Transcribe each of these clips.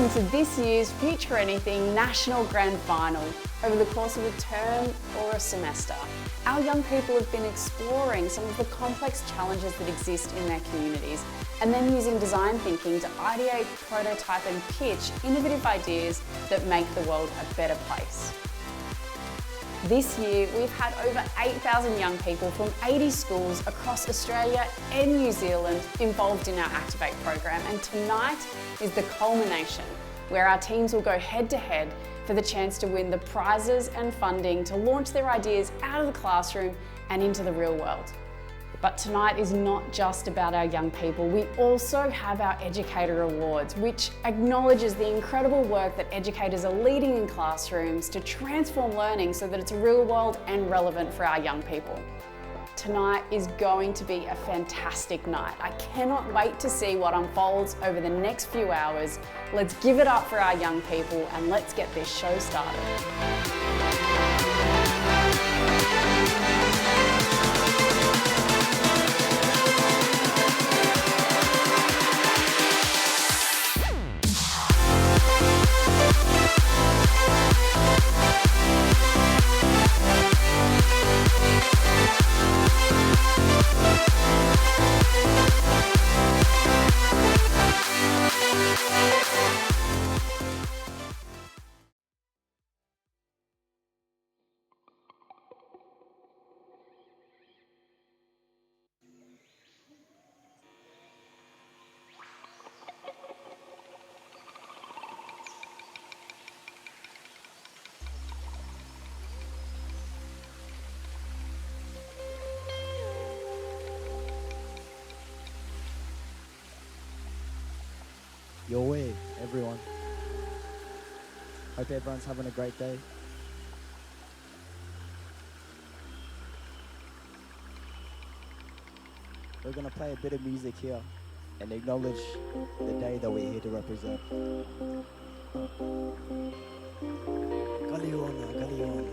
Welcome to this year's Future Anything National Grand Final. Over the course of a term or a semester, our young people have been exploring some of the complex challenges that exist in their communities and then using design thinking to ideate, prototype and pitch innovative ideas that make the world a better place. This year, we've had over 8,000 young people from 80 schools across Australia and New Zealand involved in our Activate program, and tonight is the culmination, where our teams will go head to head for the chance to win the prizes and funding to launch their ideas out of the classroom and into the real world. But tonight is not just about our young people. We also have our Educator Awards, which acknowledges the incredible work that educators are leading in classrooms to transform learning so that it's real world and relevant for our young people. Tonight is going to be a fantastic night. I cannot wait to see what unfolds over the next few hours. Let's give it up for our young people and let's get this show started. Your way, everyone. Hope everyone's having a great day. We're gonna play a bit of music here and acknowledge the day that we're here to represent. Galiona, Galiona.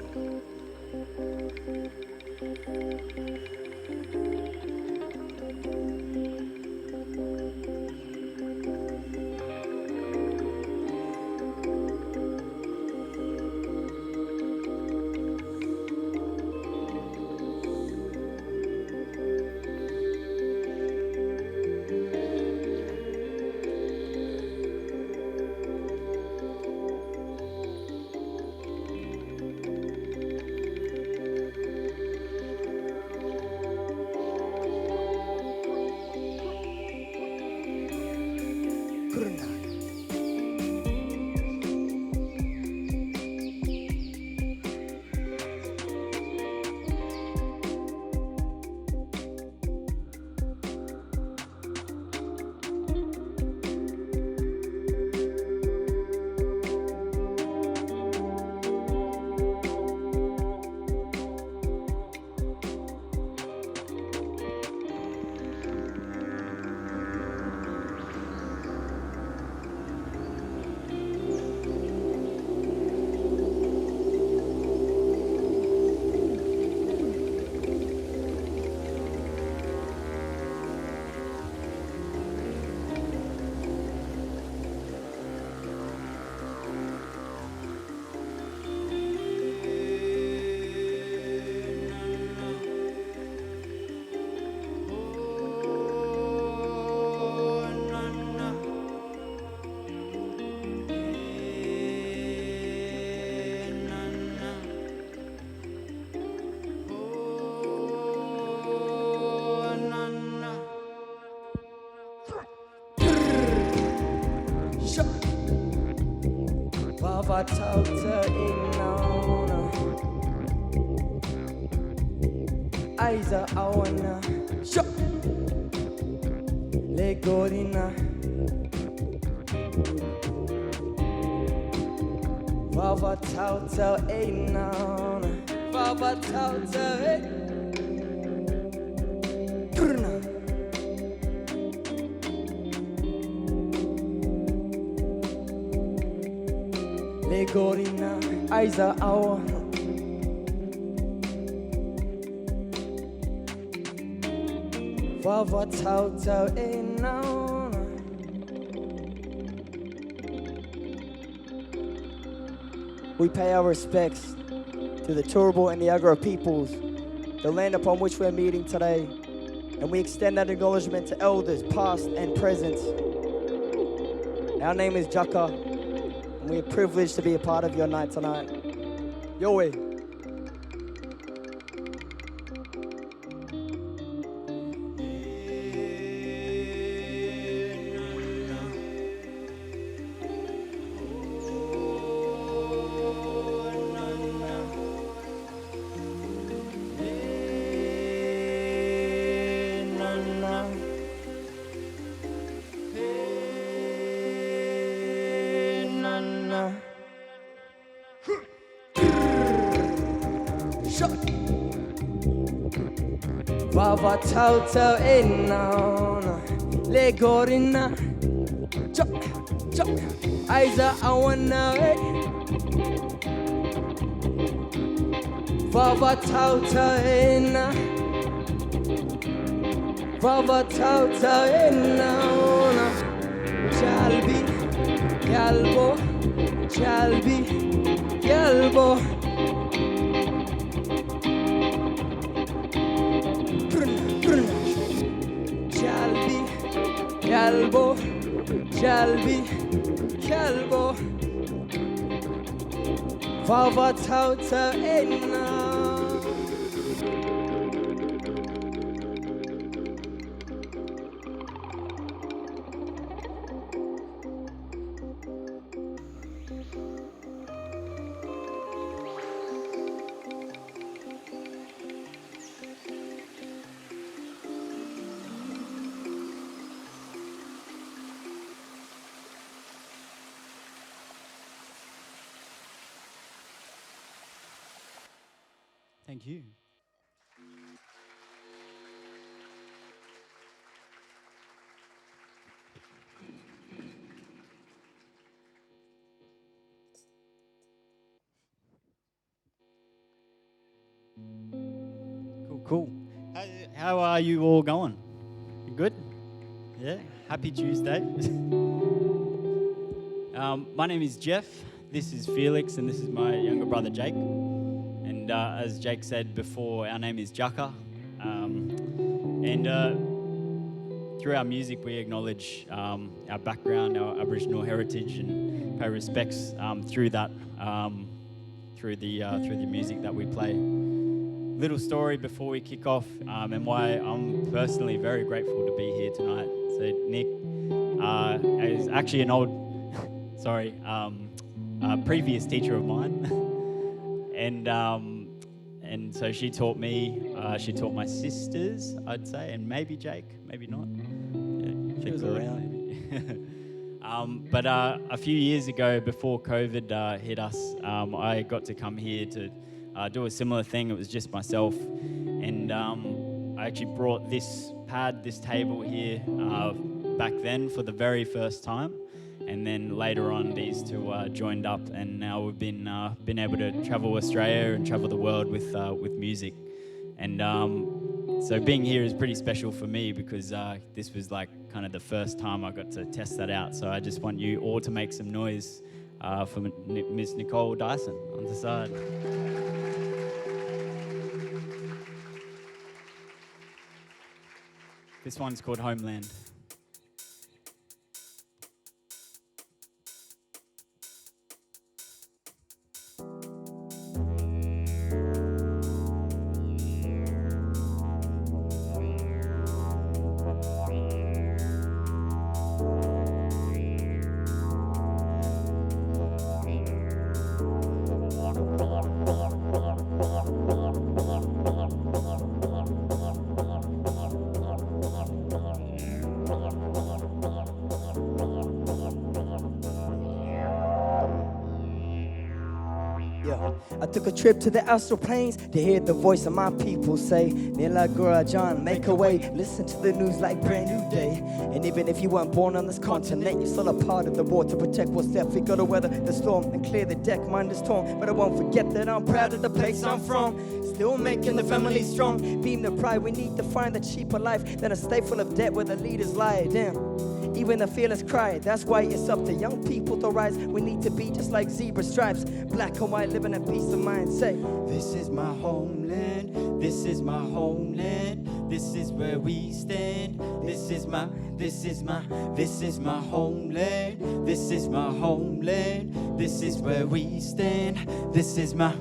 Vatauta inaona Aiza awana Sho Legorina Vatauta inaona Vatauta Kurna Legorina, Aiza awa Vava tau tau e naona We pay our respects to the Turrbal and the Agro peoples, the land upon which we're meeting today, and we extend that acknowledgement to elders past and present. Our name is Jaka, and we are privileged to be a part of your night tonight. Your way. Vava tau tau e nauna le gorina chop chop aiza awana e Vava tau tau e na Vava tau tau e nauna Chalbi Yalbo Chalbi Yalbo Calbo, Jalbi, Calbo, Vava Tauta Enna. Thank you. Cool. How are you all going? You good? Yeah. Happy Tuesday. My name is Jeff. This is Felix, and this is my younger brother Jake. And as Jake said before, our name is Jaka. Through our music, we acknowledge our background, our Aboriginal heritage, and pay respects through that, through the music that we play. Little story before we kick off, and why I'm personally very grateful to be here tonight. So Nick is actually an old, previous teacher of mine. And so she taught me, she taught my sisters, I'd say, and maybe Jake, maybe not. Yeah, She was around. But a few years ago, before COVID hit us, I got to come here to do a similar thing. It was just myself. And I actually brought this pad, this table here, back then for the very first time. And then later on, these two joined up, and now we've been able to travel Australia and travel the world with music. And so being here is pretty special for me because this was like kind of the first time I got to test that out. So I just want you all to make some noise for Miss Nicole Dyson on the side. This one's called Homeland. I took a trip to the astral planes to hear the voice of my people say, Nila Gura John, make a way. Listen to the news like brand new day. And even if you weren't born on this continent, you're still a part of the war to protect what's left. We gotta weather the storm and clear the deck. Mind is torn, but I won't forget that I'm proud of the place I'm from. Still making the family strong. Being the pride, we need to find a cheaper life than a state full of debt where the leaders lie. Damn. even the fearless cry. That's why it's up to young people to rise. We need to be just like zebra stripes, black and white, living a peace of mind. Say, this is my homeland, this is my homeland, this is where we stand. This is my homeland, this is my homeland, this is where we stand. This is my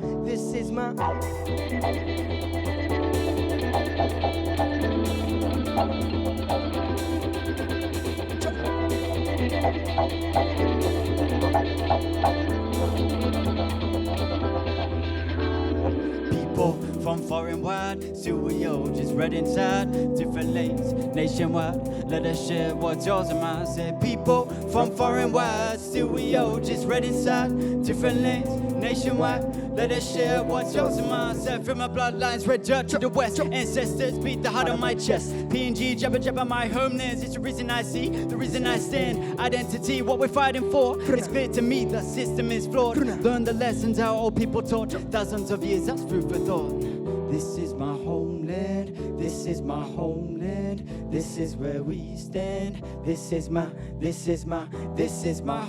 people from far and wide, still we all just right inside different lanes nationwide. Let us share what's yours and mine. Said people from far and wide, still we all just right inside different lanes nationwide. Let us share what's yours and mine. Said from my bloodlines, red dirt to the west. Ancestors beat the heart on my chest. PNG, jabba jabba my homelands. It's the reason I see, the reason I stand. Identity, what we're fighting for. It's clear to me the system is flawed. Learn the lessons our old people taught. Thousands of years, that's food for thought. This is my homeland, this is my homeland, this is where we stand. This is my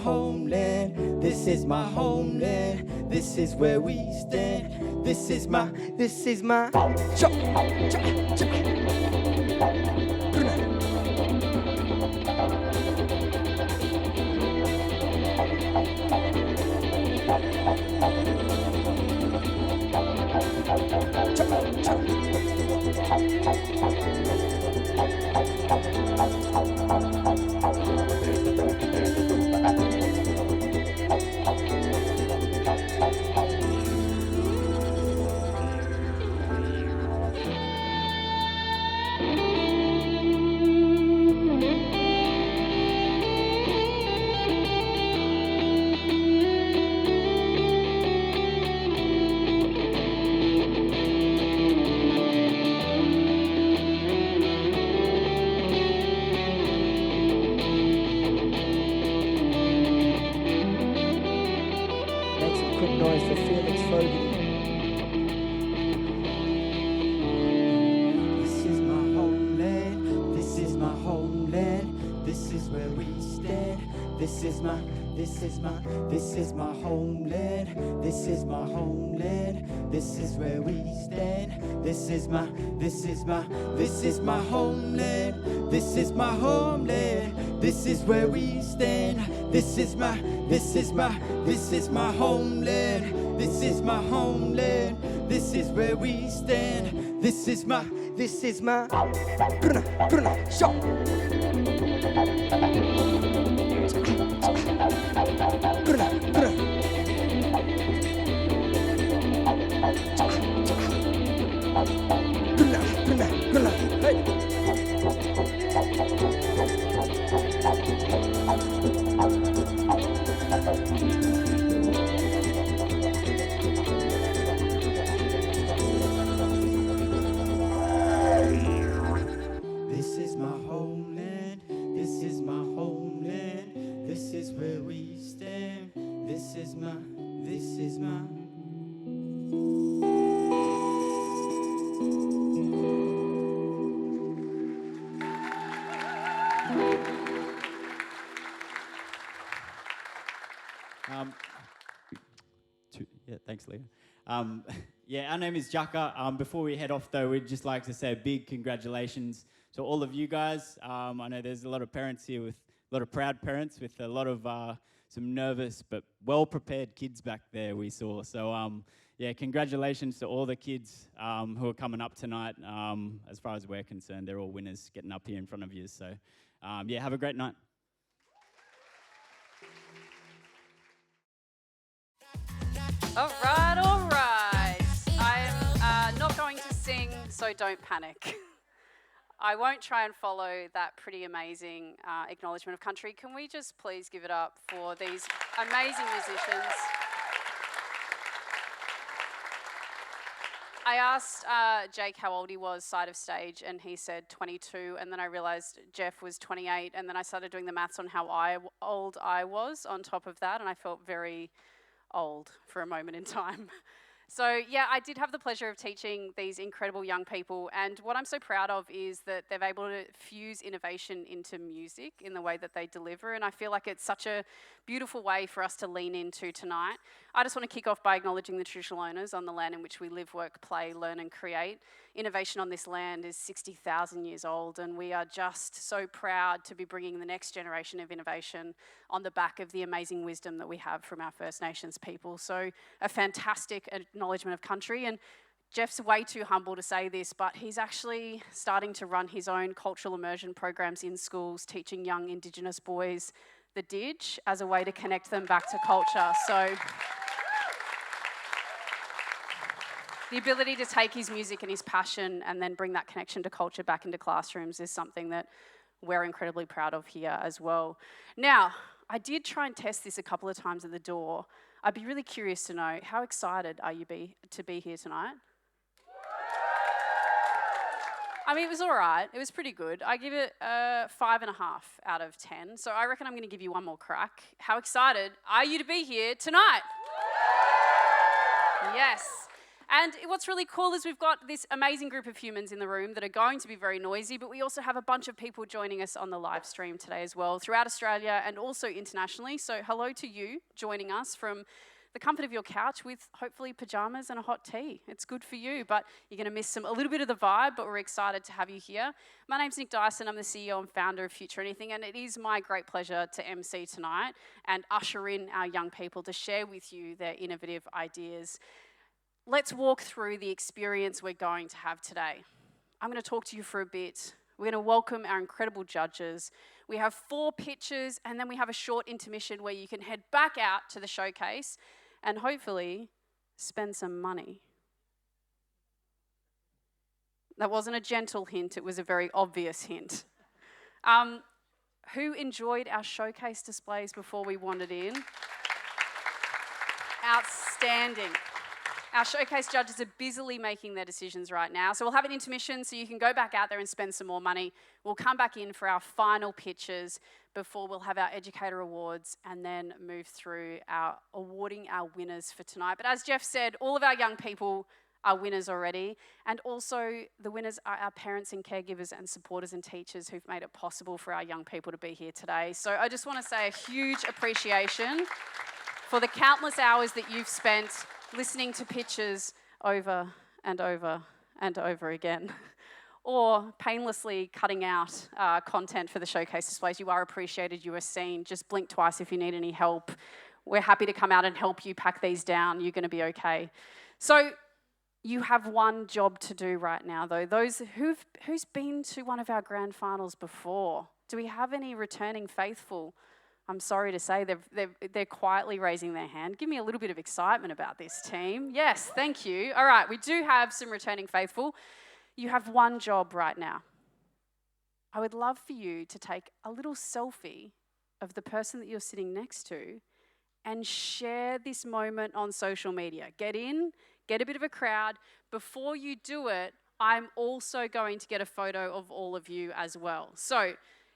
homeland, this is my homeland, this is where we stand. This is my make some quick noise for Felix Fogarty. This is my homeland, this is my homeland, this is where we stand. This is my homeland, this is my homeland, this is where we stand. This is my homeland, this is my homeland, this is where we stand. This is my homeland, this is my homeland, this is where we stand. This is my show. This is my homeland, this is my homeland, this is where we stand. This is my Yeah, thanks, Leo. Yeah, our name is Jaka. Before we head off, though, we'd just like to say a big congratulations to all of you guys. I know there's a lot of parents here with a lot of proud parents with a lot of some nervous but well-prepared kids back there we saw. So, yeah, congratulations to all the kids who are coming up tonight. As far as we're concerned, they're all winners getting up here in front of you. So, yeah, have a great night. All right. I'm not going to sing, so don't panic. I won't try and follow that pretty amazing acknowledgement of country. Can we just please give it up for these amazing musicians? I asked Jake how old he was side of stage, and he said 22, and then I realised Jeff was 28, and then I started doing the maths on how old I was on top of that, and I felt very old for a moment in time. So yeah, I did have the pleasure of teaching these incredible young people, and what I'm so proud of is that they're able to fuse innovation into music in the way that they deliver, and I feel like it's such a beautiful way for us to lean into tonight. I just want to kick off by acknowledging the traditional owners on the land in which we live, work, play, learn and create. Innovation on this land is 60,000 years old, and we are just so proud to be bringing the next generation of innovation on the back of the amazing wisdom that we have from our First Nations people. So a fantastic acknowledgement of country. And Jeff's way too humble to say this, but he's actually starting to run his own cultural immersion programs in schools, teaching young Indigenous boys the Didge as a way to connect them back to culture. So the ability to take his music and his passion and then bring that connection to culture back into classrooms is something that we're incredibly proud of here as well. Now, I did try and test this a couple of times at the door. I'd be really curious to know, how excited are you to be here tonight? I mean, it was all right. It was pretty good. I give it 5.5 out of 10. So I reckon I'm going to give you one more crack. How excited are you to be here tonight? Yes. And what's really cool is we've got this amazing group of humans in the room that are going to be very noisy, but we also have a bunch of people joining us on the live stream today as well, throughout Australia and also internationally. So hello to you joining us from the comfort of your couch with hopefully pajamas and a hot tea. It's good for you, but you're going to miss a little bit of the vibe, but we're excited to have you here. My name's Nick Dyson. I'm the CEO and founder of FutureAnything, and it is my great pleasure to MC tonight and usher in our young people to share with you their innovative ideas. Let's walk through the experience we're going to have today. I'm going to talk to you for a bit. We're going to welcome our incredible judges. We have 4 pitches, and then we have a short intermission where you can head back out to the showcase and hopefully spend some money. That wasn't a gentle hint, it was a very obvious hint. Who enjoyed our showcase displays before we wandered in? Outstanding. Our showcase judges are busily making their decisions right now. So we'll have an intermission so you can go back out there and spend some more money. We'll come back in for our final pitches before we'll have our educator awards and then move through our awarding our winners for tonight. But as Jeff said, all of our young people are winners already. And also the winners are our parents and caregivers and supporters and teachers who've made it possible for our young people to be here today. So I just want to say a huge appreciation for the countless hours that you've spent listening to pitches over and over and over again, or painlessly cutting out content for the showcase displays. You are appreciated, you are seen. Just blink twice if you need any help. We're happy to come out and help you pack these down. You're going to be okay. So you have one job to do right now, though. Who's been to one of our grand finals before? Do we have any returning faithful? I'm sorry to say they're quietly raising their hand. Give me a little bit of excitement about this team. Yes, thank you. All right, we do have some returning faithful. You have one job right now. I would love for you to take a little selfie of the person that you're sitting next to and share this moment on social media. Get in, get a bit of a crowd. Before you do it, I'm also going to get a photo of all of you as well. So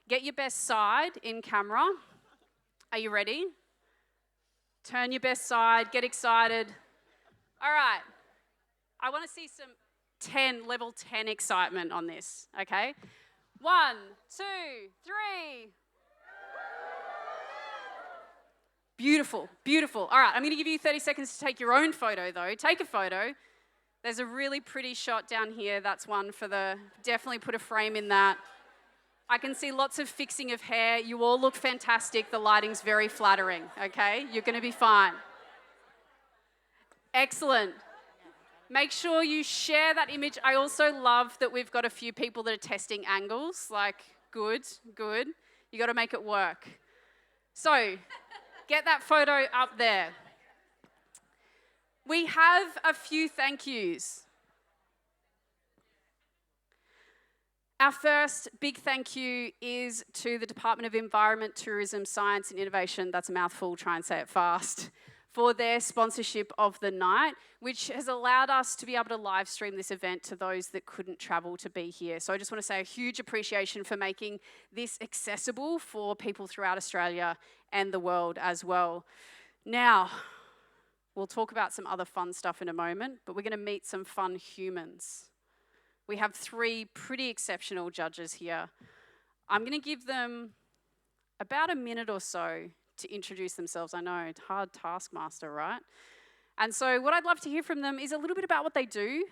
get your best side in camera. Are you ready? Turn your best side, get excited. All right, I want to see some level 10 excitement on this, okay? 1, 2, 3. Beautiful, beautiful. All right, I'm going to give you 30 seconds to take your own photo, though. Take a photo. There's a really pretty shot down here. That's one for definitely put a frame in that. I can see lots of fixing of hair. You all look fantastic. The lighting's very flattering, okay? You're going to be fine. Excellent. Make sure you share that image. I also love that we've got a few people that are testing angles. Like, good. You got to make it work. So, get that photo up there. We have a few thank yous. Our first big thank you is to the Department of Environment, Tourism, Science and Innovation, that's a mouthful, try and say it fast, for their sponsorship of the night, which has allowed us to be able to live stream this event to those that couldn't travel to be here. So I just want to say a huge appreciation for making this accessible for people throughout Australia and the world as well. Now, We'll talk about some other fun stuff in a moment, but we're going to meet some fun humans. We have 3 pretty exceptional judges here. I'm going to give them about a minute or so to introduce themselves. I know, it's hard taskmaster, right? And so what I'd love to hear from them is a little bit about what they do,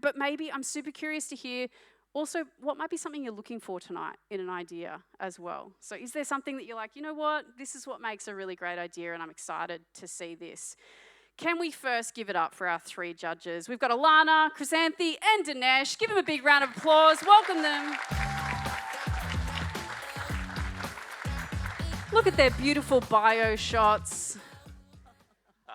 but maybe I'm super curious to hear also what might be something you're looking for tonight in an idea as well. So is there something that you're like, you know what, this is what makes a really great idea and I'm excited to see this? Can we first give it up for our 3 judges? We've got Alana, Chrysanthi, and Dinesh. Give them a big round of applause. Welcome them. Look at their beautiful bio shots.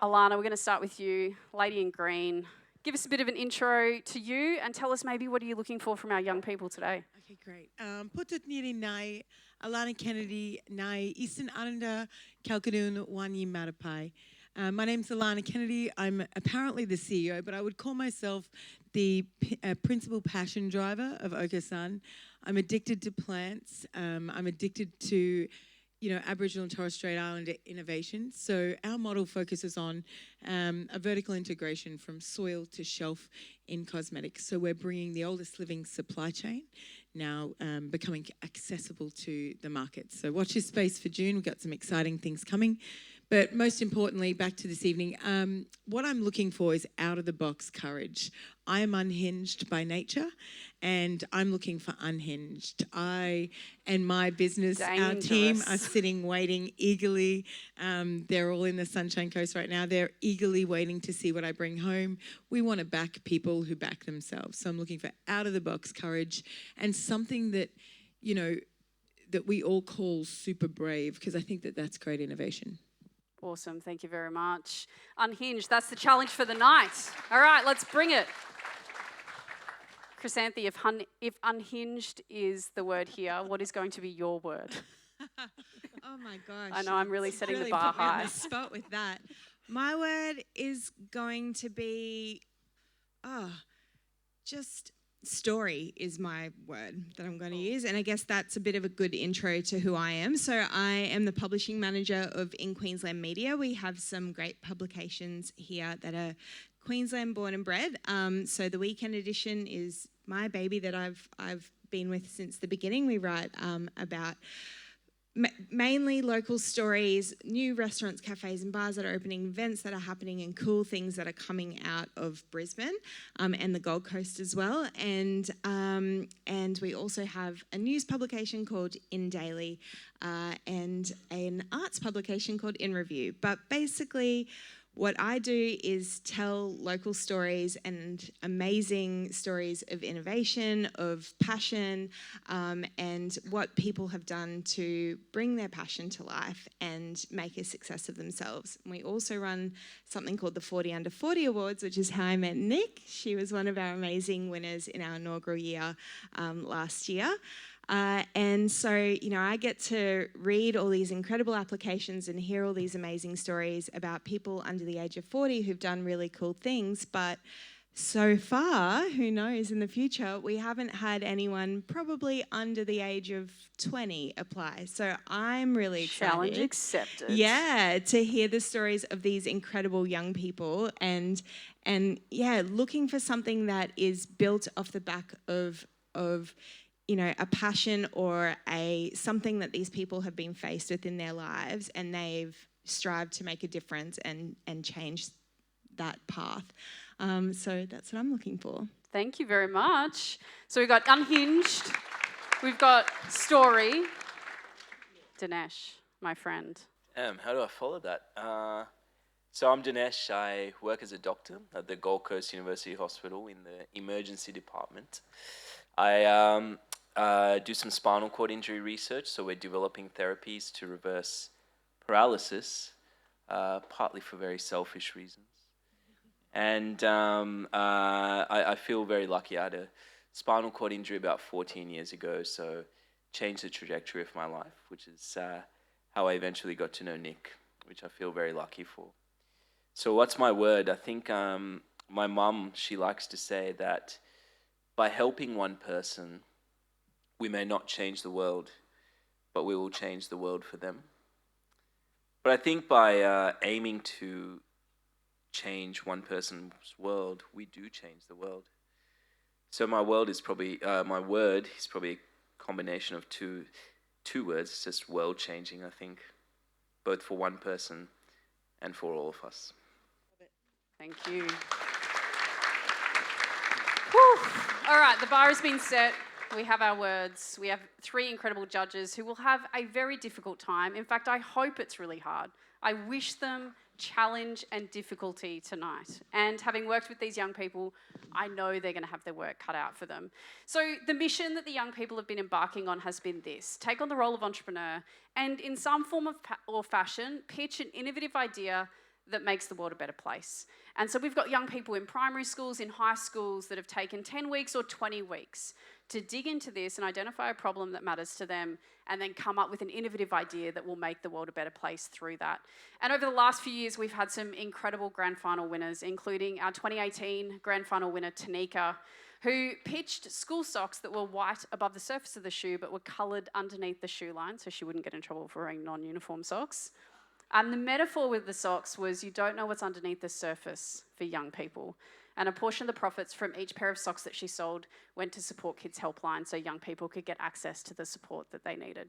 Alana, we're going to start with you, lady in green. Give us a bit of an intro to you and tell us maybe what are you looking for from our young people today? Okay, great. Putut niri nai, Alana Kennedy nai, Eastern Islander, Kalkadoon, Wanyi Matapai. My name's Alana Kennedy. I'm apparently the CEO, but I would call myself the principal passion driver of Okasan. I'm addicted to plants. I'm addicted to, Aboriginal and Torres Strait Islander innovation. So our model focuses on a vertical integration from soil to shelf in cosmetics. So we're bringing the oldest living supply chain now becoming accessible to the market. So watch this space for June. We've got some exciting things coming. But most importantly, back to this evening, what I'm looking for is out-of-the-box courage. I am unhinged by nature, and I'm looking for unhinged. I and my business, our team, are sitting, waiting eagerly. They're all in the Sunshine Coast right now. They're eagerly waiting to see what I bring home. We want to back people who back themselves. So I'm looking for out-of-the-box courage and something that, that we all call super brave, because I think that that's great innovation. Awesome, thank you very much. Unhinged, that's the challenge for the night. All right, let's bring it. Chrysanthi, if unhinged is the word here, what is going to be your word? Oh my gosh. I know, I'm really setting the bar put me on high. the spot with that. My word is going to be, just story is my word that I'm going to use. And I guess that's a bit of a good intro to who I am. So I am the publishing manager of In Queensland Media. We have some great publications here that are Queensland born and bred. So the weekend edition is my baby that I've been with since the beginning. We write about mainly local stories, new restaurants, cafes and bars that are opening, events that are happening and cool things that are coming out of Brisbane and the Gold Coast as well. And we also have a news publication called In Daily and an arts publication called In Review. But basically, what I do is tell local stories and amazing stories of innovation, of passion, and what people have done to bring their passion to life and make a success of themselves. And we also run something called the 40 Under 40 Awards, which is how I met Nick. She was one of our amazing winners in our inaugural year last year. And so, I get to read all these incredible applications and hear all these amazing stories about people under the age of 40 who've done really cool things. But so far, who knows, in the future, we haven't had anyone probably under the age of 20 apply. So I'm really excited. Challenge accepted. Yeah, to hear the stories of these incredible young people and looking for something that is built off the back of a passion or something that these people have been faced with in their lives, and they've strived to make a difference and change that path. So that's what I'm looking for. Thank you very much. So we've got unhinged, we've got story. Dinesh, my friend. How do I follow that? So I'm Dinesh. I work as a doctor at the Gold Coast University Hospital in the emergency department. I do some spinal cord injury research, so we're developing therapies to reverse paralysis, partly for very selfish reasons. And I feel very lucky. I had a spinal cord injury about 14 years ago, so changed the trajectory of my life, which is how I eventually got to know Nick, which I feel very lucky for. So what's my word? I think my mum, she likes to say that by helping one person, we may not change the world, but we will change the world for them. But I think by aiming to change one person's world, we do change the world. So my word is probably a combination of two words. It's just world changing, I think, both for one person and for all of us. Thank you. Whew. All right, the bar has been set. We have our words. We have 3 incredible judges who will have a very difficult time. In fact, I hope it's really hard. I wish them challenge and difficulty tonight. And having worked with these young people, I know they're going to have their work cut out for them. So the mission that the young people have been embarking on has been this: take on the role of entrepreneur and in some form or fashion, pitch an innovative idea that makes the world a better place. And so we've got young people in primary schools, in high schools that have taken 10 weeks or 20 weeks to dig into this and identify a problem that matters to them and then come up with an innovative idea that will make the world a better place through that. And over the last few years, we've had some incredible grand final winners, including our 2018 grand final winner, Tanika, who pitched school socks that were white above the surface of the shoe but were coloured underneath the shoe line so she wouldn't get in trouble for wearing non-uniform socks. And the metaphor with the socks was you don't know what's underneath the surface for young people. And a portion of the profits from each pair of socks that she sold went to support Kids Helpline so young people could get access to the support that they needed.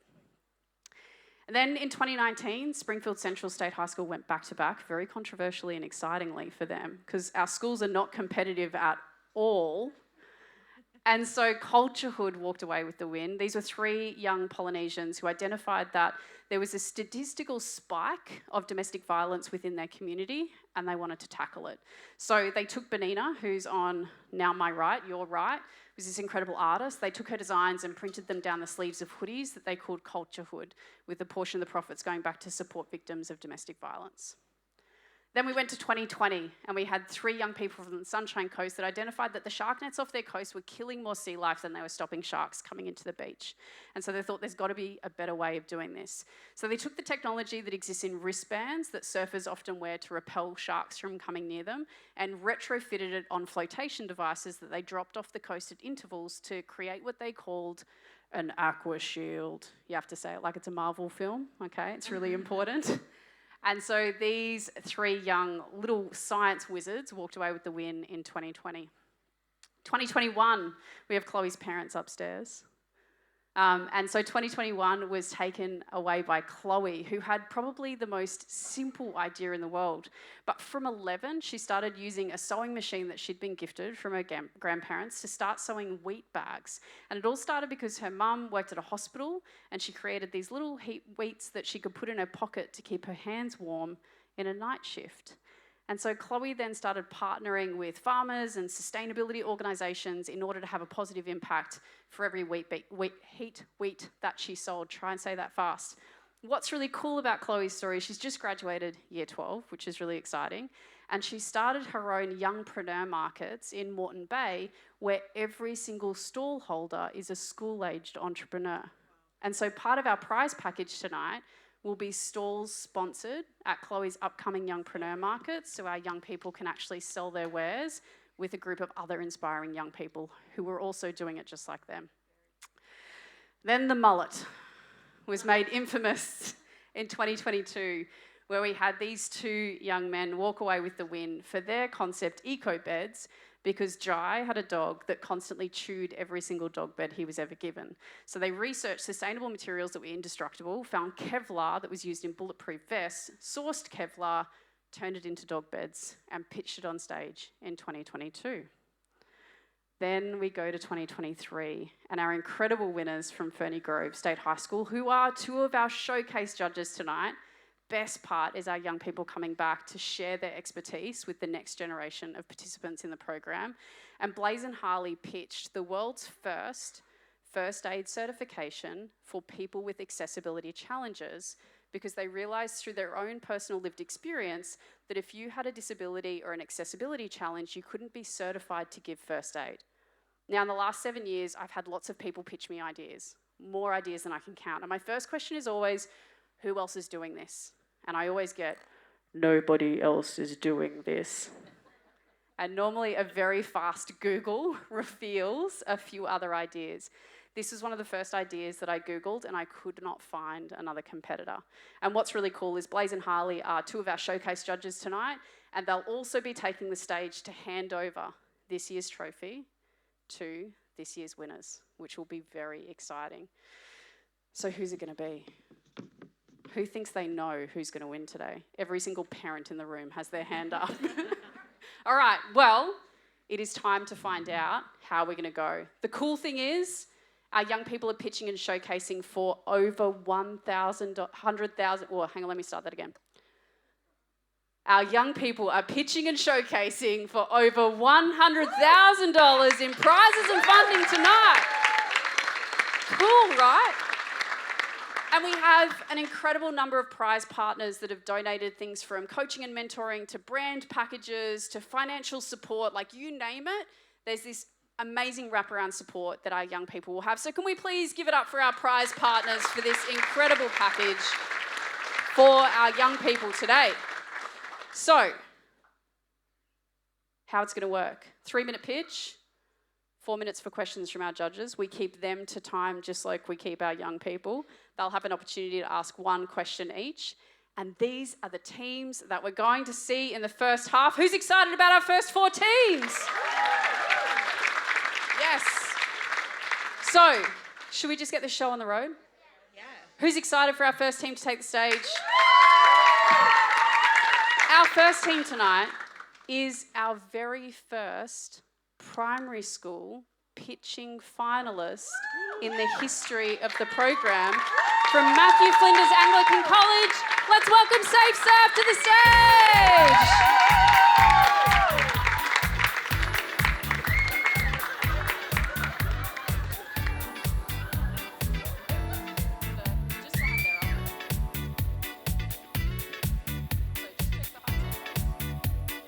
And then in 2019, Springfield Central State High School went back-to-back, very controversially and excitingly for them, because our schools are not competitive at all. And so Culturehood walked away with the win. These were 3 young Polynesians who identified that there was a statistical spike of domestic violence within their community and they wanted to tackle it. So they took Benina, who's on now my right, your right, who's this incredible artist. They took her designs and printed them down the sleeves of hoodies that they called Culturehood, with a portion of the profits going back to support victims of domestic violence. Then we went to 2020 and we had 3 young people from the Sunshine Coast that identified that the shark nets off their coast were killing more sea life than they were stopping sharks coming into the beach. And so they thought there's got to be a better way of doing this. So they took the technology that exists in wristbands that surfers often wear to repel sharks from coming near them and retrofitted it on flotation devices that they dropped off the coast at intervals to create what they called an aqua shield. You have to say it like it's a Marvel film, okay? It's really important. And so these 3 young little science wizards walked away with the win in 2020. 2021, we have Chloe's parents upstairs. And so 2021 was taken away by Chloe, who had probably the most simple idea in the world. But from 11, she started using a sewing machine that she'd been gifted from her grandparents to start sewing wheat bags. And it all started because her mum worked at a hospital and she created these little wheats that she could put in her pocket to keep her hands warm in a night shift. And so Chloe then started partnering with farmers and sustainability organisations in order to have a positive impact for every wheat that she sold. Try and say that fast. What's really cool about Chloe's story, she's just graduated year 12, which is really exciting. And she started her own youngpreneur markets in Moreton Bay, where every single stall holder is a school-aged entrepreneur. And so part of our prize package tonight will be stalls sponsored at Chloe's upcoming youngpreneur markets, so our young people can actually sell their wares with a group of other inspiring young people who are also doing it just like them. Then the mullet was made infamous in 2022, where we had these 2 young men walk away with the win for their concept, Eco Beds, because Jai had a dog that constantly chewed every single dog bed he was ever given. So they researched sustainable materials that were indestructible, found Kevlar that was used in bulletproof vests, sourced Kevlar, turned it into dog beds, and pitched it on stage in 2022. Then we go to 2023, and our incredible winners from Ferny Grove State High School, who are 2 of our showcase judges tonight. Best part is our young people coming back to share their expertise with the next generation of participants in the program. And Blaze and Harley pitched the world's first aid certification for people with accessibility challenges, because they realised through their own personal lived experience that if you had a disability or an accessibility challenge, you couldn't be certified to give first aid. Now, in the last 7 years, I've had lots of people pitch me ideas, more ideas than I can count. And my first question is always, who else is doing this? And I always get, nobody else is doing this. And normally a very fast Google reveals a few other ideas. This was one of the first ideas that I Googled and I could not find another competitor. And what's really cool is Blaze and Harley are 2 of our showcase judges tonight, And they'll also be taking the stage to hand over this year's trophy to this year's winners, which will be very exciting. So who's it going to be? Who thinks they know who's going to win today? Every single parent in the room has their hand up. All right, well, it is time to find out how we're going to go. The cool thing is, our young people are pitching and showcasing for over $100,000. Oh, hang on, let me start that again. Our young people are pitching and showcasing for over $100,000 in prizes and funding tonight. Cool, right? And we have an incredible number of prize partners that have donated things from coaching and mentoring to brand packages to financial support, like you name it. There's this amazing wraparound support that our young people will have. So can we please give it up for our prize partners for this incredible package for our young people today. So, how it's going to work. 3-minute pitch, 4 minutes for questions from our judges. We keep them to time just like we keep our young people. They'll have an opportunity to ask one question each. And these are the teams that we're going to see in the first half. Who's excited about our first 4 teams? Yes. So, should we just get the show on the road? Yeah. Who's excited for our first team to take the stage? Our first team tonight is our very first primary school pitching finalist in the history of the program from Matthew Flinders Anglican College. Let's welcome Safe Surf to the stage.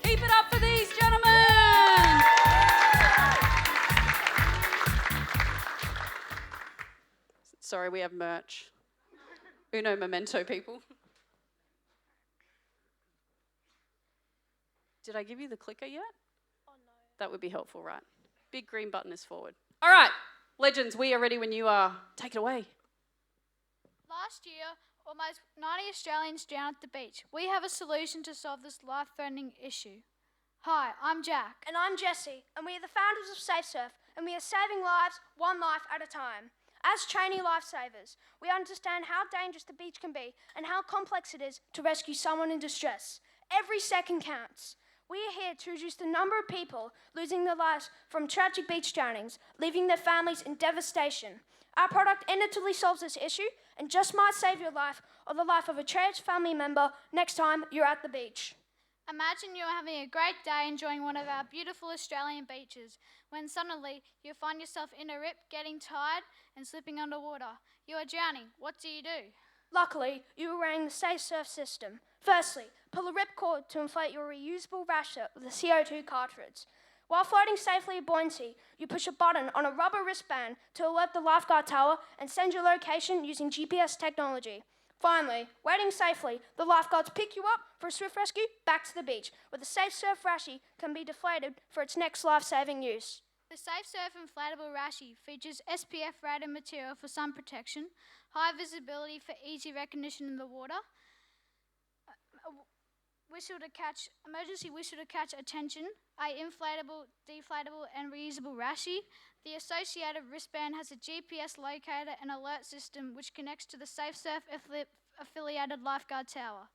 Keep it up for these gentlemen. Sorry, we have merch. Uno memento, people. Did I give you the clicker yet? Oh, no. That would be helpful, right? Big green button is forward. All right, legends, we are ready when you are. Take it away. Last year, almost 90 Australians drowned at the beach. We have a solution to solve this life-threatening issue. Hi, I'm Jack. And I'm Jessie, and we are the founders of Safe Surf, and we are saving lives one life at a time. As trainee lifesavers, we understand how dangerous the beach can be and how complex it is to rescue someone in distress. Every second counts. We are here to reduce the number of people losing their lives from tragic beach drownings, leaving their families in devastation. Our product inevitably solves this issue and just might save your life or the life of a cherished family member next time you're at the beach. Imagine you're having a great day enjoying one of our beautiful Australian beaches, when suddenly you find yourself in a rip, getting tired and slipping underwater. You are drowning. What do? Luckily, you are wearing the Safe Surf system. Firstly, pull a ripcord to inflate your reusable rasher with a CO2 cartridge. While floating safely at buoyancy, you push a button on a rubber wristband to alert the lifeguard tower and send your location using GPS technology. Finally, waiting safely, the lifeguards pick you up for a swift rescue back to the beach, where the Safe Surf Rashie can be deflated for its next life-saving use. The Safe Surf Inflatable Rashie features SPF-rated material for sun protection, high visibility for easy recognition in the water, emergency whistle to catch attention, a inflatable, deflatable and reusable rashie. The associated wristband has a GPS locator and alert system which connects to the Safe Surf affiliated lifeguard tower.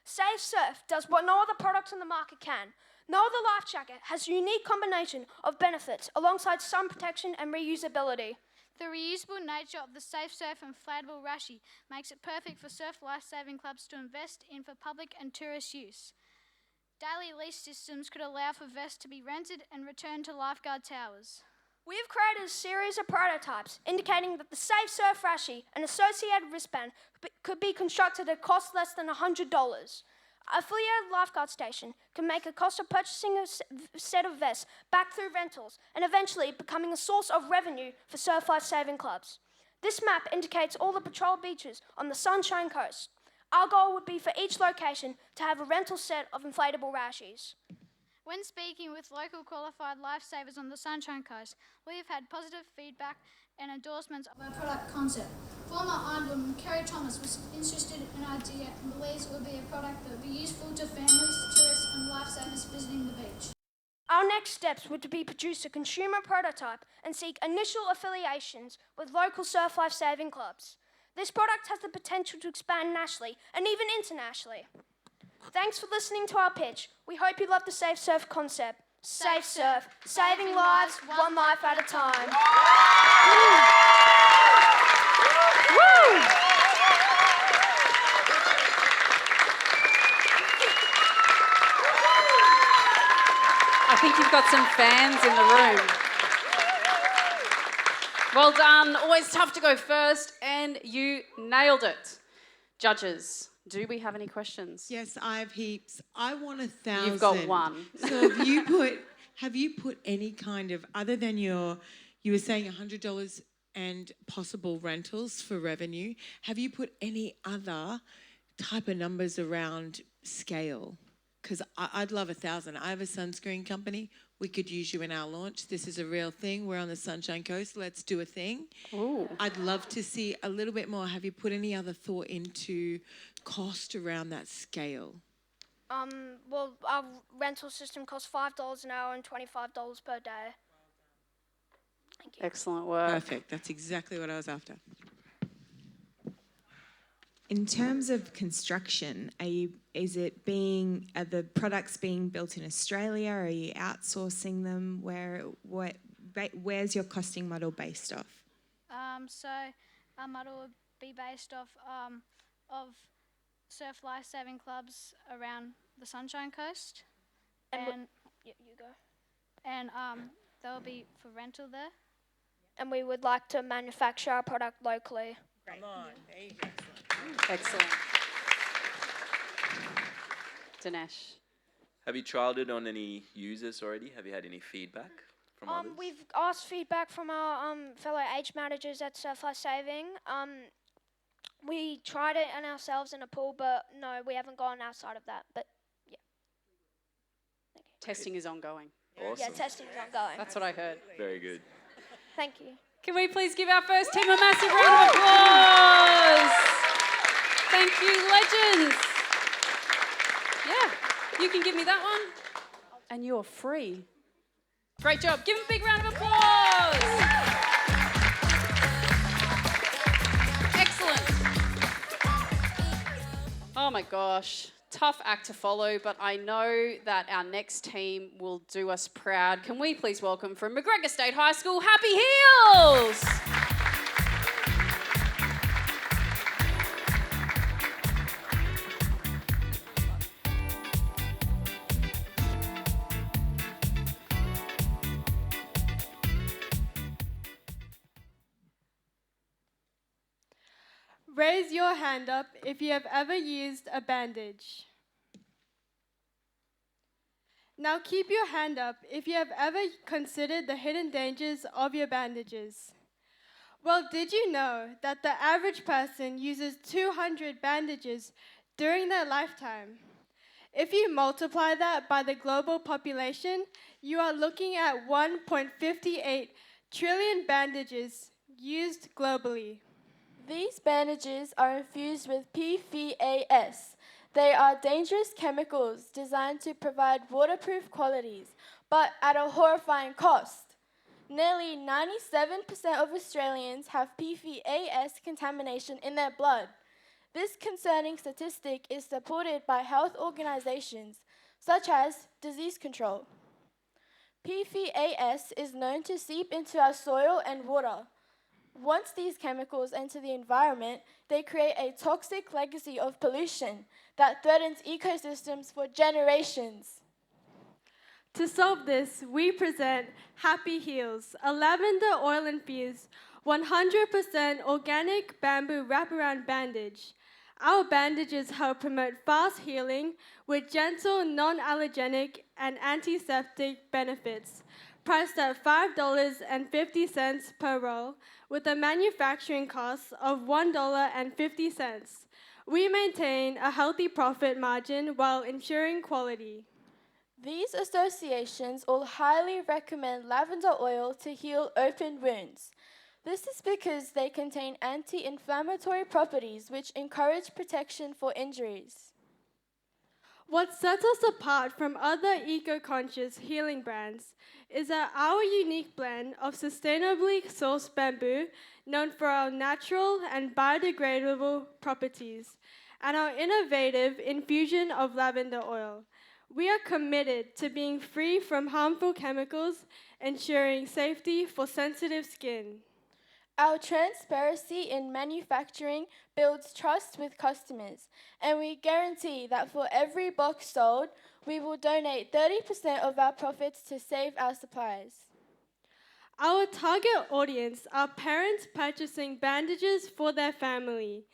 Safe Surf does what no other product on the market can. No other life jacket has a unique combination of benefits alongside sun protection and reusability. The reusable nature of the Safe Surf Inflatable Rashie makes it perfect for surf lifesaving clubs to invest in for public and tourist use. Daily lease systems could allow for vests to be rented and returned to lifeguard towers. We have created a series of prototypes indicating that the Safe Surf Rashie and associated wristband could be constructed at a cost less than $100. Affiliated lifeguard station can make a cost of purchasing a set of vests back through rentals and eventually becoming a source of revenue for surf life-saving clubs. This map indicates all the patrol beaches on the Sunshine Coast. Our goal would be for each location to have a rental set of inflatable rashies. When speaking with local qualified lifesavers on the Sunshine Coast, we have had positive feedback and endorsements of our product concept. Former Ironwoman Kerry Thomas was interested in an idea and believes it would be a product that would be useful to families, tourists and lifesavers. next steps would be produce a consumer prototype and seek initial affiliations with local surf life-saving clubs. This product has the potential to expand nationally and even internationally. Thanks for listening to our pitch. We hope you love the Safe Surf concept. Safe Surf, saving lives, one life at a time. I think you've got some fans in the room. Well done. Always tough to go first, and you nailed it. Judges, do we have any questions? Yes, I have heaps. I want 1,000. You've got one. So have you put any kind of, other than you were saying $100 and possible rentals for revenue, have you put any other type of numbers around scale? Because I'd love 1,000. I have a sunscreen company. We could use you in our launch. This is a real thing. We're on the Sunshine Coast. Let's do a thing. Ooh. I'd love to see a little bit more. Have you put any other thought into cost around that scale? Well, our rental system costs $5 an hour and $25 per day. Thank you. Excellent work. Perfect. That's exactly what I was after. In terms of construction, are the products being built in Australia? Are you outsourcing them? Where's your costing model based off? So our model would be based off of surf life-saving clubs around the Sunshine Coast, and you go. And they'll be for rental there. And we would like to manufacture our product locally. Come on, there you go. Excellent. Dinesh. Have you trialed it on any users already? Have you had any feedback from others? We've asked feedback from our fellow age managers at Surf Life Saving. We tried it on ourselves in a pool, but no, we haven't gone outside of that. But yeah. Testing is ongoing. Awesome. Yeah, testing is ongoing. That's what I heard. Very good. Thank you. Can we please give our first team a massive round of applause? Thank you, legends. Yeah, you can give me that one. And you're free. Great job. Give them a big round of applause. Excellent. Oh my gosh. Tough act to follow, but I know that our next team will do us proud. Can we please welcome from McGregor State High School, Happy Heels! Raise your hand up if you have ever used a bandage. Now keep your hand up if you have ever considered the hidden dangers of your bandages. Well, did you know that the average person uses 200 bandages during their lifetime? If you multiply that by the global population, you are looking at 1.58 trillion bandages used globally. These bandages are infused with PFAS. They are dangerous chemicals designed to provide waterproof qualities, but at a horrifying cost. Nearly 97% of Australians have PFAS contamination in their blood. This concerning statistic is supported by health organizations such as Disease Control. PFAS is known to seep into our soil and water. Once these chemicals enter the environment, they create a toxic legacy of pollution that threatens ecosystems for generations. To solve this, we present Happy Heels, a lavender oil-infused, 100% organic bamboo wraparound bandage. Our bandages help promote fast healing with gentle, non-allergenic, and antiseptic benefits. Priced at $5.50 per roll, with a manufacturing cost of $1.50. We maintain a healthy profit margin while ensuring quality. These associations all highly recommend lavender oil to heal open wounds. This is because they contain anti-inflammatory properties which encourage protection for injuries. What sets us apart from other eco-conscious healing brands is that our unique blend of sustainably sourced bamboo, known for our natural and biodegradable properties, and our innovative infusion of lavender oil. We are committed to being free from harmful chemicals, ensuring safety for sensitive skin. Our transparency in manufacturing builds trust with customers, and we guarantee that for every box sold, we will donate 30% of our profits to save our suppliers. Our target audience are parents purchasing bandages for their family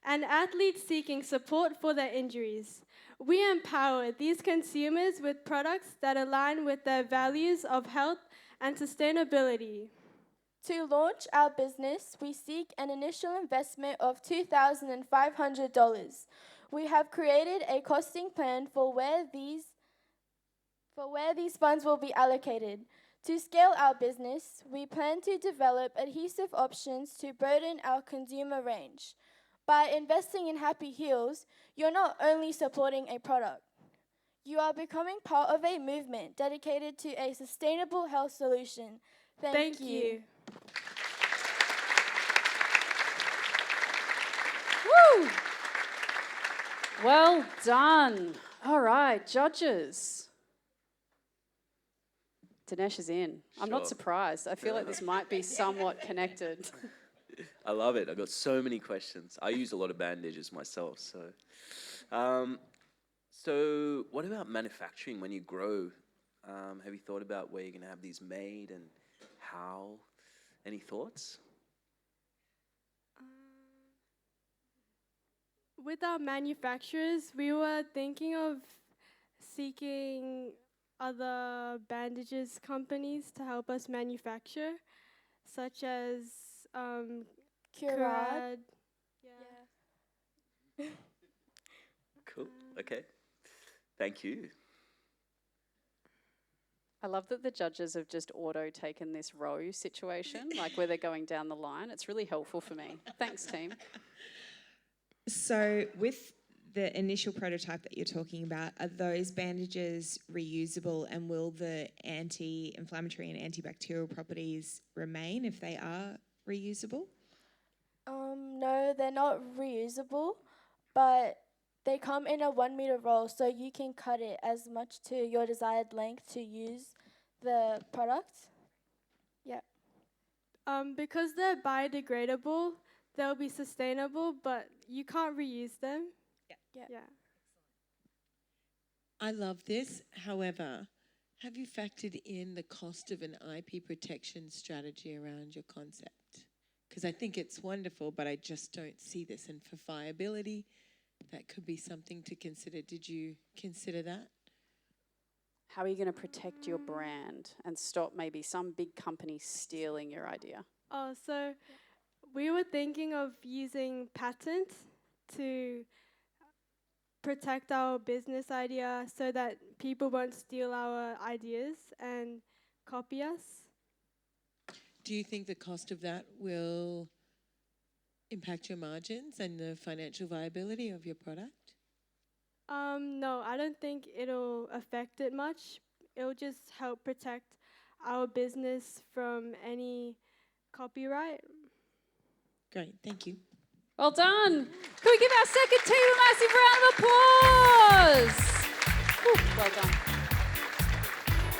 and athletes seeking support for their injuries. We empower these consumers with products that align with their values of health and sustainability. To launch our business, we seek an initial investment of $2,500. We have created a costing plan for where these funds will be allocated. To scale our business, we plan to develop adhesive options to broaden our consumer range. By investing in Happy Heels, you're not only supporting a product, you are becoming part of a movement dedicated to a sustainable health solution. Thank you. Woo! Well done. All right, judges. Dinesh is in. I'm not Sure. surprised. I feel like this might be somewhat connected. I love it. I've got so many questions. I use a lot of bandages myself. So what about manufacturing when you grow? Have you thought about where you're going to have these made and how? Any thoughts? With our manufacturers, we were thinking of seeking other bandages companies to help us manufacture, such as Curad. Yeah. Cool. Okay. Thank you. I love that the judges have just auto-taken this row situation, like where they're going down the line. It's really helpful for me. Thanks, team. So with the initial prototype that you're talking about, are those bandages reusable, and will the anti-inflammatory and antibacterial properties remain if they are reusable? No, they're not reusable, but they come in a 1 meter roll, so you can cut it as much to your desired length to use the product. Yeah. Because they're biodegradable, they'll be sustainable, but you can't reuse them. Yeah. I love this. However, have you factored in the cost of an IP protection strategy around your concept? Because I think it's wonderful, but I just don't see this. And for viability, that could be something to consider. Did you consider that? How are you going to protect your brand and stop maybe some big company stealing your idea? Oh, so we were thinking of using patents to protect our business idea so that people won't steal our ideas and copy us. Do you think the cost of that will impact your margins and the financial viability of your product? No, I don't think it'll affect it much. It'll just help protect our business from any copyright. Great, thank you. Well done. Can we give our second team a massive round of applause? Whew, well done.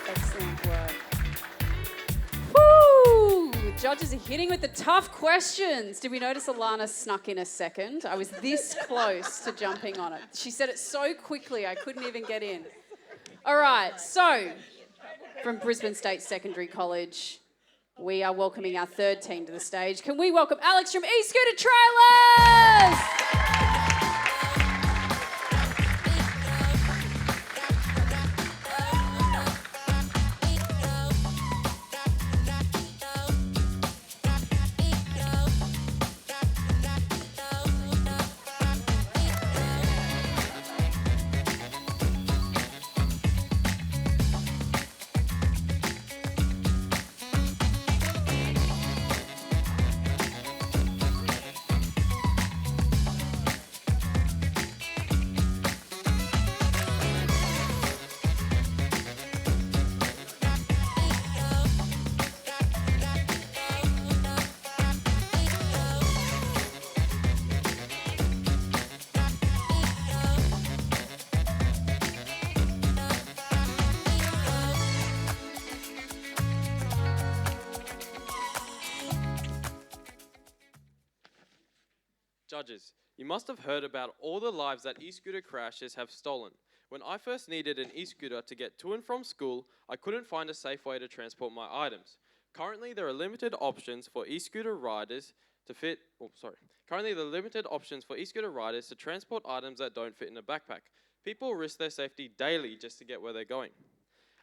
Excellent work. Woo! Judges are hitting with the tough questions. Did we notice Alana snuck in a second? I was this close to jumping on it. She said it so quickly I couldn't even get in. All right, so from Brisbane State Secondary College, we are welcoming our third team to the stage. Can we welcome Alex from E-Scooter Trailers? Judges, you must have heard about all the lives that e-scooter crashes have stolen. When I first needed an e-scooter to get to and from school, I couldn't find a safe way to transport my items. Currently, there are limited options for e-scooter riders to transport items that don't fit in a backpack. People risk their safety daily just to get where they're going.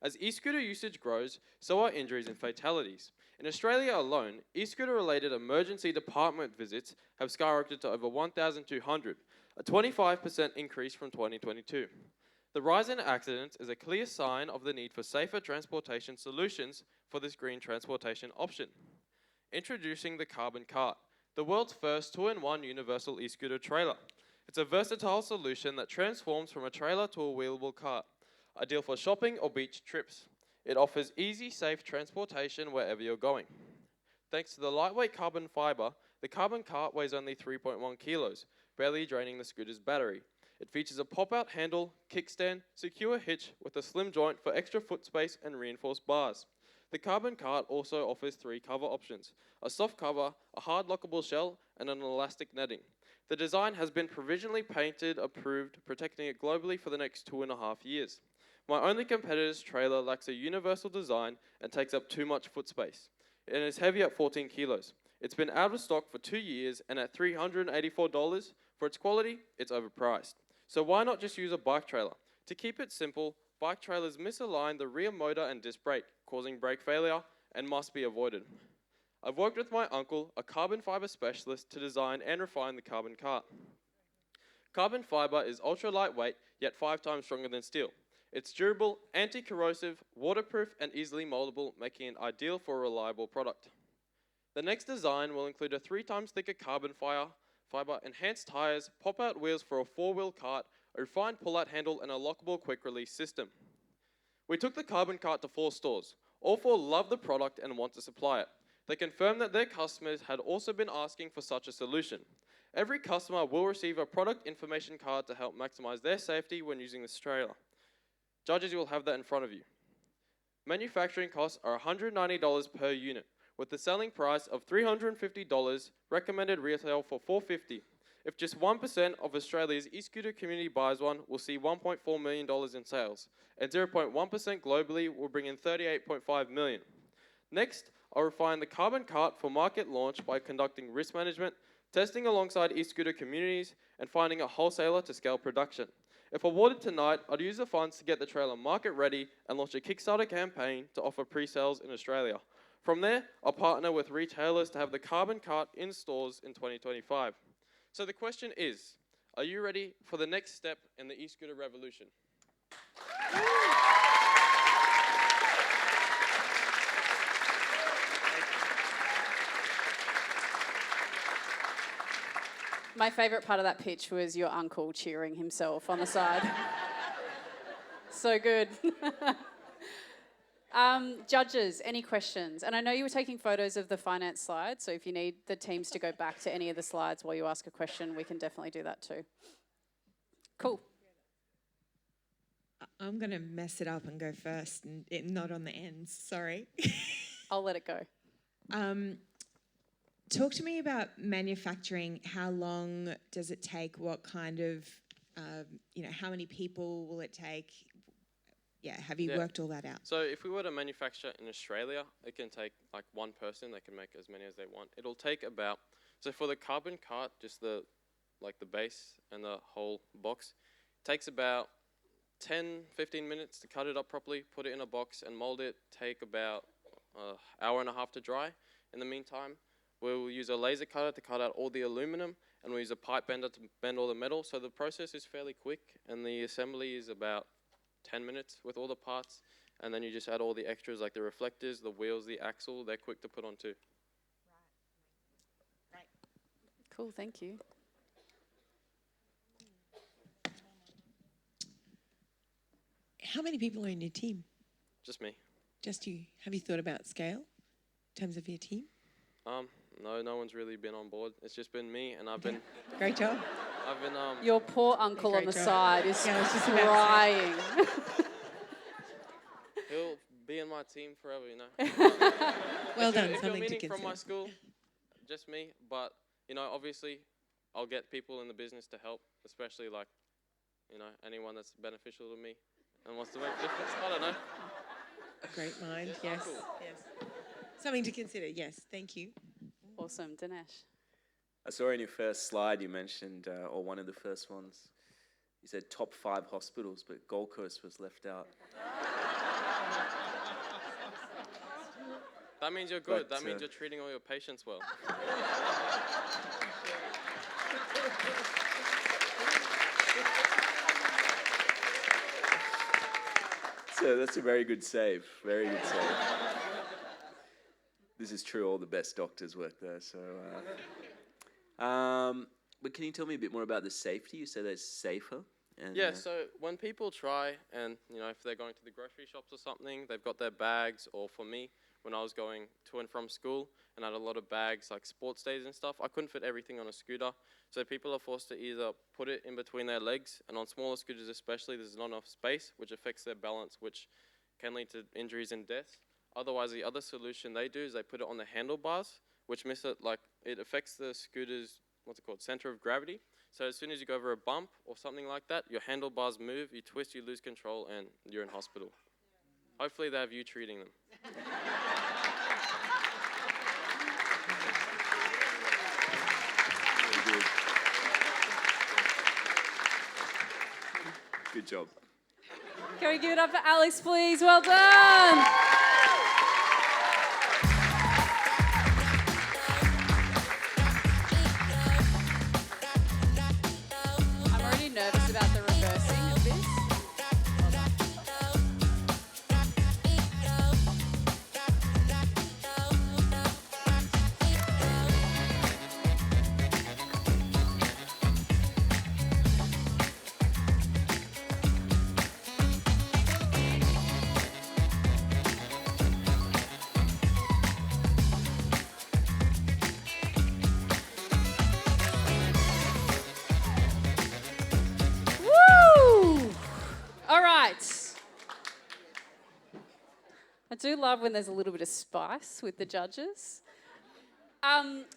As e-scooter usage grows, so are injuries and fatalities. In Australia alone, e-scooter-related emergency department visits have skyrocketed to over 1,200, a 25% increase from 2022. The rise in accidents is a clear sign of the need for safer transportation solutions for this green transportation option. Introducing the Carbon Cart, the world's first 2-in-1 universal e-scooter trailer. It's a versatile solution that transforms from a trailer to a wheelable cart, ideal for shopping or beach trips. It offers easy, safe transportation wherever you're going. Thanks to the lightweight carbon fiber, the Carbon Cart weighs only 3.1 kilos, barely draining the scooter's battery. It features a pop-out handle, kickstand, secure hitch with a slim joint for extra foot space and reinforced bars. The Carbon Cart also offers 3 cover options: a soft cover, a hard lockable shell, and an elastic netting. The design has been provisionally painted approved, protecting it globally for the next 2.5 years. My only competitor's trailer lacks a universal design and takes up too much foot space, and is heavy at 14 kilos. It's been out of stock for 2 years, and at $384 for its quality, it's overpriced. So why not just use a bike trailer? To keep it simple, bike trailers misalign the rear motor and disc brake, causing brake failure, and must be avoided. I've worked with my uncle, a carbon fiber specialist, to design and refine the Carbon Cart. Carbon fiber is ultra lightweight, yet 5 times stronger than steel. It's durable, anti-corrosive, waterproof, and easily moldable, making it ideal for a reliable product. The next design will include a 3 times thicker carbon fiber, enhanced tires, pop-out wheels for a 4-wheel cart, a refined pull-out handle, and a lockable quick-release system. We took the Carbon Cart to 4 stores. All 4 love the product and want to supply it. They confirmed that their customers had also been asking for such a solution. Every customer will receive a product information card to help maximize their safety when using this trailer. Judges, you will have that in front of you. Manufacturing costs are $190 per unit, with the selling price of $350, recommended retail for $450. If just 1% of Australia's e-scooter community buys one, we'll see $1.4 million in sales, and 0.1% globally will bring in $38.5 million. Next, I'll refine the Carbon Cart for market launch by conducting risk management, testing alongside e-scooter communities, and finding a wholesaler to scale production. If awarded tonight, I'd use the funds to get the trailer market ready and launch a Kickstarter campaign to offer pre-sales in Australia. From there, I'll partner with retailers to have the Carbon Cart in stores in 2025. So the question is, are you ready for the next step in the e-scooter revolution? My favourite part of that pitch was your uncle cheering himself on the side. So good. Judges, any questions? And I know you were taking photos of the finance slides, so if you need the teams to go back to any of the slides while you ask a question, we can definitely do that too. Cool. I'm going to mess it up and go first, and not on the ends, sorry. I'll let it go. Talk to me about manufacturing. How long does it take? What kind of, how many people will it take? Yeah, have you worked all that out? So if we were to manufacture in Australia, it can take like 1 person. They can make as many as they want. It'll take about, so for the Carbon Cart, just the base and the whole box, takes about 10-15 minutes to cut it up properly, put it in a box and mold it. Take about an hour and a half to dry. In the meantime, we'll use a laser cutter to cut out all the aluminum, and we'll use a pipe bender to bend all the metal. So the process is fairly quick, and the assembly is about 10 minutes with all the parts. And then you just add all the extras like the reflectors, the wheels, the axle. They're quick to put on too. Right. Cool, thank you. How many people are in your team? Just me. Just you. Have you thought about scale in terms of your team? No one's really been on board. It's just been me, and I've been... Great job. I've been... Your poor uncle on the job. side is Yeah, I was just crying. He'll be in my team forever, you know. Well done. If you're Something to meaning consider. from my school, just me. But, obviously, I'll get people in the business to help, especially like, anyone that's beneficial to me and wants to make a difference. I don't know. Great mind, yes. Cool. Yes. Something to consider, yes. Thank you. Awesome, Dinesh. I saw in your first slide you mentioned, or one of the first ones, you said top 5 hospitals, but Gold Coast was left out. That means you're good. But, That means you're treating all your patients well. So that's a very good save. Very good save. This is true. All the best doctors work there. So, but can you tell me a bit more about the safety? You said it's safer. And, Yeah. So when people try, and if they're going to the grocery shops or something, they've got their bags. Or for me, when I was going to and from school, and I had a lot of bags like sports days and stuff, I couldn't fit everything on a scooter. So people are forced to either put it in between their legs, and on smaller scooters especially, there's not enough space, which affects their balance, which can lead to injuries and deaths. Otherwise, the other solution they do is they put it on the handlebars, which it affects the scooter's, center of gravity. So as soon as you go over a bump or something like that, your handlebars move, you twist, you lose control, and you're in hospital. Hopefully they have you treating them. Good job. Can we give it up for Alex, please? Well done. I'm already nervous about the reversing of this. Well done. All right. I do love when there's a little bit of spice with the judges.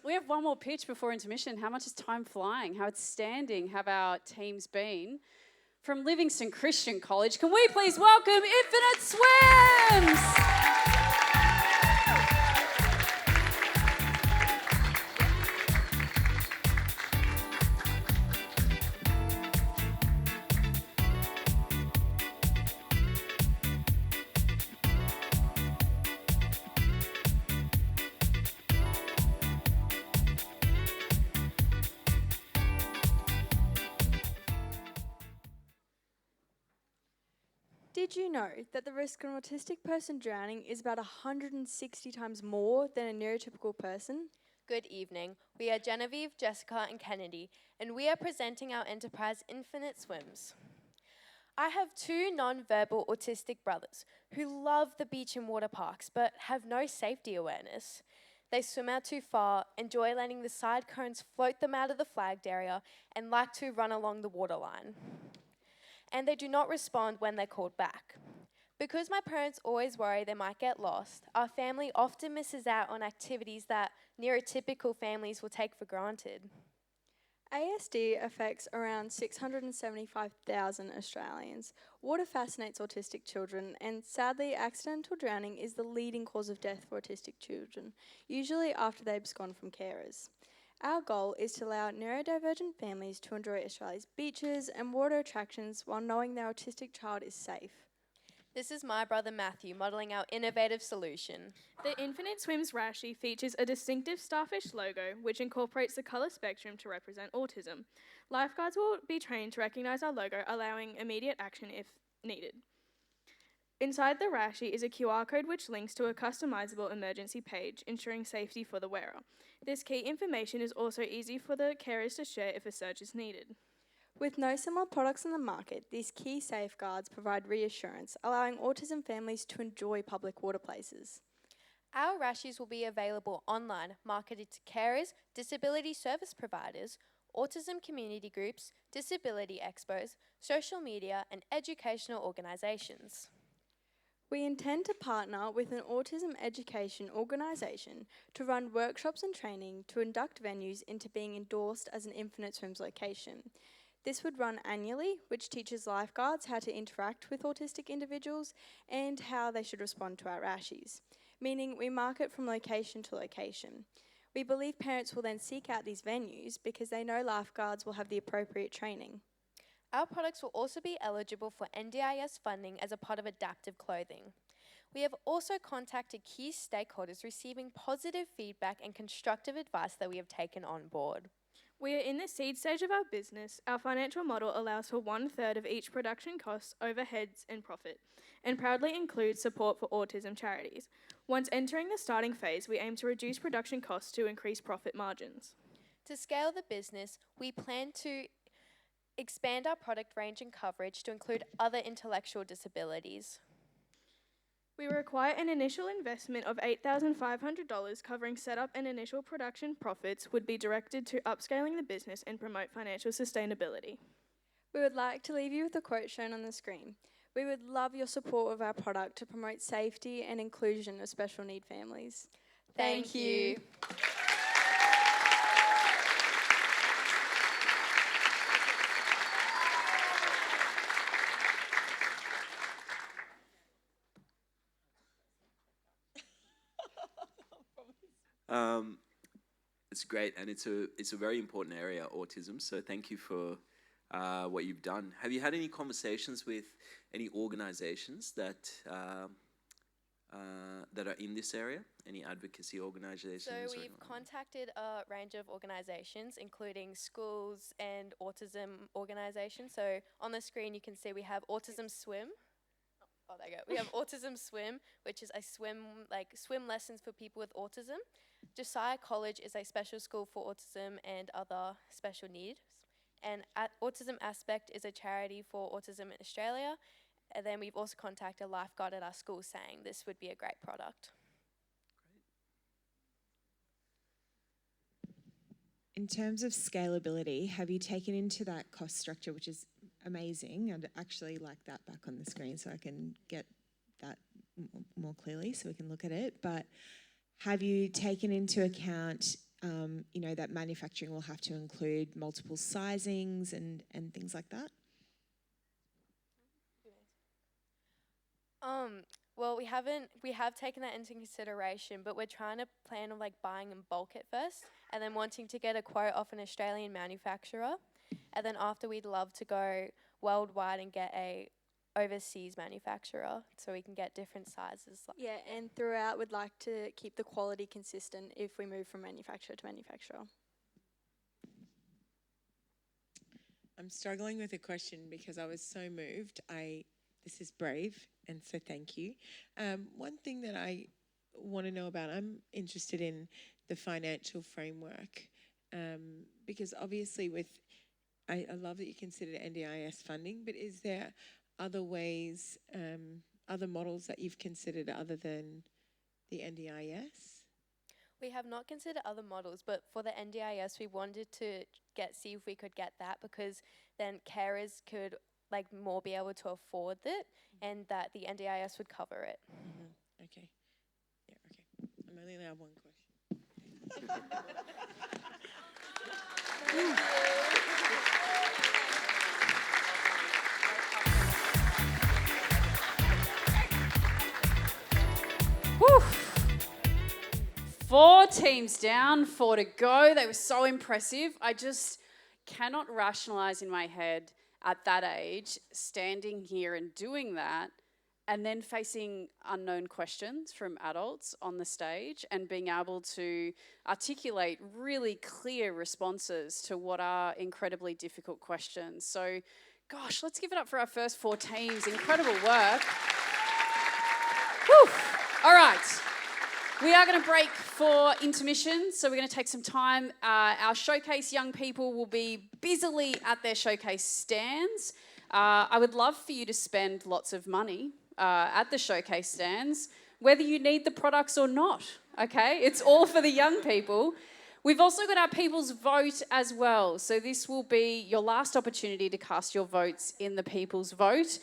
We have one more pitch before intermission. How much is time flying? How it's standing? How have our teams been? From Livingston Christian College, can we please welcome Infinite Swims? Did you know that the risk of an autistic person drowning is about 160 times more than a neurotypical person? Good evening. We are Genevieve, Jessica, and Kennedy, and we are presenting our enterprise Infinite Swims. I have 2 non-verbal autistic brothers who love the beach and water parks but have no safety awareness. They swim out too far, enjoy letting the side cones float them out of the flagged area, and like to run along the waterline. And they do not respond when they're called back. Because my parents always worry they might get lost, our family often misses out on activities that neurotypical families will take for granted. ASD affects around 675,000 Australians. Water fascinates autistic children, and sadly, accidental drowning is the leading cause of death for autistic children, usually after they've abscond from carers. Our goal is to allow neurodivergent families to enjoy Australia's beaches and water attractions while knowing their autistic child is safe. This is my brother Matthew modelling our innovative solution. The Infinite Swims Rashi features a distinctive starfish logo which incorporates the colour spectrum to represent autism. Lifeguards will be trained to recognise our logo, allowing immediate action if needed. Inside the Rashi is a QR code which links to a customisable emergency page, ensuring safety for the wearer. This key information is also easy for the carers to share if a search is needed. With no similar products on the market, these key safeguards provide reassurance, allowing autism families to enjoy public water places. Our Rashis will be available online, marketed to carers, disability service providers, autism community groups, disability expos, social media, and educational organisations. We intend to partner with an autism education organisation to run workshops and training to induct venues into being endorsed as an Infinite Swims location. This would run annually, which teaches lifeguards how to interact with autistic individuals and how they should respond to our rashies, meaning we market from location to location. We believe parents will then seek out these venues because they know lifeguards will have the appropriate training. Our products will also be eligible for NDIS funding as a part of adaptive clothing. We have also contacted key stakeholders receiving positive feedback and constructive advice that we have taken on board. We are in the seed stage of our business. Our financial model allows for 1/3 of each production costs, overheads, and profit, and proudly includes support for autism charities. Once entering the starting phase, we aim to reduce production costs to increase profit margins. To scale the business, we plan to expand our product range and coverage to include other intellectual disabilities. We require an initial investment of $8,500 covering setup and initial production profits would be directed to upscaling the business and promote financial sustainability. We would like to leave you with the quote shown on the screen. We would love your support of our product to promote safety and inclusion of special need families. Thank you. It's great, and it's a very important area, autism. So thank you for what you've done. Have you had any conversations with any organisations that that are in this area? Any advocacy organisations? So we've contacted a range of organisations, including schools and autism organisations. So on the screen, you can see we have Autism Swim. Oh, there you go. We have Autism Swim, which is a swim lessons for people with autism. Josiah College is a special school for autism and other special needs. And Autism Aspect is a charity for autism in Australia. And then we've also contacted a lifeguard at our school saying this would be a great product. In terms of scalability, have you taken into that cost structure, which is amazing? I'd actually like that back on the screen so I can get that more clearly so we can look at it. But have you taken into account, that manufacturing will have to include multiple sizings and things like that? Well, we have taken that into consideration, but we're trying to plan on buying in bulk at first and then wanting to get a quote off an Australian manufacturer. And then after, we'd love to go worldwide and get a overseas manufacturer so we can get different sizes. Yeah, and throughout we'd like to keep the quality consistent if we move from manufacturer to manufacturer. I'm struggling with a question because I was so moved. This is brave, and so thank you. One thing that I want to know about, I'm interested in the financial framework because obviously I love that you considered NDIS funding, but is there other ways, other models that you've considered other than the NDIS? We have not considered other models, but for the NDIS, we wanted to see if we could get that because then carers could more be able to afford it and that the NDIS would cover it. Mm-hmm. Okay. Yeah, okay. I'm only allowed one question. Woo! 4 teams down, 4 to go. They were so impressive. I just cannot rationalize in my head at that age, standing here and doing that, and then facing unknown questions from adults on the stage and being able to articulate really clear responses to what are incredibly difficult questions. So, gosh, let's give it up for our first 4 teams. Incredible work. Whew. All right. We are going to break for intermission, so we're going to take some time. Our showcase young people will be busily at their showcase stands. I would love for you to spend lots of money at the showcase stands, whether you need the products or not, okay? It's all for the young people. We've also got our People's Vote as well. So this will be your last opportunity to cast your votes in the People's Vote.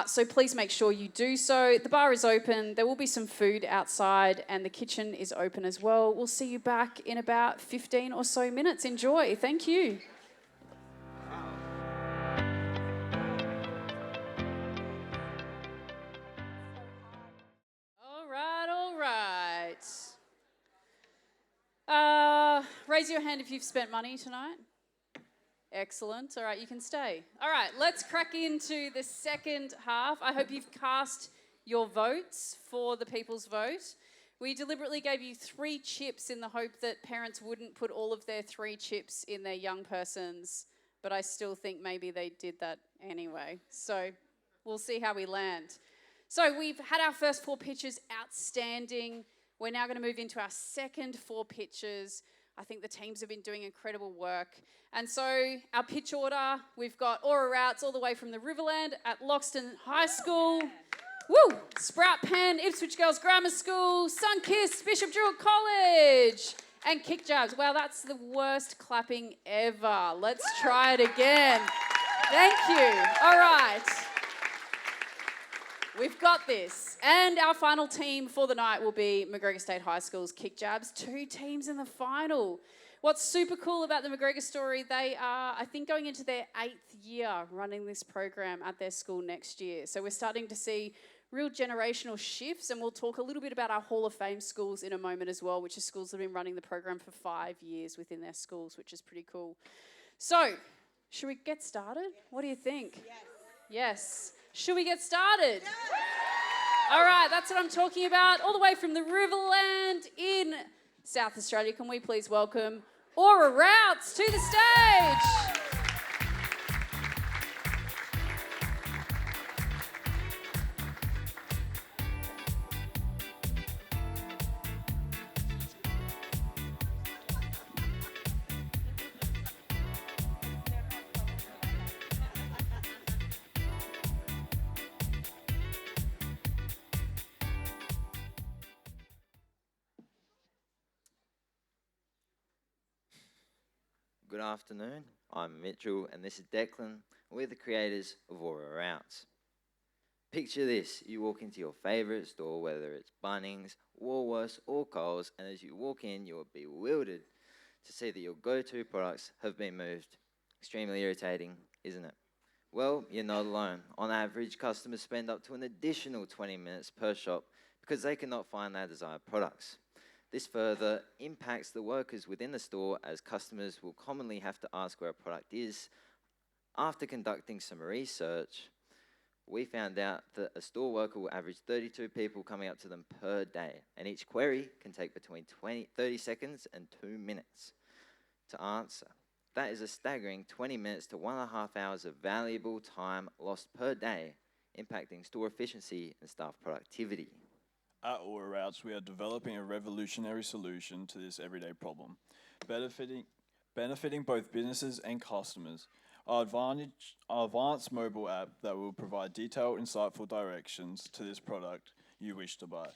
So please make sure you do so. The bar is open. There will be some food outside and the kitchen is open as well. We'll see you back in about 15 or so minutes. Enjoy. Thank you. All right. Raise your hand if you've spent money tonight. Excellent. All right, you can stay. All right, let's crack into the second half. I hope you've cast your votes for the People's Vote. We deliberately gave you 3 chips in the hope that parents wouldn't put all of their 3 chips in their young person's, but I still think maybe they did that anyway. So we'll see how we land. So we've had our first 4 pitches, outstanding. We're now going to move into our second 4 pitches. I think the teams have been doing incredible work. And so our pitch order, we've got Aura Routes all the way from the Riverland at Loxton High School. Woo! Sprout Pen, Ipswich Girls Grammar School, Sunkiss, Bishop Druitt College, and Kick Jabs. Wow, that's the worst clapping ever. Let's try it again. Thank you. All right. We've got this. And our final team for the night will be McGregor State High School's Kick Jabs. 2 teams in the final. What's super cool about the McGregor story, they are, I think, going into their 8th year running this program at their school next year. So we're starting to see real generational shifts, and we'll talk a little bit about our Hall of Fame schools in a moment as well, which are schools that have been running the program for 5 years within their schools, which is pretty cool. So, should we get started? What do you think? Yes. Should we get started? All right, that's what I'm talking about. All the way from the Riverland in South Australia, can we please welcome Aura Routes to the stage? Good afternoon, I'm Mitchell and this is Declan. We're the creators of Aura Routes. Picture this, you walk into your favourite store, whether it's Bunnings, Woolworths or Coles, and as you walk in you are bewildered to see that your go-to products have been moved. Extremely irritating, isn't it? Well, you're not alone. On average, customers spend up to an additional 20 minutes per shop because they cannot find their desired products. This further impacts the workers within the store as customers will commonly have to ask where a product is. After conducting some research, we found out that a store worker will average 32 people coming up to them per day, and each query can take between 30 seconds and 2 minutes to answer. That is a staggering 20 minutes to 1.5 hours of valuable time lost per day, impacting store efficiency and staff productivity. At Aura Routes, we are developing a revolutionary solution to this everyday problem, benefiting both businesses and customers. Our advanced mobile app that will provide detailed, insightful directions to this product you wish to buy.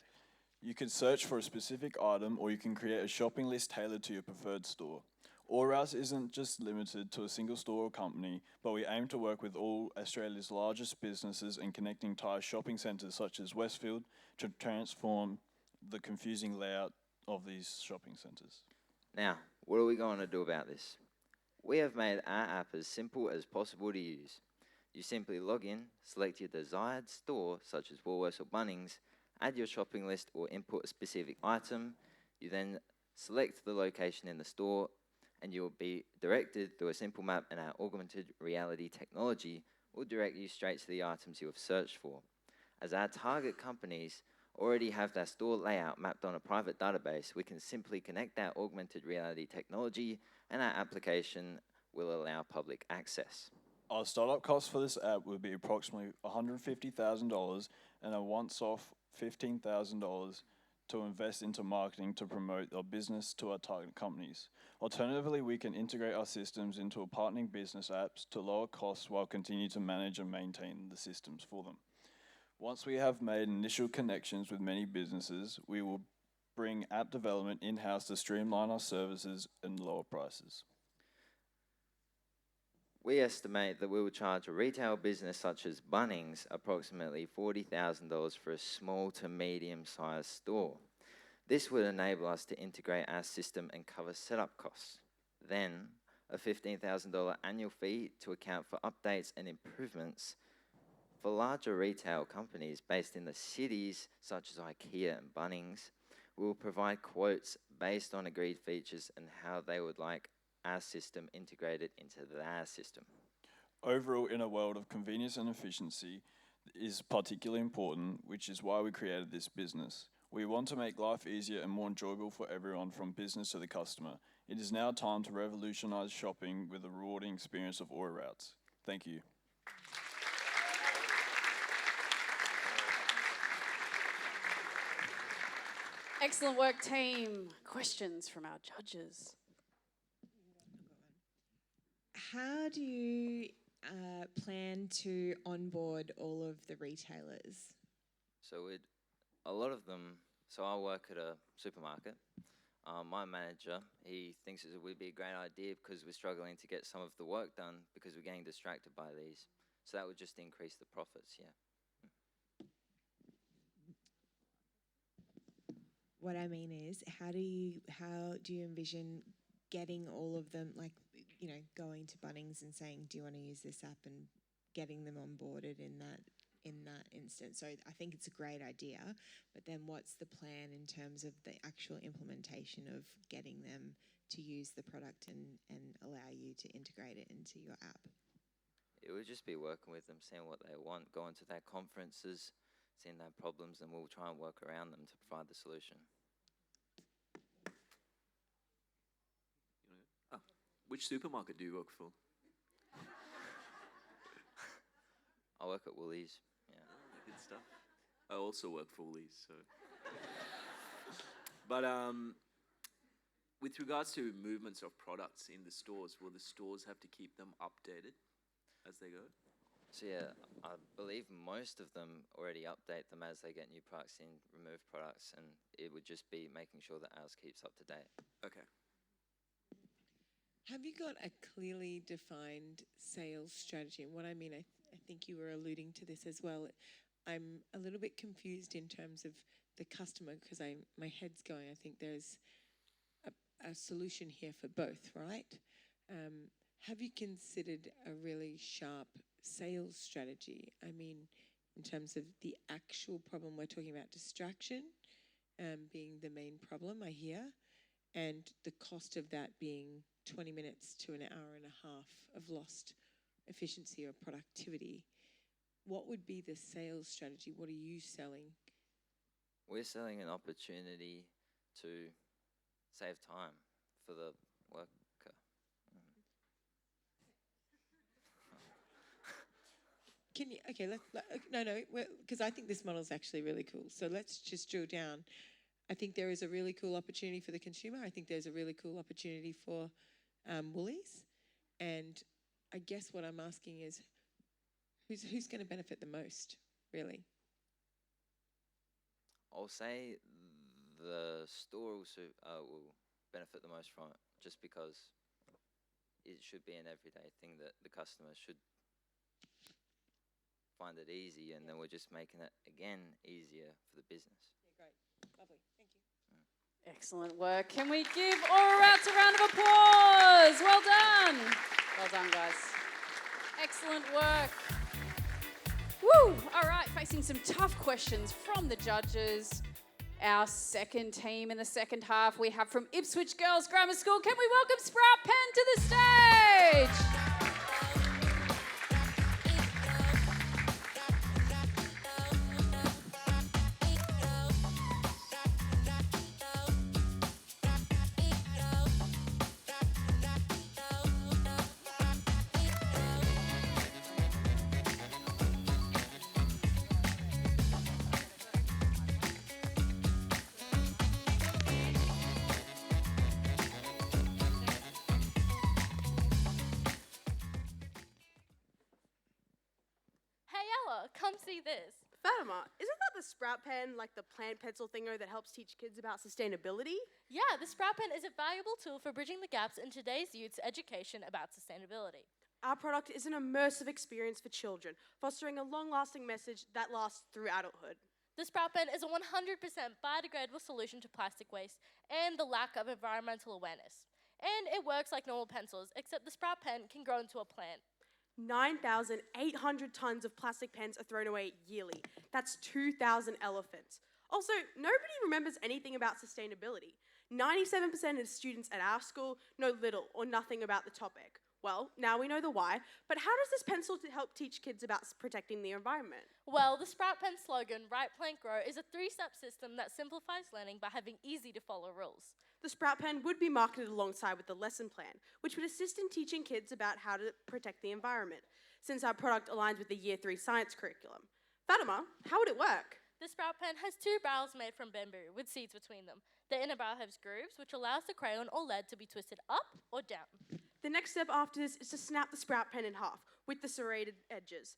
You can search for a specific item or you can create a shopping list tailored to your preferred store. Aura Routes isn't just limited to a single store or company, but we aim to work with all Australia's largest businesses and connecting entire shopping centres such as Westfield to transform the confusing layout of these shopping centres. Now, what are we going to do about this? We have made our app as simple as possible to use. You simply log in, select your desired store such as Woolworths or Bunnings, add your shopping list or input a specific item. You then select the location in the store and you'll be directed through a simple map, and our augmented reality technology will direct you straight to the items you have searched for. As our target companies already have their store layout mapped on a private database, we can simply connect our augmented reality technology and our application will allow public access. Our startup cost for this app will be approximately $150,000 and a once-off $15,000 to invest into marketing to promote our business to our target companies. Alternatively, we can integrate our systems into a partnering business apps to lower costs while continuing to manage and maintain the systems for them. Once we have made initial connections with many businesses, we will bring app development in-house to streamline our services and lower prices? We estimate that we will charge a retail business such as Bunnings approximately $40,000 for a small to medium-sized store. This would enable us to integrate our system and cover setup costs. Then, a $15,000 annual fee to account for updates and improvements. For larger retail companies based in the cities, such as IKEA and Bunnings, we will provide quotes based on agreed features and how they would like our system integrated into their system. Overall, in a world of convenience and efficiency is particularly important, which is why we created this business. We want to make life easier and more enjoyable for everyone, from business to the customer. It is now time to revolutionize shopping with the rewarding experience of Aura Routes. Thank you. Excellent work, team. Questions from our judges. How do you plan to onboard all of the retailers? So a lot of them, so I work at a supermarket. My manager, he thinks it would be a great idea because we're struggling to get some of the work done because we're getting distracted by these. So that would just increase the profits, yeah. What I mean is, how do you envision getting all of them, like, you know, going to Bunnings and saying, do you want to use this app, and getting them onboarded in that instance? So I think it's a great idea, but then what's the plan in terms of the actual implementation of getting them to use the product and allow you to integrate it into your app? It would just be working with them, seeing what they want, going to their conferences, seeing their problems, and we'll try and work around them to provide the solution. Which supermarket do you work for? I work at Woolies, yeah. Good stuff. I also work for Woolies, so. But with regards to movements of products in the stores, will the stores have to keep them updated as they go? So yeah, I believe most of them already update them as they get new products in, remove products, and it would just be making sure that ours keeps up to date. Okay. Have you got a clearly defined sales strategy? And what I mean, I think you were alluding to this as well. I'm a little bit confused in terms of the customer because my head's going, I think there's a solution here for both, right? Have you considered a really sharp sales strategy? I mean, in terms of the actual problem, we're talking about distraction being the main problem, I hear, and the cost of that being 20 minutes to an hour and a half of lost efficiency or productivity. What would be the sales strategy? What are you selling? We're selling an opportunity to save time for the worker. Can you, okay, no, because I think this model is actually really cool. So let's just drill down. I think there is a really cool opportunity for the consumer. I think there's a really cool opportunity for Woolies. And I guess what I'm asking is, who's going to benefit the most, really? I'll say the store also will benefit the most from it, just because it should be an everyday thing that the customer should find it easy, and then we're just making it, again, easier for the business. Yeah, great. Lovely. Thank you. Excellent work. Can we give Aura Routes a round of applause? Well done. Well done, guys. Excellent work. Woo! All right, facing some tough questions from the judges. Our second team in the second half, we have from Ipswich Girls Grammar School. Can we welcome Sprout Penn to the stage? Hey Ella, come see this. Fatima, isn't that the the Sprout Pen, like the plant pencil thingo that helps teach kids about sustainability? Yeah, the Sprout Pen is a valuable tool for bridging the gaps in today's youth's education about sustainability. Our product is an immersive experience for children, fostering a long-lasting message that lasts through adulthood. The Sprout Pen is a 100% biodegradable solution to plastic waste and the lack of environmental awareness. And it works like normal pencils, except the Sprout Pen can grow into a plant. 9,800 tons of plastic pens are thrown away yearly. That's 2,000 elephants. Also, nobody remembers anything about sustainability. 97% of students at our school know little or nothing about the topic. Well, now we know the why, but how does this pencil help teach kids about protecting the environment? Well, the Sprout Pen slogan, Write, Plant, Grow, is a 3-step system that simplifies learning by having easy-to-follow rules. The Sprout Pen would be marketed alongside with the lesson plan, which would assist in teaching kids about how to protect the environment, since our product aligns with the Year 3 science curriculum. Fatima, how would it work? The Sprout Pen has 2 barrels made from bamboo with seeds between them. The inner barrel has grooves, which allows the crayon or lead to be twisted up or down. The next step after this is to snap the Sprout Pen in half with the serrated edges.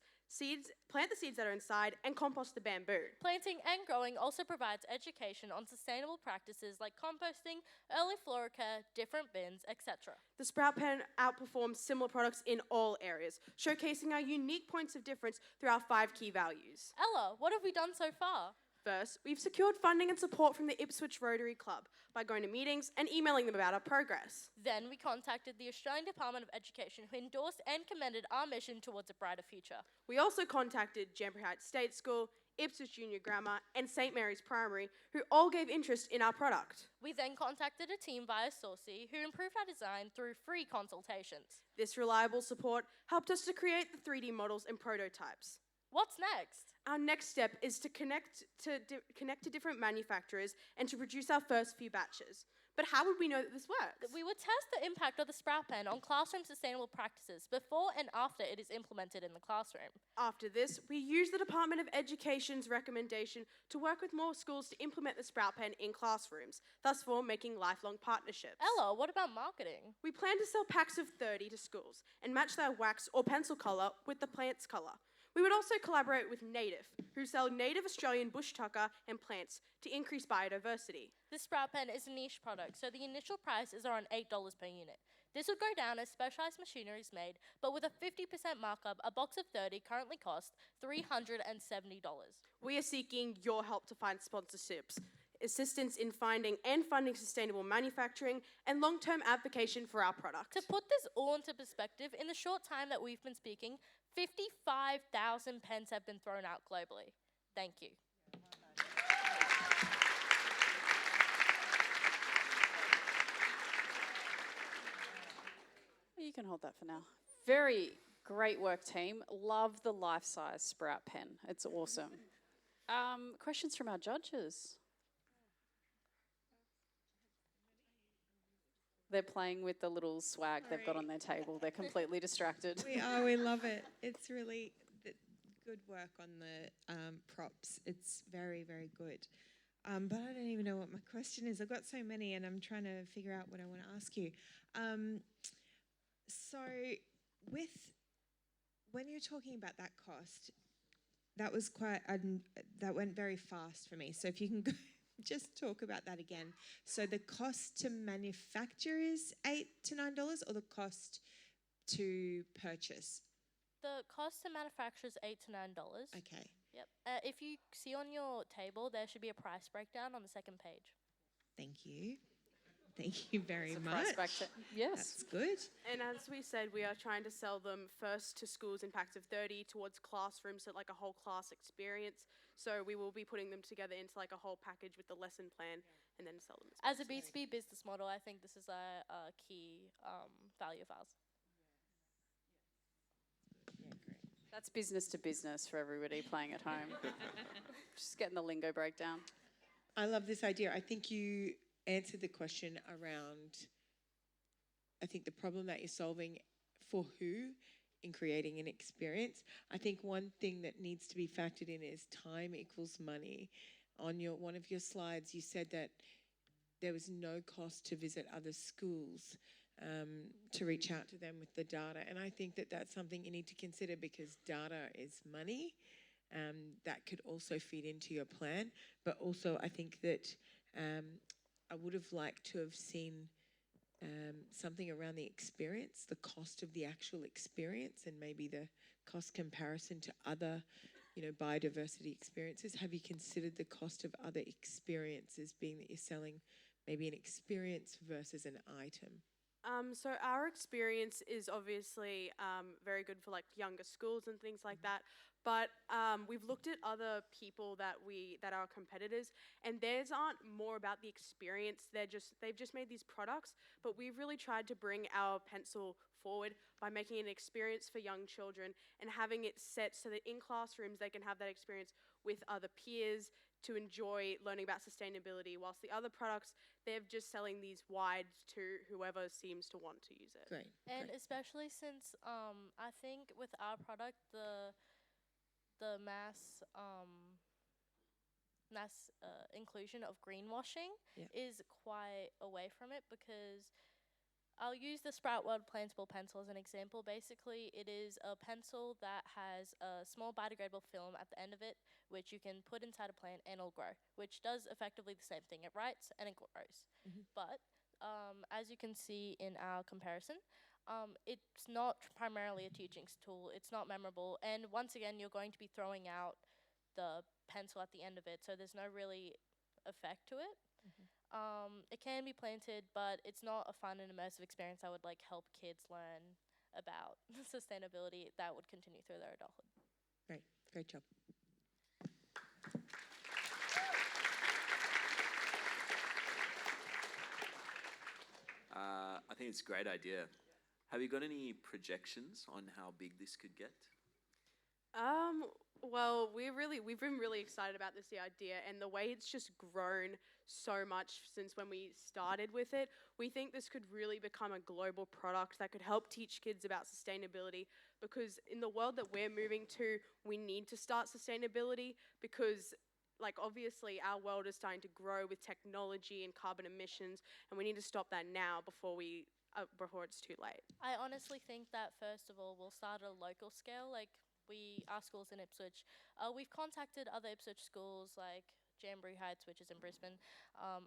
Plant the seeds that are inside and compost the bamboo. Planting and growing also provides education on sustainable practices like composting, early flora care, different bins, etc. The Sprout Pen outperforms similar products in all areas, showcasing our unique points of difference through our 5 key values. Ella, what have we done so far? First, we've secured funding and support from the Ipswich Rotary Club by going to meetings and emailing them about our progress. Then we contacted the Australian Department of Education, who endorsed and commended our mission towards a brighter future. We also contacted Jamboree Heights State School, Ipswich Junior Grammar, and St Mary's Primary, who all gave interest in our product. We then contacted a team via Saucy, who improved our design through free consultations. This reliable support helped us to create the 3D models and prototypes. What's next? Our next step is to connect to different manufacturers and to produce our first few batches. But how would we know that this works? We would test the impact of the Sprout Pen on classroom sustainable practices before and after it is implemented in the classroom. After this, we use the Department of Education's recommendation to work with more schools to implement the Sprout Pen in classrooms, thus making lifelong partnerships. Ella, what about marketing? We plan to sell packs of 30 to schools and match their wax or pencil colour with the plant's colour. We would also collaborate with Native, who sell native Australian bush tucker and plants to increase biodiversity. The Sprout Pen is a niche product, so the initial price is around $8 per unit. This would go down as specialised machinery is made, but with a 50% markup, a box of 30 currently costs $370. We are seeking your help to find sponsorships, assistance in finding and funding sustainable manufacturing, and long-term advocacy for our product. To put this all into perspective, in the short time that we've been speaking, 55,000 pens have been thrown out globally. Thank you. You can hold that for now. Very great work, team. Love the life-size Sprout Pen. It's awesome. Questions from our judges? They're playing with the little swag they've got on their table. They're completely distracted. We love it. It's really good work on the props. It's very, very good. But I don't even know what my question is. I've got so many and I'm trying to figure out what I want to ask you. So when you're talking about that cost, that was that went very fast for me. So if you can go just talk about that again. So the cost to manufacture is $8 to $9, or the cost to purchase? The cost to manufacture is $8 to $9. Okay. Yep. If you see on your table, there should be a price breakdown on the second page. Thank you. Thank you very much. Yes. That's good. And as we said, we are trying to sell them first to schools in packs of 30 towards classrooms, so like a whole class experience. So we will be putting them together into like a whole package with the lesson plan and then sell them. As a B2B business model, I think this is a key value of ours. Yeah, great. That's business to business for everybody playing at home. Just getting the lingo breakdown. I love this idea. I think you answered the question around, I think the problem that you're solving for who in creating an experience. I think one thing that needs to be factored in is time equals money. On one of your slides, you said that there was no cost to visit other schools to reach out to them with the data. And I think that that's something you need to consider, because data is money. that could also feed into your plan. But also, I think that I would have liked to have seen something around the experience, the cost of the actual experience, and maybe the cost comparison to other, biodiversity experiences. Have you considered the cost of other experiences, being that you're selling maybe an experience versus an item? So our experience is obviously very good for like younger schools and things like that. But we've looked at other people that are our competitors, and theirs aren't more about the experience. They've just made these products, but we've really tried to bring our pencil forward by making an experience for young children and having it set so that in classrooms they can have that experience with other peers to enjoy learning about sustainability, whilst the other products, they're just selling these wide to whoever seems to want to use it. Great. And especially since I think with our product, the mass inclusion of greenwashing is quite away from it, because I'll use the Sprout World Plantable pencil as an example. Basically, it is a pencil that has a small biodegradable film at the end of it, which you can put inside a plant and it'll grow, which does effectively the same thing. It writes and it grows. But as you can see in our comparison, it's not primarily a teaching tool. It's not memorable. And once again, you're going to be throwing out the pencil at the end of it, so there's no really effect to it. It can be planted, but it's not a fun and immersive experience that would like help kids learn about sustainability that would continue through their adulthood. Great, great job. I think it's a great idea. Have you got any projections on how big this could get? Well, we've been really excited about this idea, and the way it's just grown so much since when we started with it. We think this could really become a global product that could help teach kids about sustainability, because in the world that we're moving to, we need to start sustainability because obviously our world is starting to grow with technology and carbon emissions, and we need to stop that now before it's too late. I honestly think that first of all, we'll start at a local scale. Our school's in Ipswich. We've contacted other Ipswich schools like Jamboree Heights, which is in Brisbane,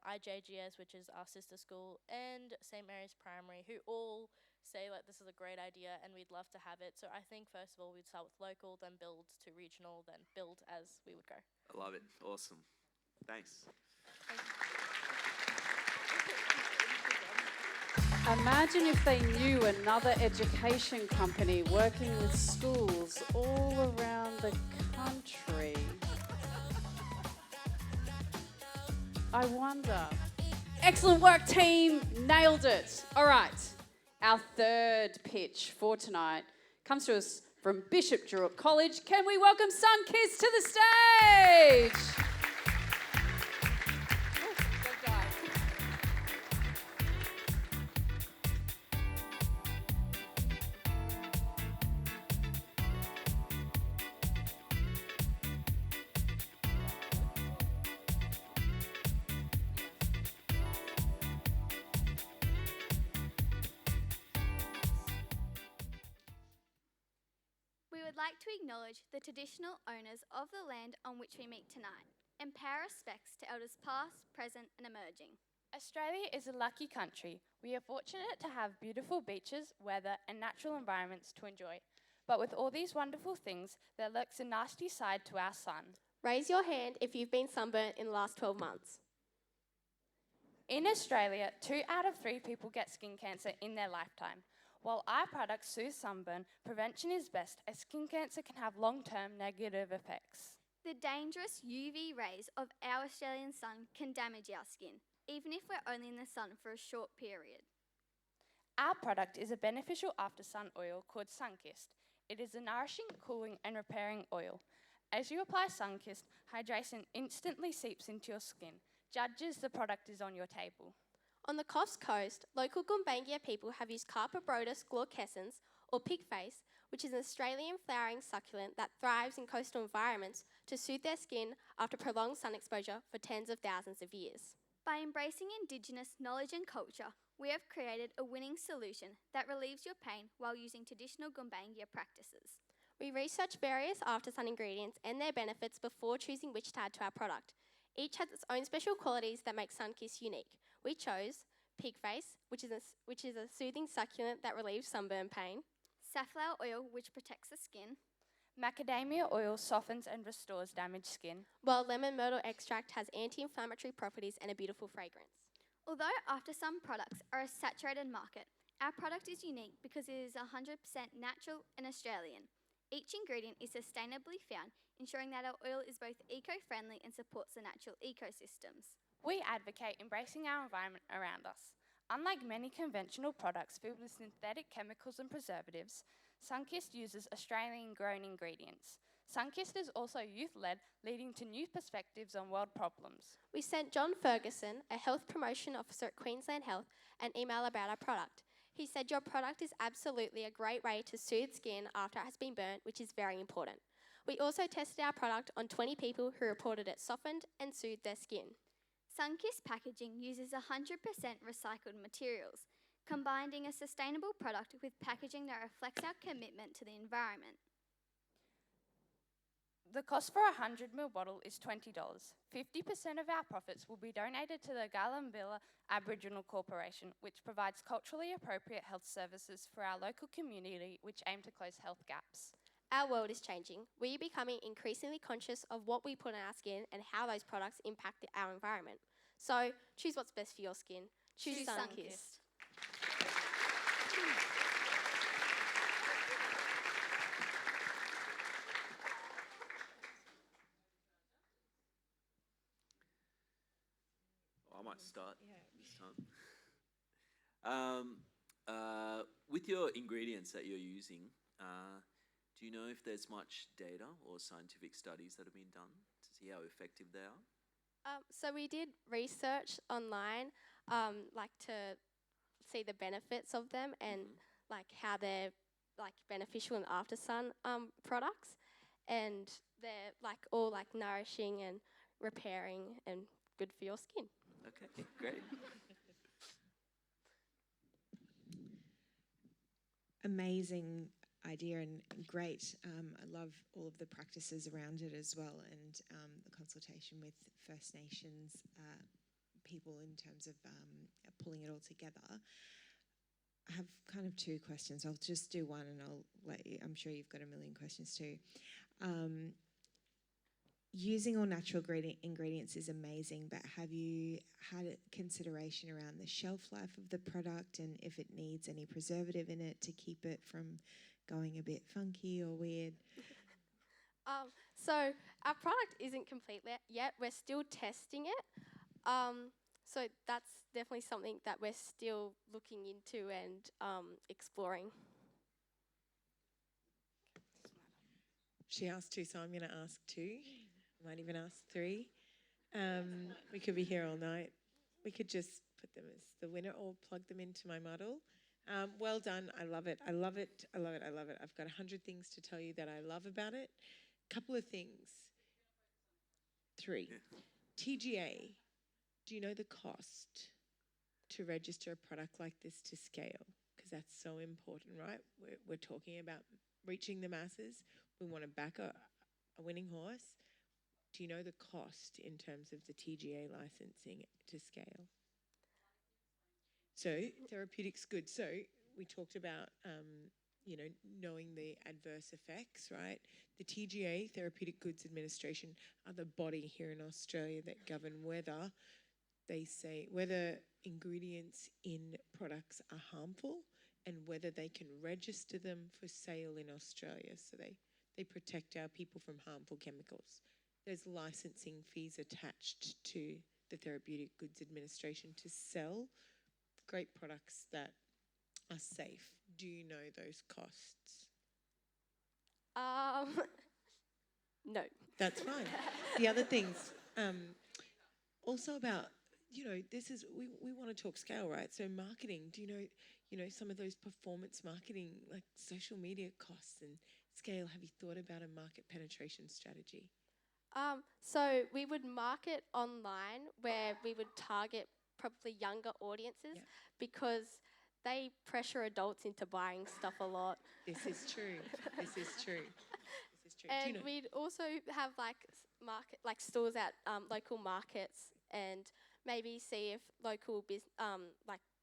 IJGS, which is our sister school, and St. Mary's Primary, who all say this is a great idea and we'd love to have it. So I think first of all we'd start with local, then build to regional, then build as we would go. I love it. Awesome. Thanks. Imagine if they knew another education company working with schools all around the country. I wonder. Excellent work, team. Nailed it. All right. Our third pitch for tonight comes to us from Bishop Druitt College. Can we welcome Sunkiss to the stage? We would like to acknowledge the traditional owners of the land on which we meet tonight and pay our respects to elders past, present and emerging. Australia is a lucky country. We are fortunate to have beautiful beaches, weather and natural environments to enjoy. But with all these wonderful things, there lurks a nasty side to our sun. Raise your hand if you've been sunburnt in the last 12 months. In Australia, 2 out of 3 people get skin cancer in their lifetime. While our product soothes sunburn, prevention is best as skin cancer can have long-term negative effects. The dangerous UV rays of our Australian sun can damage our skin, even if we're only in the sun for a short period. Our product is a beneficial after-sun oil called Sunkissed. It is a nourishing, cooling and repairing oil. As you apply Sunkissed, hydration instantly seeps into your skin. Judges, the product is on your table. On the Coast Coast, local Gumbaynggirr people have used Carpobrodus glaucescens, or pigface, which is an Australian flowering succulent that thrives in coastal environments to soothe their skin after prolonged sun exposure for tens of thousands of years. By embracing Indigenous knowledge and culture, we have created a winning solution that relieves your pain while using traditional Gumbaynggirr practices. We research various after-sun ingredients and their benefits before choosing which to add to our product. Each has its own special qualities that make Sunkiss unique. We chose pig face, which is a soothing succulent that relieves sunburn pain. Safflower oil, which protects the skin. Macadamia oil softens and restores damaged skin. While lemon myrtle extract has anti-inflammatory properties and a beautiful fragrance. Although after sun products are a saturated market, our product is unique because it is 100% natural and Australian. Each ingredient is sustainably found, ensuring that our oil is both eco-friendly and supports the natural ecosystems. We advocate embracing our environment around us. Unlike many conventional products filled with synthetic chemicals and preservatives, Sunkist uses Australian-grown ingredients. Sunkist is also youth-led, leading to new perspectives on world problems. We sent John Ferguson, a health promotion officer at Queensland Health, an email about our product. He said your product is absolutely a great way to soothe skin after it has been burnt, which is very important. We also tested our product on 20 people who reported it softened and soothed their skin. Sunkist packaging uses 100% recycled materials, combining a sustainable product with packaging that reflects our commitment to the environment. The cost for a 100ml bottle is $20. 50% of our profits will be donated to the Galambilla Aboriginal Corporation, which provides culturally appropriate health services for our local community, which aim to close health gaps. Our world is changing. We are becoming increasingly conscious of what we put on our skin and how those products impact our environment. So choose what's best for your skin. Choose Sunkist. I might start this time. With your ingredients that you're using, do you know if there's much data or scientific studies that have been done to see how effective they are? So we did research online, like to see the benefits of them and like how they're like beneficial in after sun products, and they're like all like nourishing and repairing and good for your skin. Okay, great. Amazing idea and great. I love all of the practices around it as well, and the consultation with First Nations people in terms of pulling it all together. I have kind of two questions. I'll just do one and I'll let you, I'm sure you've got a million questions too. Using all natural ingredients is amazing, but have you had a consideration around the shelf life of the product and if it needs any preservative in it to keep it from going a bit funky or weird? So our product isn't complete yet. We're still testing it. So that's definitely something that we're still looking into and exploring. She asked two, so I'm going to ask two. I might even ask three. We could be here all night. We could just put them as the winner or plug them into my model. Well done. I love it. I love it. I love it. I love it. I've got 100 things to tell you that I love about it. Couple of things. 3. TGA. Do you know the cost to register a product like this to scale? Because that's so important, right? We're talking about reaching the masses. We want to back a winning horse. Do you know the cost in terms of the TGA licensing to scale? So therapeutics good. So we talked about, knowing the adverse effects, right? The TGA, Therapeutic Goods Administration, are the body here in Australia that govern whether they say whether ingredients in products are harmful and whether they can register them for sale in Australia. So they protect our people from harmful chemicals. There's licensing fees attached to the Therapeutic Goods Administration to sell great products that are safe. Do you know those costs? No. That's fine. The other things, also about, this is, we want to talk scale, right? So marketing, do you know some of those performance marketing, like social media costs and scale? Have you thought about a market penetration strategy? So we would market online where we would target probably younger audiences because they pressure adults into buying stuff a lot. This is true. This is true. This is true. And Tina. we'd also have like stores at local markets, and maybe see if local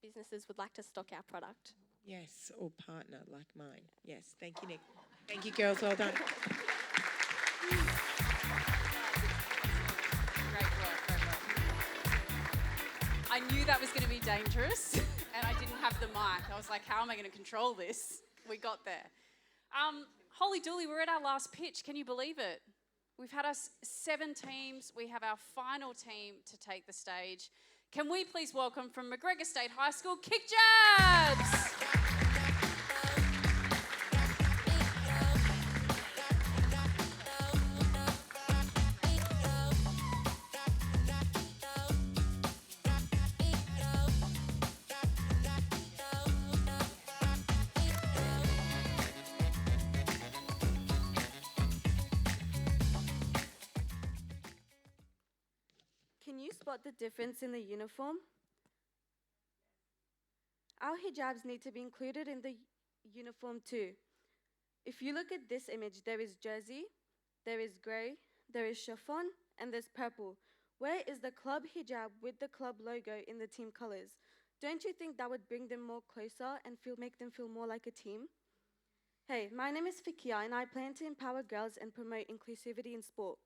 businesses would like to stock our product. Yes, or partner like mine. Yes, thank you, Nick. Thank you, girls. Well done. Great work, great work. I knew that was going to be dangerous, and I didn't have the mic. I was like, how am I going to control this? We got there. Holy dooly, we're at our last pitch. Can you believe it? We've had us 7 teams. We have our final team to take the stage. Can we please welcome from McGregor State High School, Kick Jabs! Can you spot the difference in the uniform? Our hijabs need to be included in the uniform too. If you look at this image, there is jersey, there is grey, there is chiffon, and there's purple. Where is the club hijab with the club logo in the team colors? Don't you think that would bring them more closer and make them feel more like a team? Hey, my name is Fikia, and I plan to empower girls and promote inclusivity in sport.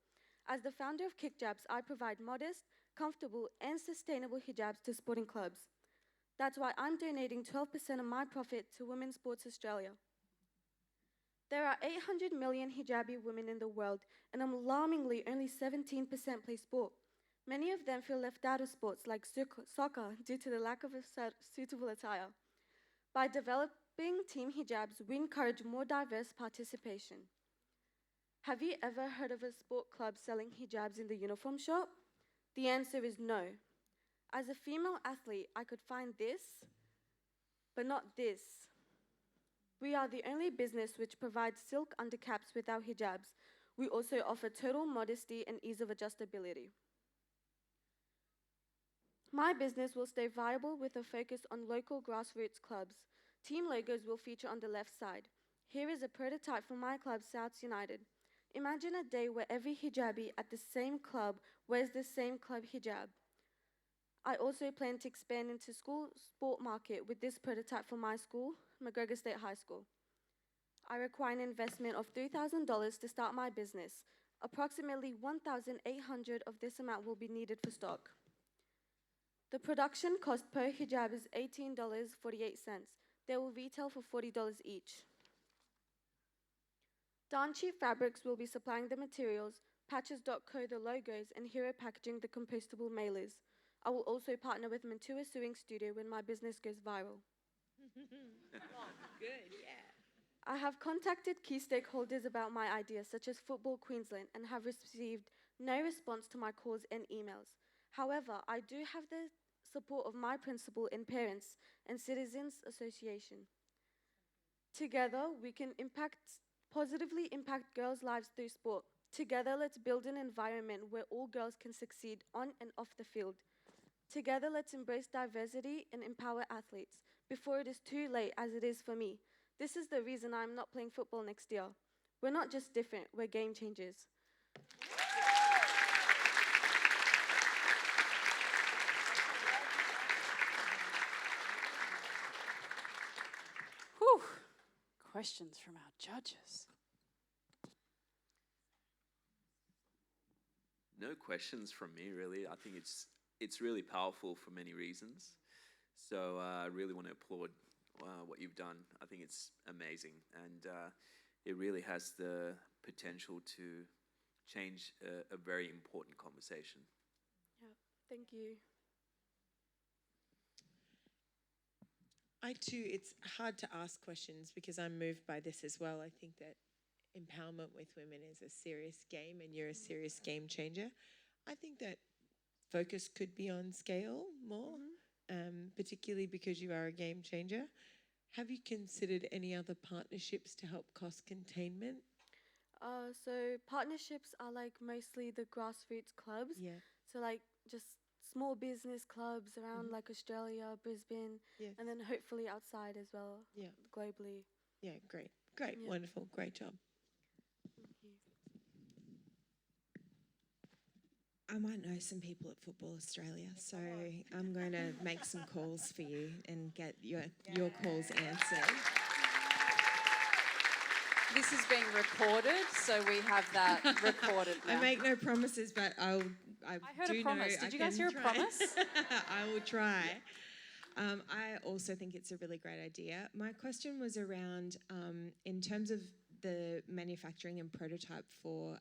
As the founder of Kick Jabs, I provide modest, comfortable, and sustainable hijabs to sporting clubs. That's why I'm donating 12% of my profit to Women's Sports Australia. There are 800 million hijabi women in the world, and alarmingly, only 17% play sport. Many of them feel left out of sports like soccer due to the lack of suitable attire. By developing team hijabs, we encourage more diverse participation. Have you ever heard of a sport club selling hijabs in the uniform shop? The answer is no. As a female athlete, I could find this, but not this. We are the only business which provides silk undercaps with our hijabs. We also offer total modesty and ease of adjustability. My business will stay viable with a focus on local grassroots clubs. Team logos will feature on the left side. Here is a prototype for my club, Souths United. Imagine a day where every hijabi at the same club wears the same club hijab. I also plan to expand into school sport market with this prototype for my school, McGregor State High School. I require an investment of $3,000 to start my business. Approximately $1,800 of this amount will be needed for stock. The production cost per hijab is $18.48. They will retail for $40 each. Danchi Fabrics will be supplying the materials, Patches.co the logos, and Hero Packaging the compostable mailers. I will also partner with Mantua Sewing Studio when my business goes viral. Good, yeah. I have contacted key stakeholders about my ideas, such as Football Queensland, and have received no response to my calls and emails. However, I do have the support of my principal and parents and Citizens Association. Together, we can positively impact girls' lives through sport. Together, let's build an environment where all girls can succeed on and off the field. Together, let's embrace diversity and empower athletes before it is too late, as it is for me. This is the reason I'm not playing football next year. We're not just different, we're game changers. Whew. Questions from our judges. No questions from me, really. I think it's really powerful for many reasons. So I really want to applaud what you've done. I think it's amazing, and it really has the potential to change a very important conversation. Yeah, thank you. I too, it's hard to ask questions because I'm moved by this as well. I think that empowerment with women is a serious game and you're a serious game changer. I think that focus could be on scale more, particularly because you are a game changer. Have you considered any other partnerships to help cost containment? So partnerships are like mostly the grassroots clubs. Yeah. So like just small business clubs around like Australia, Brisbane, Yes. and then hopefully outside as well, Yeah. globally. Yeah, great. Great, Yeah. wonderful, great job. I might know some people at Football Australia, so I'm going to make some calls for you and get your calls answered. This is being recorded, so we have that recorded now. I make no promises, but I heard a do promise. know Did you I guys can hear a try. promise? I will try. I also think it's a really great idea. My question was around, in terms of the manufacturing and prototype for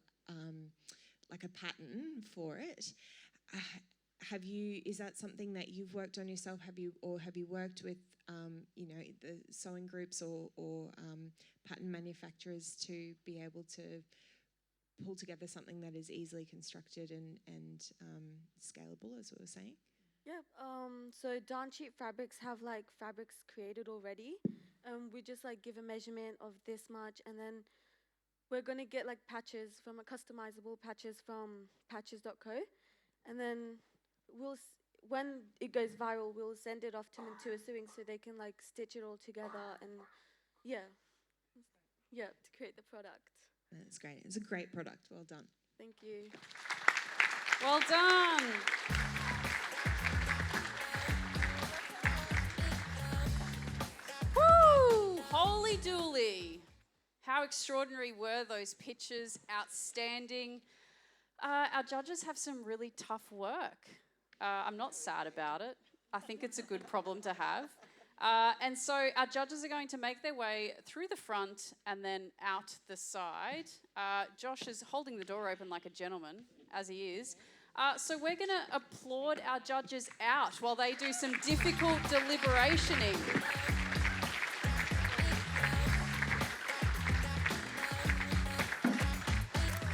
like a pattern for it. Is that something that you've worked on yourself? Have you worked with the sewing groups or pattern manufacturers to be able to pull together something that is easily constructed and scalable, as we were saying? Yeah, so Darn Cheap Fabrics have like fabrics created already. We just like give a measurement of this much, and then we're gonna get like patches from customizable patches from patches.co, and then when it goes viral, we'll send it off to them to a sewing so they can like stitch it all together and to create the product. That's great. It's a great product. Well done. Thank you. Well done. Woo! Holy dooly. How extraordinary were those pictures? Outstanding. Our judges have some really tough work. I'm not sad about it. I think it's a good problem to have. And so our judges are going to make their way through the front and then out the side. Josh is holding the door open like a gentleman, as he is. So we're going to applaud our judges out while they do some difficult deliberationing.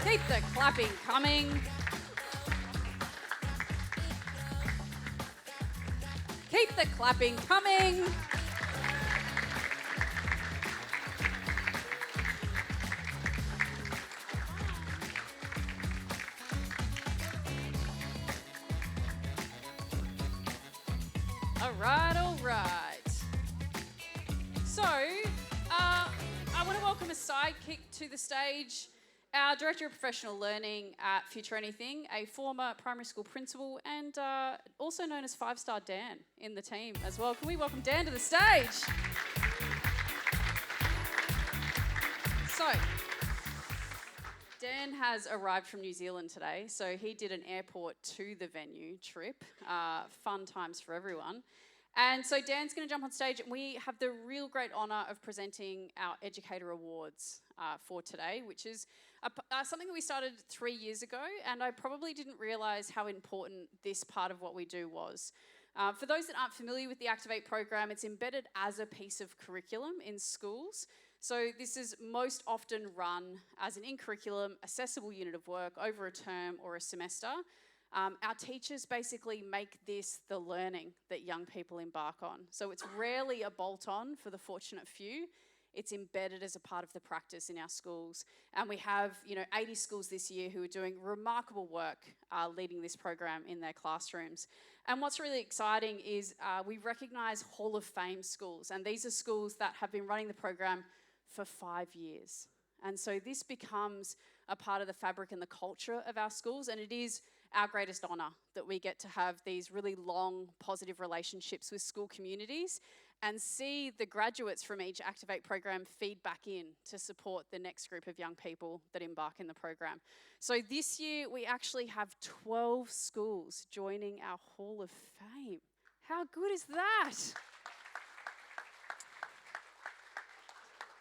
Keep the clapping coming. Keep the clapping coming. All right. So, I want to welcome a sidekick to the stage, our Director of Professional Learning at FutureAnything, a former primary school principal and also known as 5-Star Dan in the team as well. Can we welcome Dan to the stage? So, Dan has arrived from New Zealand today, so he did an airport to the venue trip. Fun times for everyone. And so Dan's going to jump on stage, and we have the real great honour of presenting our Educator Awards for today, which is something that we started 3 years ago, and I probably didn't realise how important this part of what we do was. For those that aren't familiar with the Activate program, it's embedded as a piece of curriculum in schools. So this is most often run as an in-curriculum, accessible unit of work over a term or a semester. Our teachers basically make this the learning that young people embark on. So it's rarely a bolt-on for the fortunate few. It's embedded as a part of the practice in our schools. And we have 80 schools this year who are doing remarkable work leading this program in their classrooms. And what's really exciting is we recognise Hall of Fame schools. And these are schools that have been running the program for 5 years. And so this becomes a part of the fabric and the culture of our schools, and it is our greatest honour that we get to have these really long, positive relationships with school communities and see the graduates from each Activate program feed back in to support the next group of young people that embark in the program. So this year, we actually have 12 schools joining our Hall of Fame. How good is that?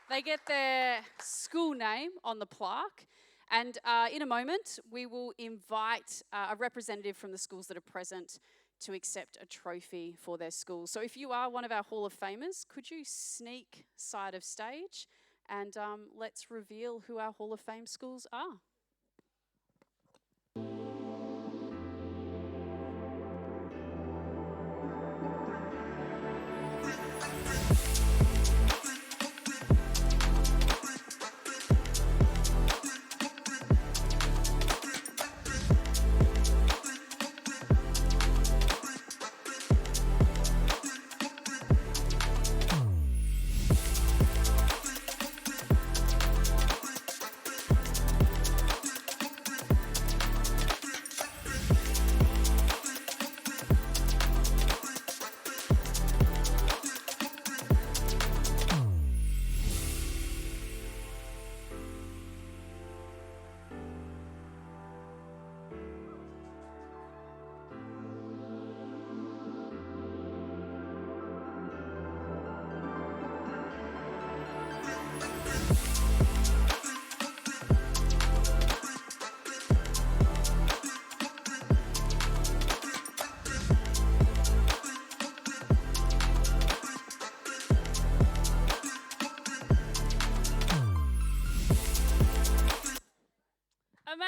They get their school name on the plaque. And in a moment, we will invite a representative from the schools that are present to accept a trophy for their school. So if you are one of our Hall of Famers, could you sneak side of stage and let's reveal who our Hall of Fame schools are.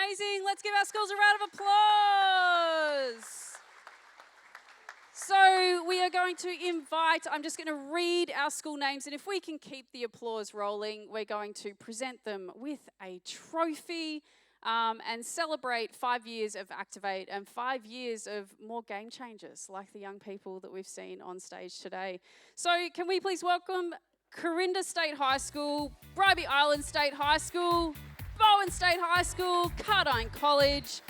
amazing. Let's give our schools a round of applause. So we are going to invite, I'm just going to read our school names, and if we can keep the applause rolling, we're going to present them with a trophy and celebrate 5 years of Activate and 5 years of more game changers like the young people that we've seen on stage today. So can we please welcome Corinda State High School, Bribie Island State High School, Bowen State High School, Cardine College,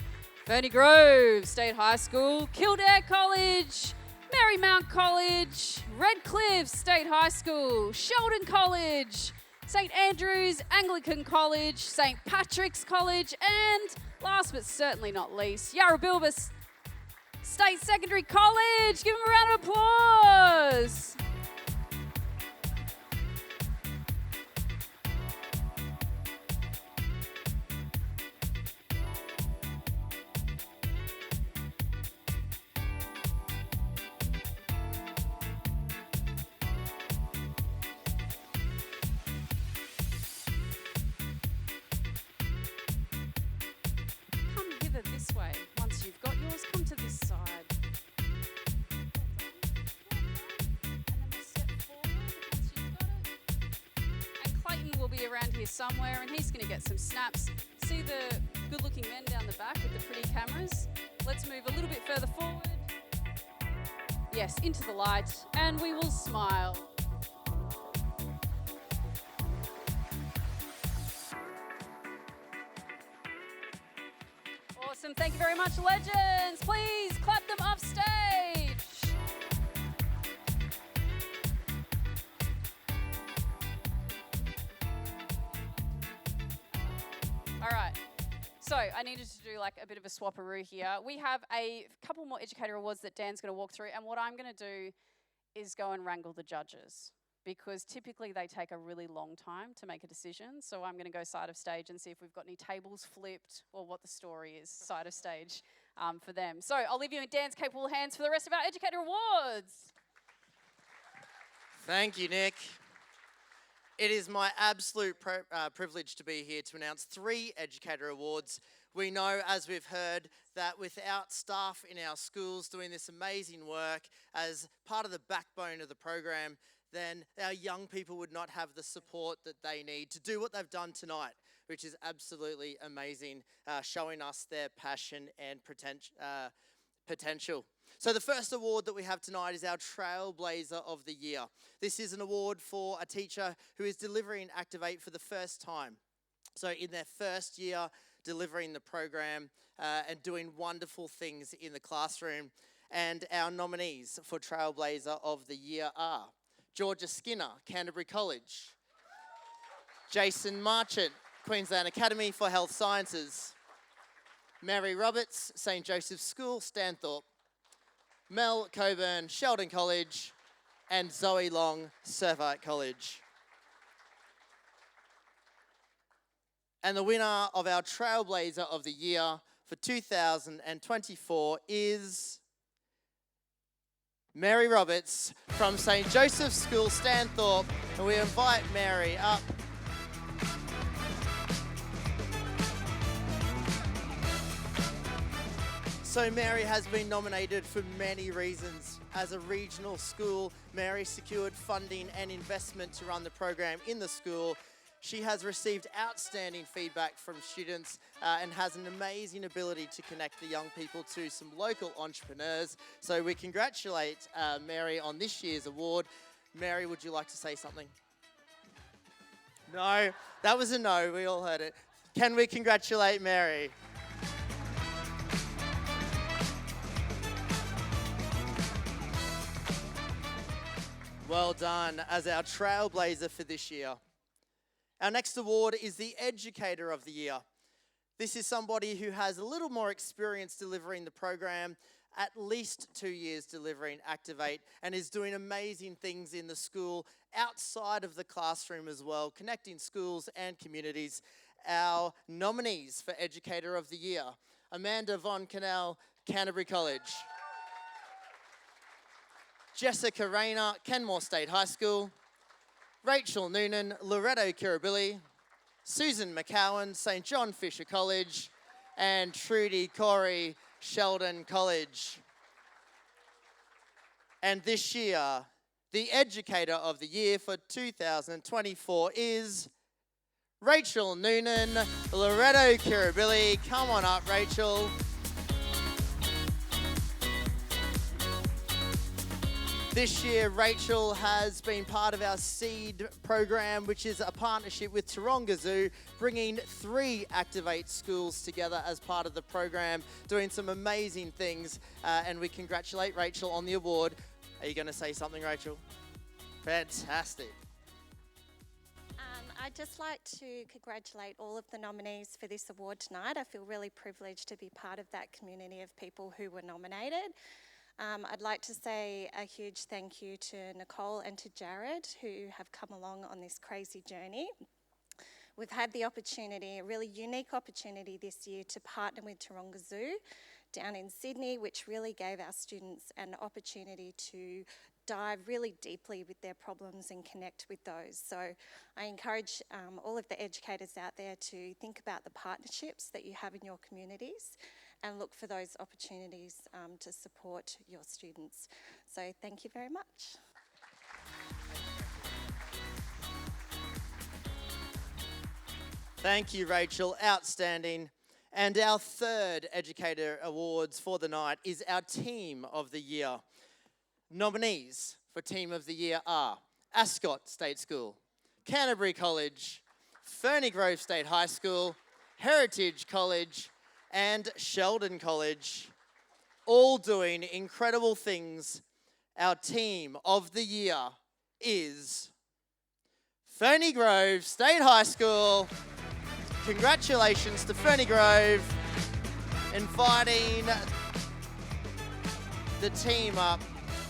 Ferny Grove State High School, Kildare College, Marymount College, Redcliffe State High School, Sheldon College, St Andrews Anglican College, St Patrick's College, and last but certainly not least, Yarrabilba State Secondary College. Give them a round of applause. This way. Once you've got yours, come to this side. And then we'll step forward once you've got it. And Clayton will be around here somewhere, and he's going to get some snaps. See the good-looking men down the back with the pretty cameras? Let's move a little bit further forward. Yes, into the light, and we will smile. Awesome, thank you very much, legends. Please clap them off stage. All right, so I needed to do like a bit of a swapperoo here. We have a couple more educator awards that Dan's gonna walk through, and what I'm gonna do is go and wrangle the judges, because typically they take a really long time to make a decision. So I'm going to go side of stage and see if we've got any tables flipped or what the story is side of stage for them. So I'll leave you in Dan's capable hands for the rest of our Educator Awards. Thank you, Nick. It is my absolute privilege to be here to announce 3 Educator Awards. We know, as we've heard, that without staff in our schools doing this amazing work as part of the backbone of the program, then our young people would not have the support that they need to do what they've done tonight, which is absolutely amazing, showing us their passion and potential. So the first award that we have tonight is our Trailblazer of the Year. This is an award for a teacher who is delivering Activate for the first time. So in their first year delivering the program and doing wonderful things in the classroom. And our nominees for Trailblazer of the Year are Georgia Skinner, Canterbury College. Jason Marchant, Queensland Academy for Health Sciences. Mary Roberts, St Joseph's School, Stanthorpe. Mel Coburn, Sheldon College. And Zoe Long, Surfeit College. And the winner of our Trailblazer of the Year for 2024 is Mary Roberts from St Joseph's School, Stanthorpe, and we invite Mary up. So Mary has been nominated for many reasons. As a regional school, Mary secured funding and investment to run the program in the school. She has received outstanding feedback from students and has an amazing ability to connect the young people to some local entrepreneurs. So we congratulate Mary on this year's award. Mary, would you like to say something? No, that was a no. We all heard it. Can we congratulate Mary? Well done as our Trailblazer for this year. Our next award is the Educator of the Year. This is somebody who has a little more experience delivering the program, at least 2 years delivering Activate, and is doing amazing things in the school, outside of the classroom as well, connecting schools and communities. Our nominees for Educator of the Year: Amanda Von Canal, Canterbury College. Jessica Rayner, Kenmore State High School. Rachel Noonan, Loretto Kirribilli. Susan McCowan, St John Fisher College. and Trudy Corey, Sheldon College. And this year, the Educator of the Year for 2024 is Rachel Noonan, Loretto Kirribilli. Come on up, Rachel. This year, Rachel has been part of our SEED program, which is a partnership with Taronga Zoo, bringing 3 Activate schools together as part of the program, doing some amazing things. And we congratulate Rachel on the award. Are you going to say something, Rachel? Fantastic. I'd just like to congratulate all of the nominees for this award tonight. I feel really privileged to be part of that community of people who were nominated. I'd like to say a huge thank you to Nicole and to Jared, who have come along on this crazy journey. We've had the opportunity, a really unique opportunity this year, to partner with Taronga Zoo down in Sydney, which really gave our students an opportunity to dive really deeply with their problems and connect with those. So I encourage all of the educators out there to think about the partnerships that you have in your communities and look for those opportunities to support your students. So thank you very much. Thank you, Rachel. Outstanding. And our 3rd Educator Awards for the night is our Team of the Year. Nominees for Team of the Year are Ascot State School, Canterbury College, Ferny Grove State High School, Heritage College, and Sheldon College, all doing incredible things. Our Team of the Year is Ferny Grove State High School. Congratulations to Ferny Grove, inviting the team up.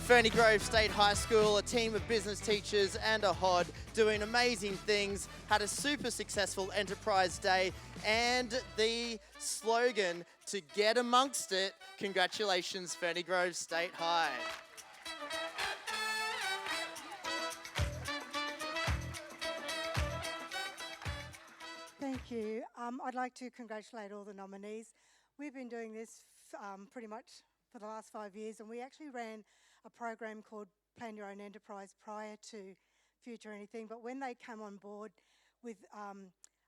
Ferny Grove State High School, a team of business teachers and a HOD doing amazing things, had a super successful Enterprise Day, and the slogan, to get amongst it. Congratulations, Ferny Grove State High. Thank you. I'd like to congratulate all the nominees. We've been doing this pretty much for the last 5 years, and we actually ran a program called Plan Your Own Enterprise prior to FutureAnything, but when they came on board with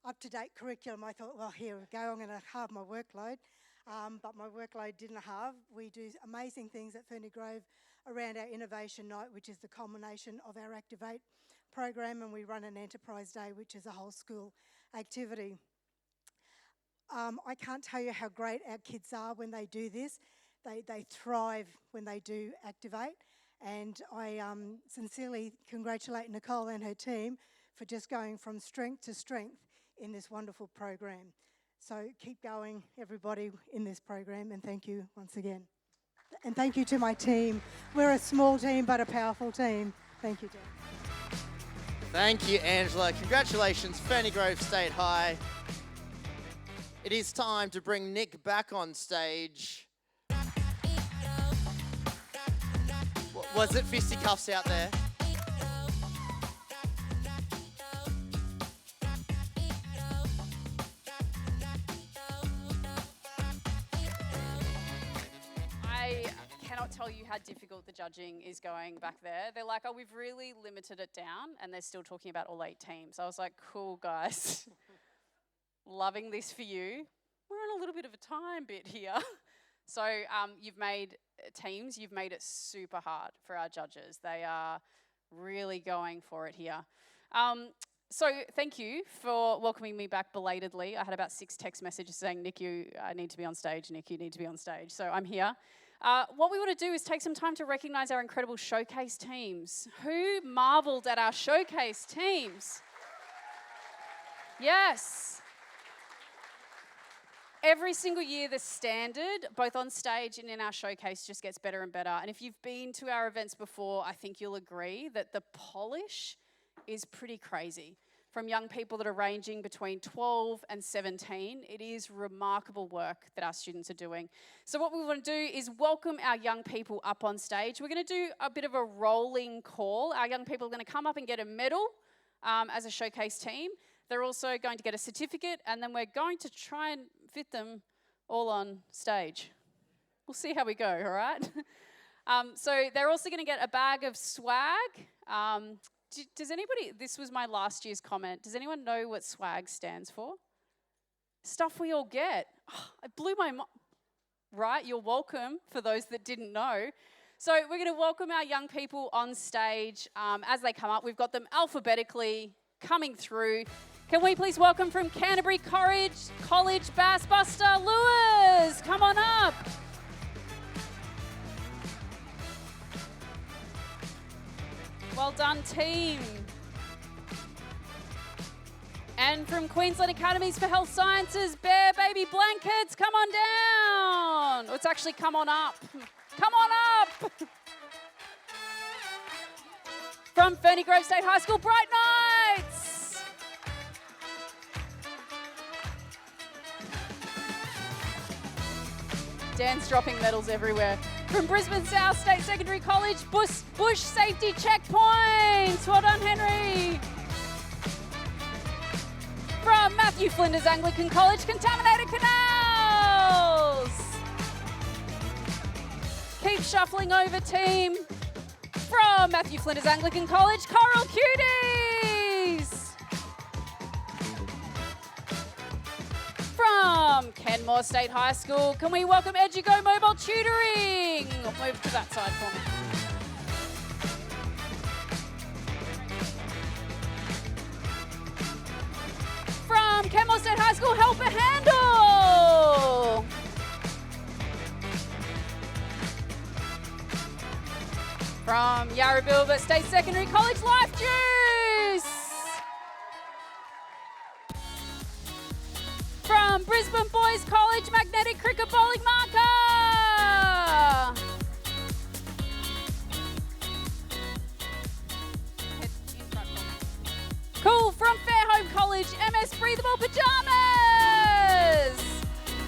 up-to-date curriculum, I thought, well, here we go, I'm going to halve my workload. But my workload didn't halve. We do amazing things at Ferny Grove around our Innovation Night, which is the culmination of our Activate program, and we run an Enterprise Day, which is a whole school activity. I can't tell you how great our kids are when they do this. They thrive when they do Activate, and I sincerely congratulate Nicole and her team for just going from strength to strength in this wonderful program. So keep going, everybody, in this program, and thank you once again. And thank you to my team. We're a small team, but a powerful team. Thank you, Dan. Thank you, Angela. Congratulations, Ferny Grove State High. It is time to bring Nick back on stage. Was it fisticuffs out there? I cannot tell you how difficult the judging is going back there. They're like, oh, we've really limited it down, and they're still talking about all 8 teams. I was like, cool, guys. Loving this for you. We're on a little bit of a time bit here. So you've made teams, you've made it super hard for our judges. They are really going for it here. So thank you for welcoming me back belatedly. I had about 6 text messages saying, Nick, you need to be on stage. Nick, you need to be on stage. So I'm here. What we want to do is take some time to recognise our incredible showcase teams. Who marvelled at our showcase teams? Yes. Every single year, the standard, both on stage and in our showcase, just gets better and better. And if you've been to our events before, I think you'll agree that the polish is pretty crazy. From young people that are ranging between 12 and 17, it is remarkable work that our students are doing. So what we want to do is welcome our young people up on stage. We're going to do a bit of a rolling call. Our young people are going to come up and get a medal as a showcase team. They're also going to get a certificate, and then we're going to try and fit them all on stage. We'll see how we go, all right? So they're also going to get a bag of swag. Does anybody, this was my last year's comment, does anyone know what swag stands for? Stuff we all get. Oh, it blew my mind. Right, you're welcome for those that didn't know. So we're going to welcome our young people on stage as they come up. We've got them alphabetically coming through. Can we please welcome from Canterbury College Bassbuster Lewis. Come on up. Well done, team. And from Queensland Academies for Health Sciences, Bear Baby Blankets, come on down. Oh, it's actually come on up. Come on up. From Ferny Grove State High School, Bright Nights. Dan's dropping medals everywhere. From Brisbane South State Secondary College, Bush Safety Checkpoints. Well done, Henry. From Matthew Flinders Anglican College, Contaminated Canals. Keep shuffling over, team. From Matthew Flinders Anglican College, Coral Cuties. From Kenmore State High School, can we welcome Edugo Mobile Tutoring? I'll move to that side for me. From Kenmore State High School, Help a Handle. From Yarrabilba State Secondary College, Life Juice. From Brisbane Boys College, Magnetic Cricket Bowling Marker. Cool, from Fairholme College, MS Breathable Pajamas.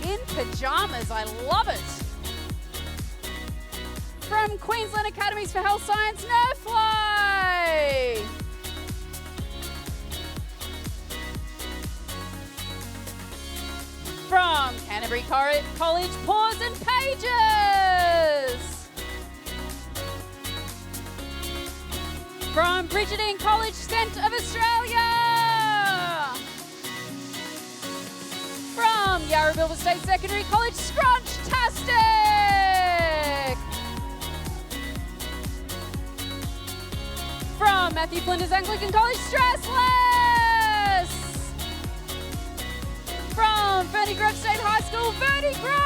In pajamas, I love it. From Queensland Academies for Health Science, Nerfly. From Canterbury College, Paws and Pages. From Bridgetine College, Scent of Australia. From Yarrabilba State Secondary College, Scrunch-tastic. From Matthew Flinders Anglican College, Stressless. From Ferny Grove State High School, Vertigrow.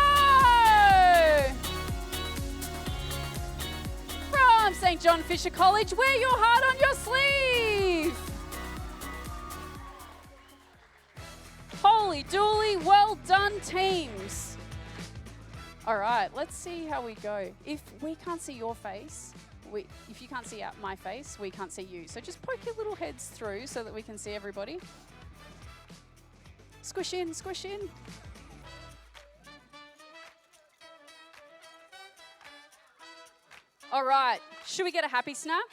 From St. John Fisher College, wear your heart on your sleeve. Holy dooly, well done, teams. All right, let's see how we go. If we can't see your face, if you can't see my face, we can't see you. So just poke your little heads through so that we can see everybody. Squish in, squish in. All right, should we get a happy snap?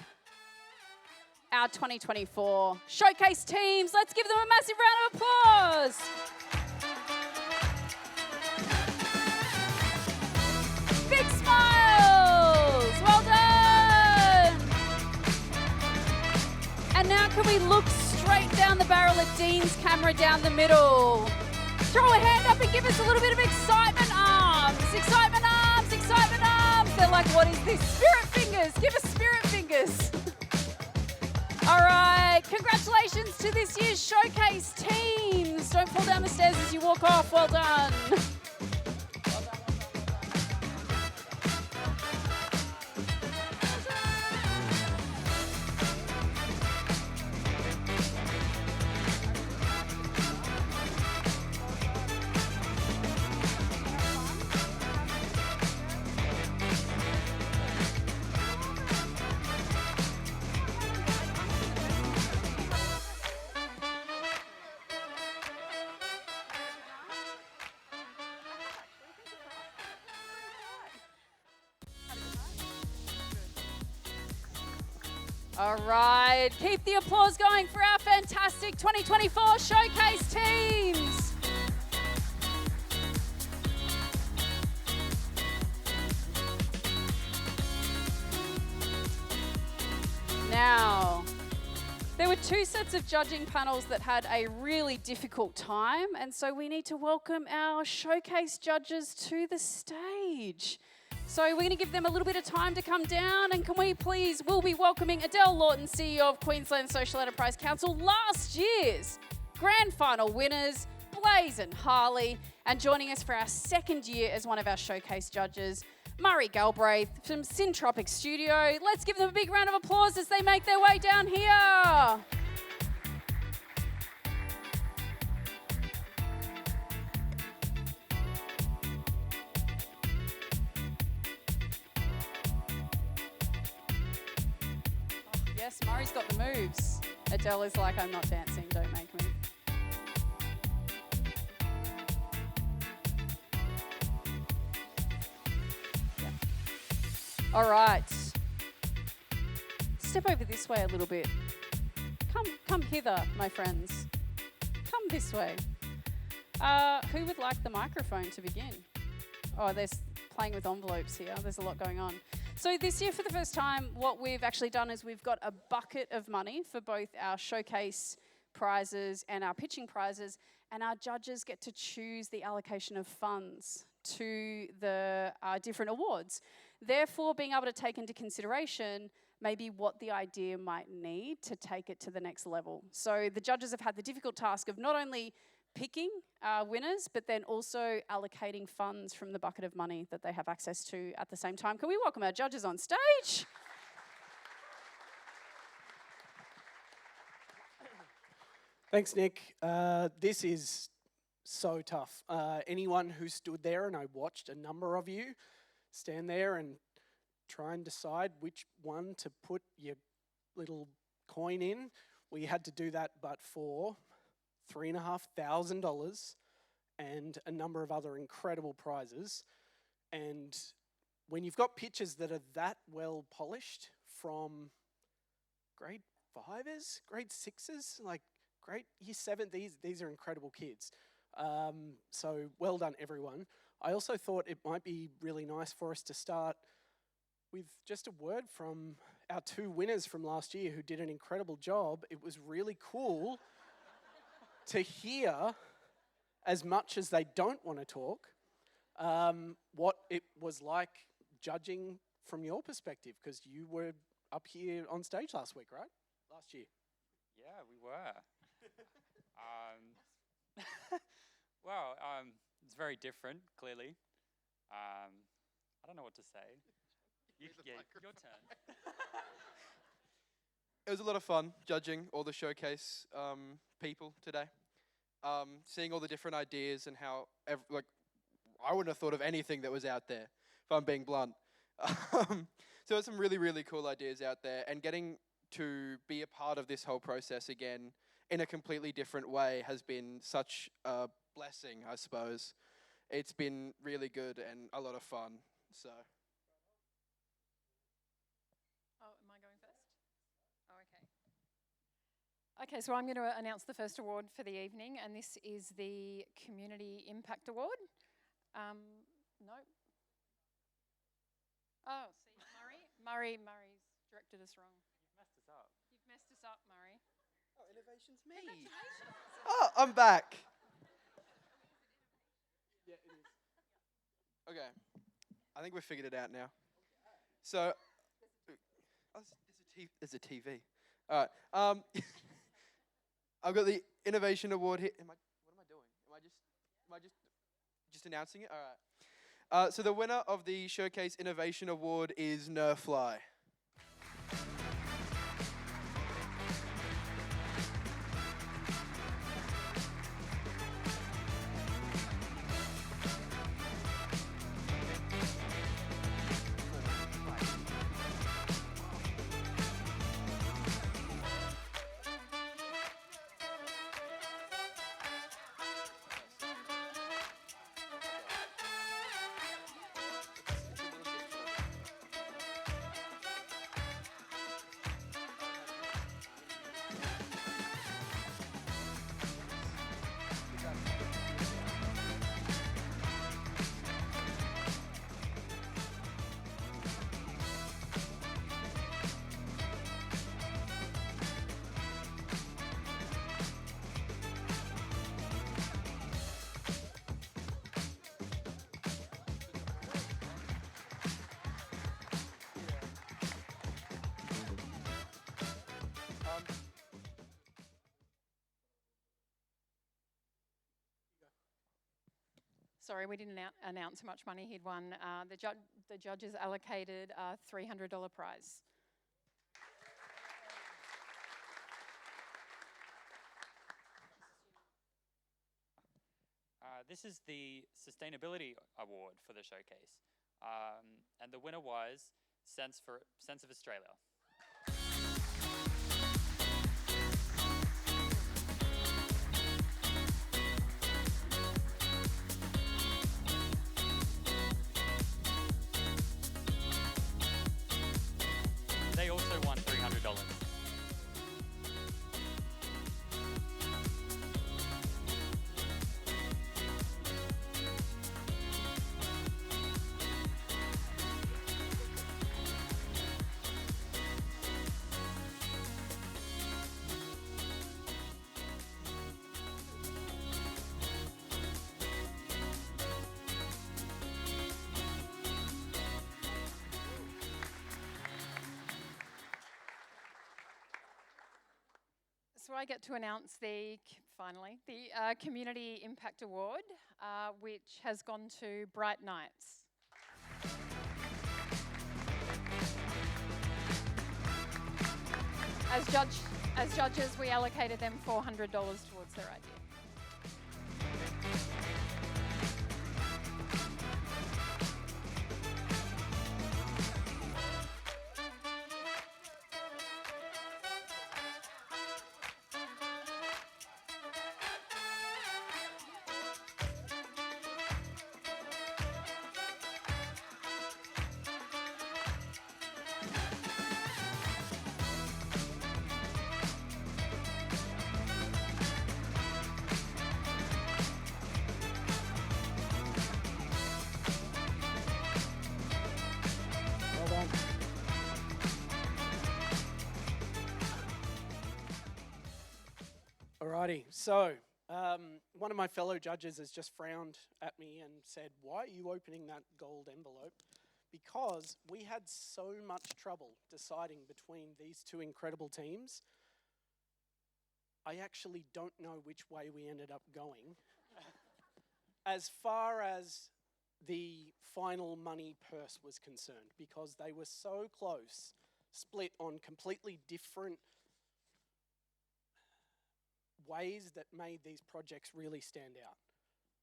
Our 2024 showcase teams, let's give them a massive round of applause. Big smiles, well done. And now can we look straight down the barrel at Dean's camera down the middle. Throw a hand up and give us a little bit of excitement arms. Excitement arms, excitement arms. They're like, what is this? Spirit fingers, give us spirit fingers. All right, congratulations to this year's showcase teams. Don't fall down the stairs as you walk off, well done. All right, keep the applause going for our fantastic 2024 showcase teams. two sets of judging panels that had a really difficult time, and so we need to welcome our showcase judges to the stage. So we're going to give them a little bit of time to come down, and can we please, we'll be welcoming Adele Lawton, CEO of Queensland Social Enterprise Council, last year's grand final winners, Blaze and Harley, and joining us for our second year as one of our showcase judges, Murray Galbraith from Syntropic Studio. Let's give them a big round of applause as they make their way down here. Yes, Murray's got the moves. Adele is like, I'm not dancing, don't make me. Yeah. All right. Step over this way a little bit. Come hither, my friends. Come this way. Who would like the microphone to begin? Oh, there's playing with envelopes here. There's a lot going on. So this year, for the first time, what we've actually done is we've got a bucket of money for both our showcase prizes and our pitching prizes, and our judges get to choose the allocation of funds to the different awards. Therefore, being able to take into consideration maybe what the idea might need to take it to the next level. So the judges have had the difficult task of not only picking winners, but then also allocating funds from the bucket of money that they have access to at the same time. Can we welcome our judges on stage? Thanks, Nick. This is so tough. Anyone who stood there, and I watched a number of you stand there and try and decide which one to put your little coin in, we had to do that but for $3,500 and a number of other incredible prizes. And when you've got pictures that are that well polished from grade 5s, grade 6s, like grade year 7, these are incredible kids. So well done, everyone. I also thought it might be really nice for us to start with just a word from our 2 winners from last year who did an incredible job. It was really cool to hear, as much as they don't want to talk, what it was like judging from your perspective, because you were up here on stage last week, right? Last year. Yeah, we were. Well, it's very different, clearly. I don't know what to say. Yeah, your turn. It was a lot of fun judging all the showcase people today. Seeing all the different ideas and how, I wouldn't have thought of anything that was out there, if I'm being blunt. So there's some really, really cool ideas out there, and getting to be a part of this whole process again in a completely different way has been such a blessing, I suppose. It's been really good and a lot of fun, so. Okay, so I'm going to announce the first award for the evening, and this is the Community Impact Award. No. Oh, see, Murray's directed us wrong. You've messed us up. You've messed us up, Murray. Oh, innovation's me. Oh, I'm back. Yeah, it is. Okay, I think we've figured it out now. So, there's a TV. All right. I've got the Innovation Award here. What am I doing? Am I just announcing it? All right. So the winner of the Showcase Innovation Award is Nerfly. sorry, we didn't announce how much money he'd won. The judges allocated a $300 prize. This is the Sustainability Award for the showcase. And the winner was Sense of Australia. They also won $300. So I get to announce finally, the Community Impact Award, which has gone to Bright Nights. As judges, we allocated them $400 towards their idea. Alrighty, so one of my fellow judges has just frowned at me and said, "Why are you opening that gold envelope?" Because we had so much trouble deciding between these two incredible teams. I actually don't know which way we ended up going. As far as the final money purse was concerned, because they were so close, split on completely different ways that made these projects really stand out.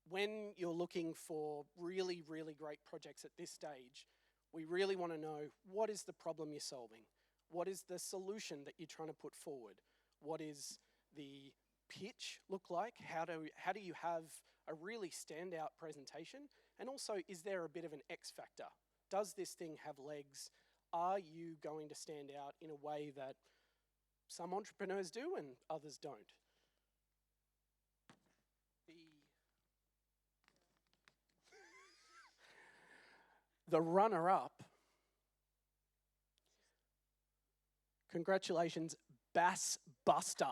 When you're looking for really, really great projects at this stage, we really want to know, what is the problem you're solving? What is the solution that you're trying to put forward? What is the pitch look like? How do you have a really standout presentation? And also, is there a bit of an X factor? Does this thing have legs? Are you going to stand out in a way that some entrepreneurs do and others don't? The runner-up, congratulations, Bass Buster.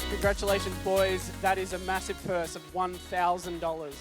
Congratulations, boys. That is a massive purse of $1,000.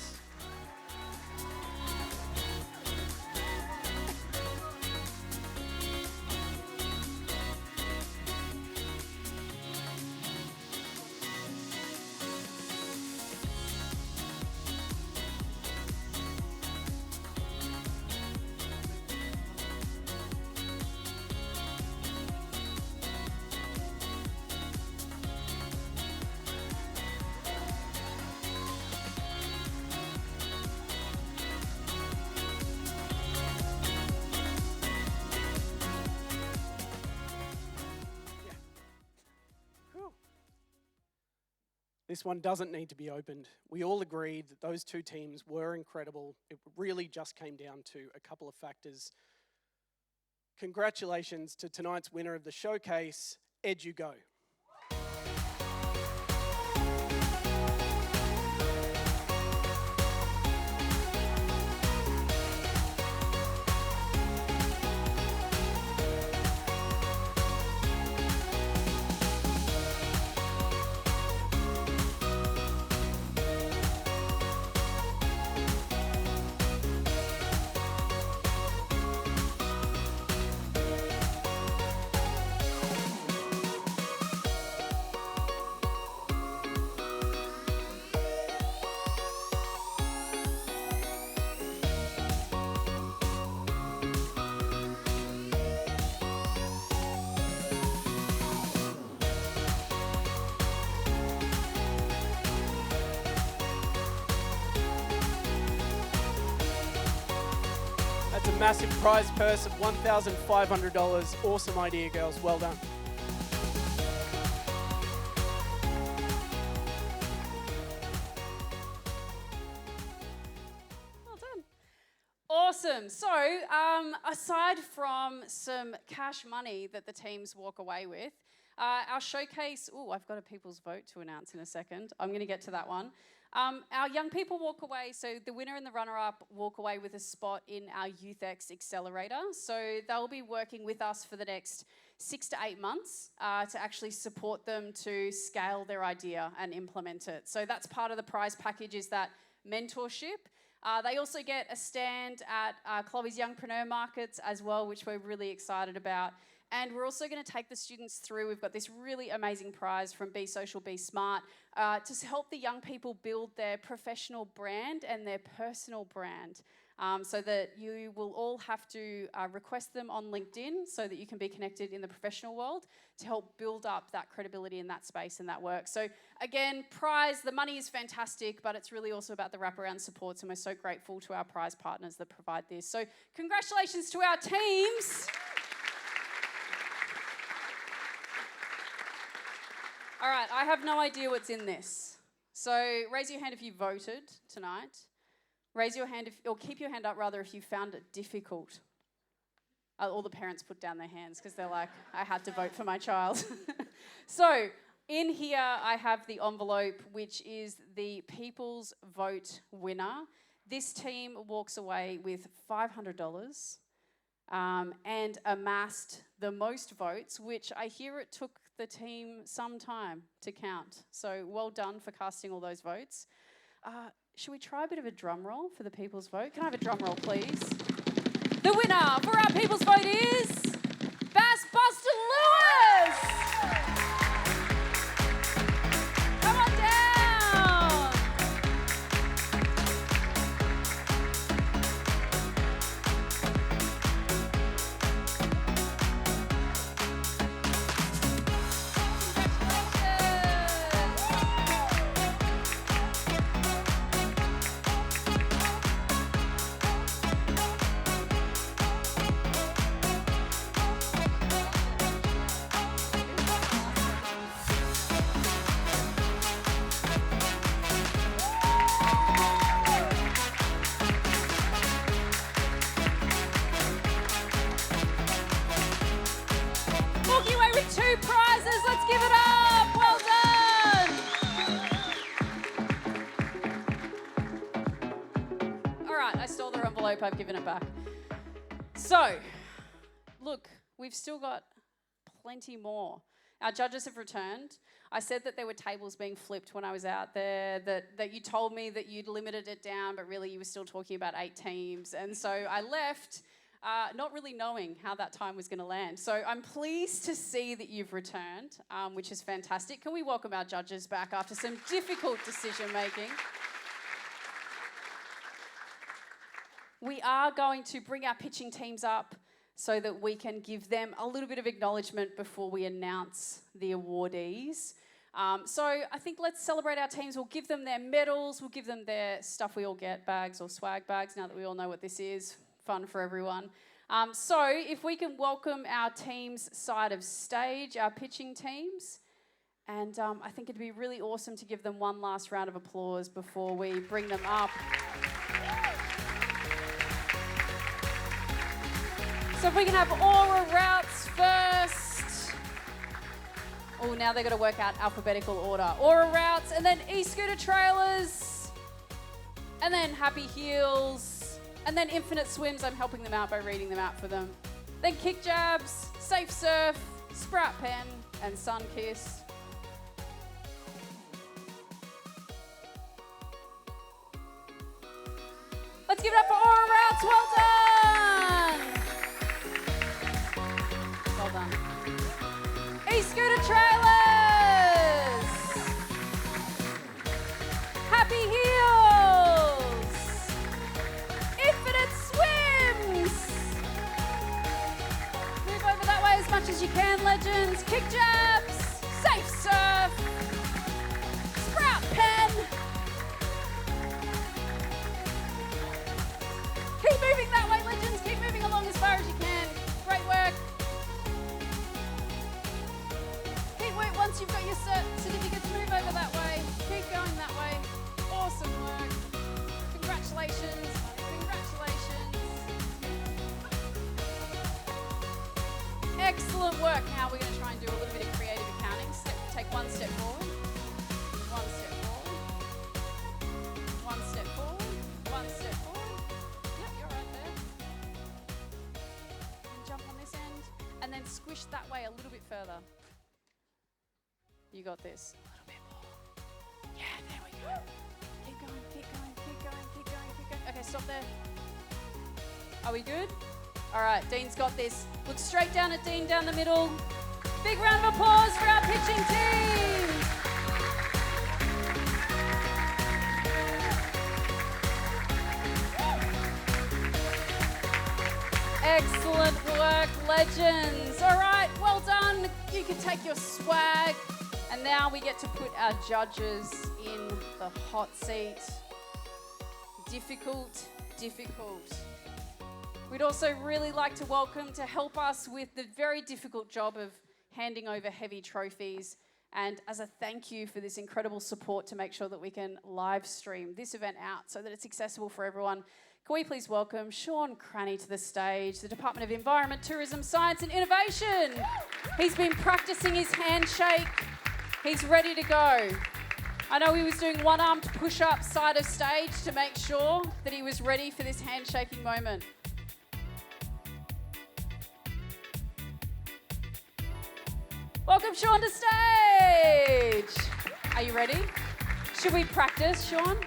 This one doesn't need to be opened. We all agreed that those two teams were incredible. It really just came down to a couple of factors. Congratulations to tonight's winner of the showcase, Edu-Go. massive prize purse of $1,500. Awesome idea, girls. Well done. Well done. Awesome. So, aside from some cash money that the teams walk away with, our showcase, I've got a people's vote to announce in a second. I'm going to get to that one. Our young people walk away, so the winner and the runner-up walk away with a spot in our YouthX Accelerator. So they'll be working with us for the next 6 to 8 months to actually support them to scale their idea and implement it. So that's part of the prize package, is that mentorship. They also get a stand at Chloe's Youngpreneur Markets as well, which we're really excited about. And we're also going to take the students through. We've got this really amazing prize from Be Social, Be Smart to help the young people build their professional brand and their personal brand. So that you will all have to request them on LinkedIn so that you can be connected in the professional world to help build up that credibility in that space and that work. So again, prize, the money is fantastic, but it's really also about the wraparound supports, and we're so grateful to our prize partners that provide this. So congratulations to our teams. All right, I have no idea what's in this. So raise your hand if you voted tonight. Raise your hand, or keep your hand up rather, if you found it difficult. All the parents put down their hands because they're like, I had to vote for my child. So in here I have the envelope, which is the People's Vote winner. This team walks away with $500 and amassed the most votes, which I hear it took the team some time to count. So well done for casting all those votes. Should we try a bit of a drum roll for the People's Vote? Can I have a drum roll, please? The winner for our People's Vote is Bass Buster Lewis! Come on down! Walking away with 2 prizes. Let's give it up. Well done. All right, I stole their envelope. I've given it back. So, look, we've still got plenty more. Our judges have returned. I said that there were tables being flipped when I was out there, that you told me that you'd limited it down, but really you were still talking about 8 teams. And so I left not really knowing how that time was going to land. So I'm pleased to see that you've returned, which is fantastic. Can we welcome our judges back after some difficult decision making? We are going to bring our pitching teams up so that we can give them a little bit of acknowledgement before we announce the awardees. So I think let's celebrate our teams. We'll give them their medals. We'll give them their stuff we all get, bags or swag bags, now that we all know what this is. Fun for everyone. So if we can welcome our team's side of stage, our pitching teams. And I think it'd be really awesome to give them one last round of applause before we bring them up. So if we can have Aura Routes first. Oh, now they've got to work out alphabetical order. Aura Routes, and then e-scooter trailers, and then Happy Heels, and then Infinite Swims. I'm helping them out by reading them out for them. Then Kick Jabs, Safe Surf, Sprout Pen, and Sun Kiss. Let's give it up for Aura Routes. Well done. Well done. E-scooter trailers. Happy Heels. Infinite Swims. Move over that way as much as you can, legends. Kick Jabs. Safe Surf. Sprout Pen. Keep moving that way, legends. Keep moving Congratulations. Congratulations. Excellent work. Now we're going to try and do a little bit of creative accounting. Take one step forward. One step forward. One step forward. One step forward. Yep, you're right there. And jump on this end. And then squish that way a little bit further. You got this. A little bit more. Yeah, there we go. Keep going, keep going, keep going, keep going, keep going. Okay, stop there. Are we good? All right, Dean's got this. Look straight down at Dean down the middle. Big round of applause for our pitching team. Excellent work, legends. All right, well done. You can take your swag. And now we get to put our judges in the hot seat. Difficult, difficult. We'd also really like to welcome to help us with the very difficult job of handing over heavy trophies, and as a thank you for this incredible support to make sure that we can live stream this event out so that it's accessible for everyone. Can we please welcome Sean Cranny to the stage, the Department of Environment, Tourism, Science and Innovation. He's been practicing his handshake. He's ready to go. I know he was doing one-armed push-up side of stage to make sure that he was ready for this handshaking moment. Welcome Sean to stage. Are you ready? Should we practice, Sean?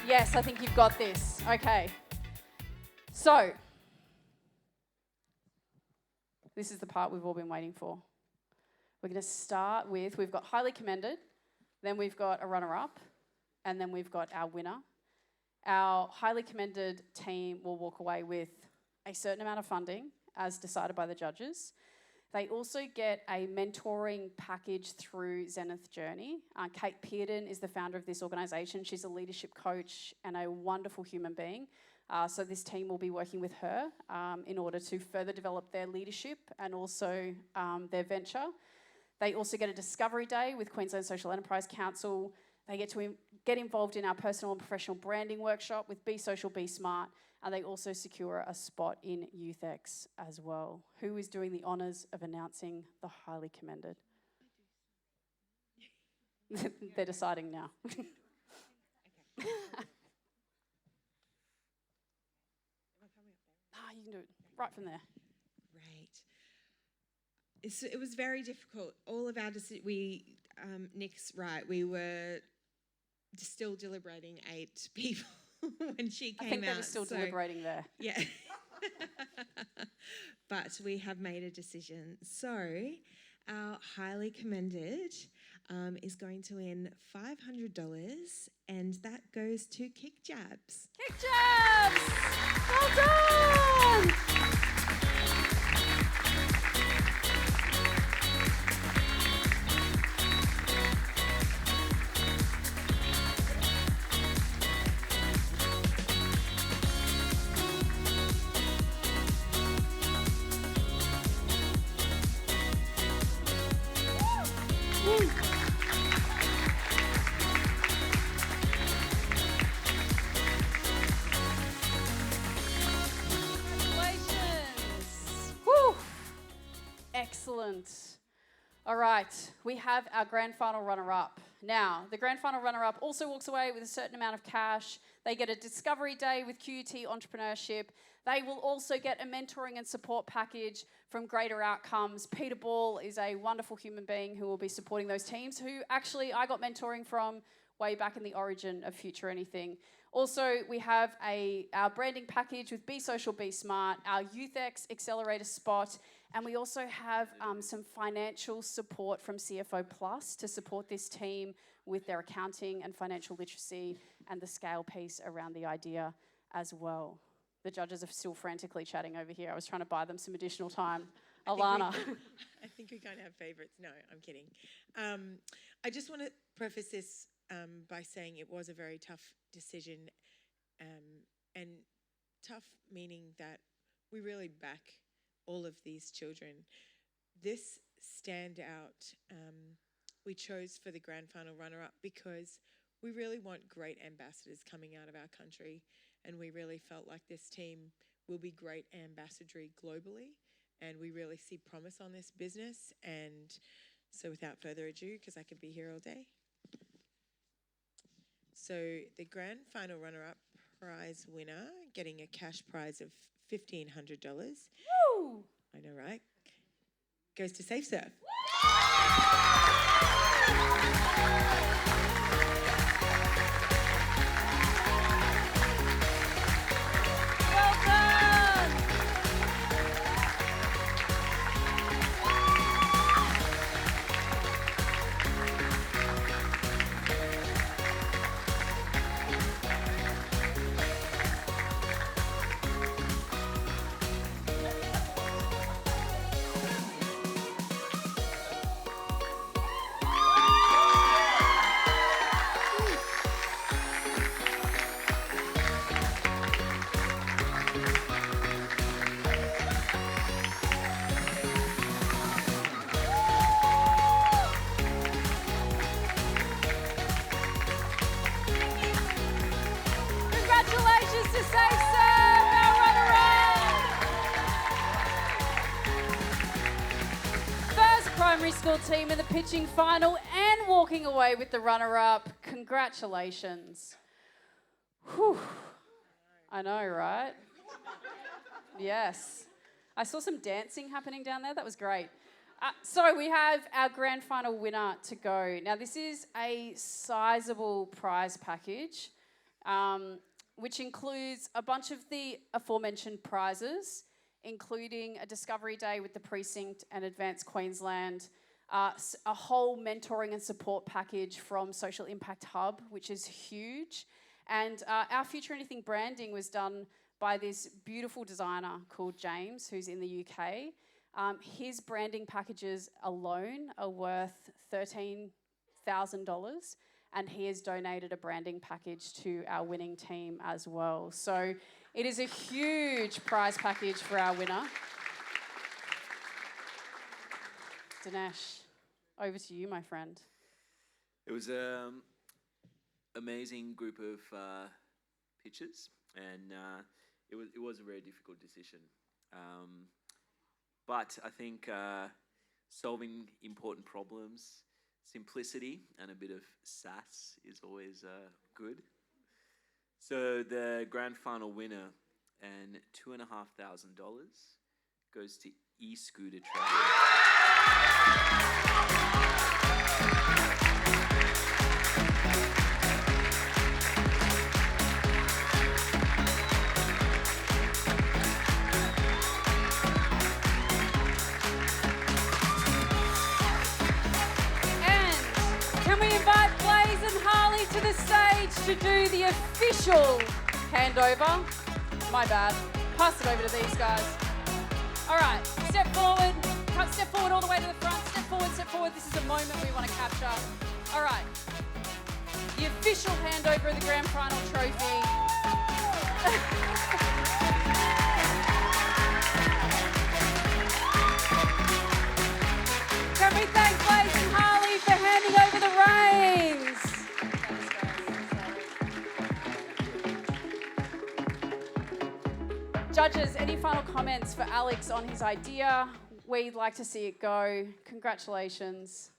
Yes, I think you've got this. Okay. So, this is the part we've all been waiting for. We're going to start with, we've got highly commended, then we've got a runner-up, and then we've got our winner. Our highly commended team will walk away with a certain amount of funding, as decided by the judges. They also get a mentoring package through Zenith Journey. Kate Pearden is the founder of this organisation. She's a leadership coach and a wonderful human being. So this team will be working with her in order to further develop their leadership and also their venture. They also get a discovery day with Queensland Social Enterprise Council. They get to get involved in our personal and professional branding workshop with Be Social, Be Smart. And they also secure a spot in YouthX as well. Who is doing the honours of announcing the highly commended? They're deciding now. You can do it right from there. Right. It was very difficult. All of our Nick's right. We were still deliberating 8 people when she came out. I think they were still deliberating there. Yeah. But we have made a decision. So our highly commended is going to win $500, and that goes to Kick Jabs. Kick Jabs! Well done! Excellent. All right, we have our grand final runner-up. Now, the grand final runner-up also walks away with a certain amount of cash. They get a discovery day with QUT Entrepreneurship. They will also get a mentoring and support package from Greater Outcomes. Peter Ball is a wonderful human being who will be supporting those teams, who actually I got mentoring from way back in the origin of FutureAnything. Also, we have our branding package with Be Social, Be Smart, our YouthX Accelerator spot, and we also have some financial support from CFO Plus to support this team with their accounting and financial literacy and the scale piece around the idea as well. The judges are still frantically chatting over here. I was trying to buy them some additional time. Alana. I think we're going to have favourites. No, I'm kidding. I just want to preface this by saying it was a very tough decision, and tough meaning that we really back all of these children. This standout we chose for the grand final runner-up because we really want great ambassadors coming out of our country, and we really felt like this team will be great ambassador globally, and we really see promise on this business. And so without further ado, because I could be here all day. So the grand final runner-up prize winner, getting a cash prize of $1,500. Woo! I know, right? Goes to Safe Surf. Congratulations to Safe Serve, our runner-up! First primary school team in the pitching final and walking away with the runner-up. Congratulations. Whew. I know, right? Yes. I saw some dancing happening down there. That was great. So we have our grand final winner to go. Now, this is a sizable prize package, which includes a bunch of the aforementioned prizes, including a Discovery Day with the Precinct and Advanced Queensland, a whole mentoring and support package from Social Impact Hub, which is huge. And our FutureAnything branding was done by this beautiful designer called James, who's in the UK. His branding packages alone are worth $13,000, and he has donated a branding package to our winning team as well. So it is a huge prize package for our winner. Dinesh, over to you, my friend. It was an amazing group of pitches, and it was a very difficult decision. But I think solving important problems, simplicity, and a bit of sass is always good. So the grand final winner and $2,500 goes to e-scooter travel. To the stage to do the official handover. My bad. Pass it over to these guys. All right, step forward all the way to the front. Step forward. This is a moment we want to capture. All right, the official handover of the grand final trophy. Can we thank Blaze and Harley for handing over the reins? Judges, any final comments for Alex on his idea? We'd like to see it go. Congratulations.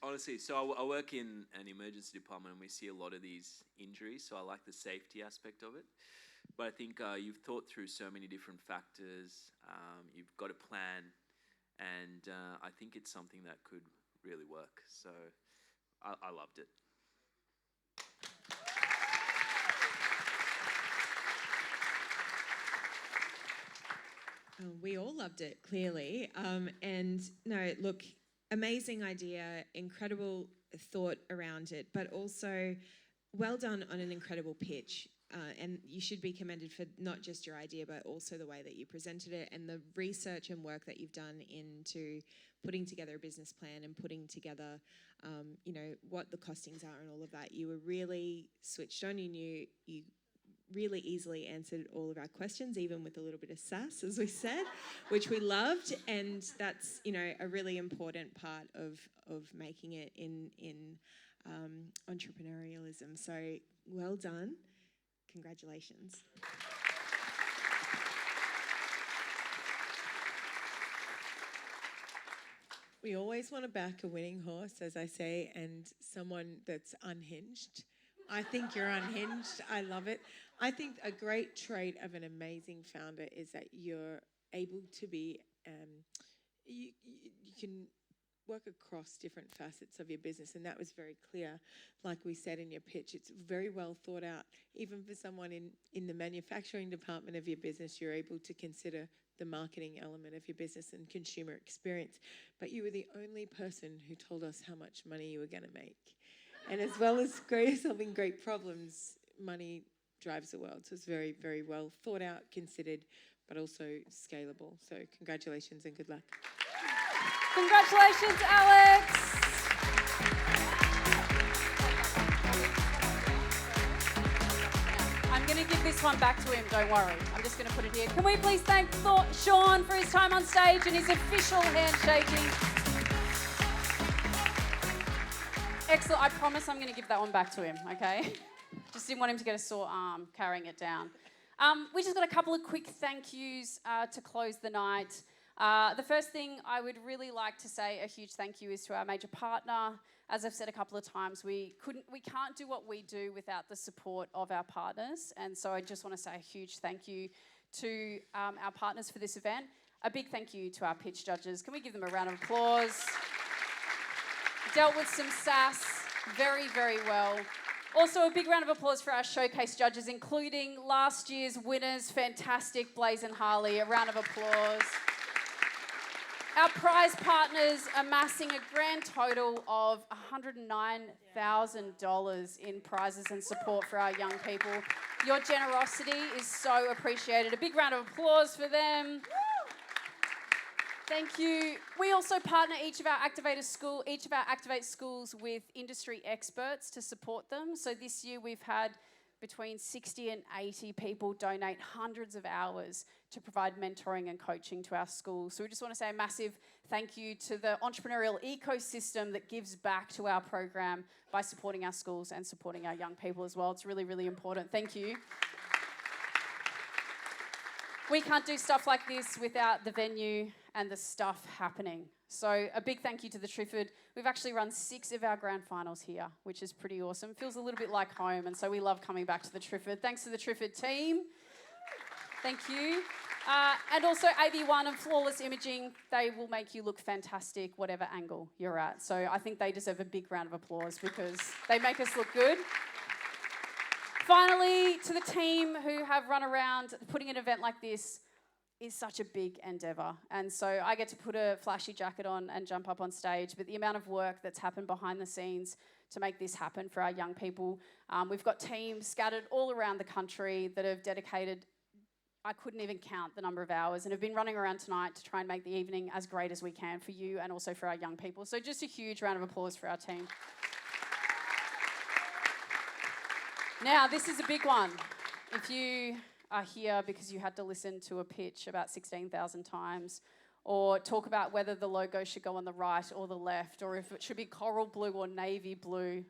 Honestly, so I work in an emergency department and we see a lot of these injuries, so I like the safety aspect of it. But I think you've thought through so many different factors, you've got a plan, and I think it's something that could really work. So I loved it. We all loved it, clearly. And no, look, amazing idea, incredible thought around it, but also well done on an incredible pitch. And you should be commended for not just your idea, but also the way that you presented it and the research and work that you've done into putting together a business plan and putting together, what the costings are and all of that. You were really switched on. You really easily answered all of our questions, even with a little bit of sass, as we said, which we loved. And that's, you know, a really important part of making it in entrepreneurialism. So well done. Congratulations. We always want to back a winning horse, as I say, and someone that's unhinged. I think you're unhinged. I love it. I think a great trait of an amazing founder is that you're able to be, you can work across different facets of your business, and that was very clear. Like we said in your pitch, it's very well thought out. Even for someone in the manufacturing department of your business, you're able to consider the marketing element of your business and consumer experience. But you were the only person who told us how much money you were going to make. And as well as solving great problems, money drives the world. So it's very, very well thought out, considered, but also scalable. So congratulations and good luck. Congratulations, Alex. I'm going to give this one back to him, don't worry. I'm just going to put it here. Can we please thank Sean for his time on stage and his official handshaking? Excellent. I promise I'm going to give that one back to him, okay? Just didn't want him to get a sore arm carrying it down. We just got a couple of quick thank yous to close the night. The first thing I would really like to say a huge thank you is to our major partner. As I've said a couple of times, we can't do what we do without the support of our partners. And so I just want to say a huge thank you to our partners for this event. A big thank you to our pitch judges. Can we give them a round of applause? Dealt with some sass very, very well. Also, a big round of applause for our showcase judges, including last year's winners, fantastic Blaze and Harley. A round of applause. Our prize partners amassing a grand total of $109,000 in prizes and support for our young people. Your generosity is so appreciated. A big round of applause for them. Thank you. We also partner each of our Activate schools with industry experts to support them. So this year we've had between 60 and 80 people donate hundreds of hours to provide mentoring and coaching to our schools. So we just want to say a massive thank you to the entrepreneurial ecosystem that gives back to our program by supporting our schools and supporting our young people as well. It's really, really important. Thank you. We can't do stuff like this without the venue and the stuff happening. So a big thank you to the Triffid. We've actually run 6 of our grand finals here, which is pretty awesome. Feels a little bit like home, and so we love coming back to the Triffid. Thanks to the Triffid team. Thank you. And also AV1 and Flawless Imaging, they will make you look fantastic whatever angle you're at. So I think they deserve a big round of applause because they make us look good. Finally, to the team who have run around, putting an event like this is such a big endeavour. And so I get to put a flashy jacket on and jump up on stage, but the amount of work that's happened behind the scenes to make this happen for our young people. We've got teams scattered all around the country that have dedicated, I couldn't even count the number of hours, and have been running around tonight to try and make the evening as great as we can for you and also for our young people. So just a huge round of applause for our team. Now, this is a big one. If you are here because you had to listen to a pitch about 16,000 times, or talk about whether the logo should go on the right or the left, or if it should be coral blue or navy blue,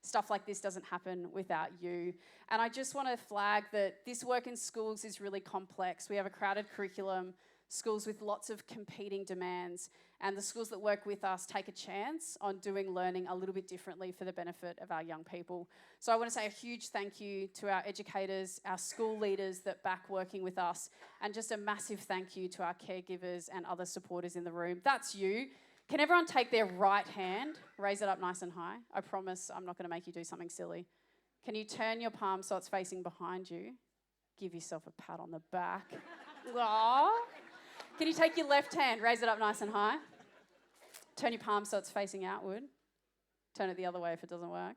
stuff like this doesn't happen without you. And I just want to flag that this work in schools is really complex. We have a crowded curriculum, schools with lots of competing demands, and the schools that work with us take a chance on doing learning a little bit differently for the benefit of our young people. So I want to say a huge thank you to our educators, our school leaders that back working with us, and just a massive thank you to our caregivers and other supporters in the room. That's you. Can everyone take their right hand, raise it up nice and high? I promise I'm not going to make you do something silly. Can you turn your palm so it's facing behind you? Give yourself a pat on the back. Aww. Can you take your left hand, raise it up nice and high? Turn your palm so it's facing outward. Turn it the other way if it doesn't work.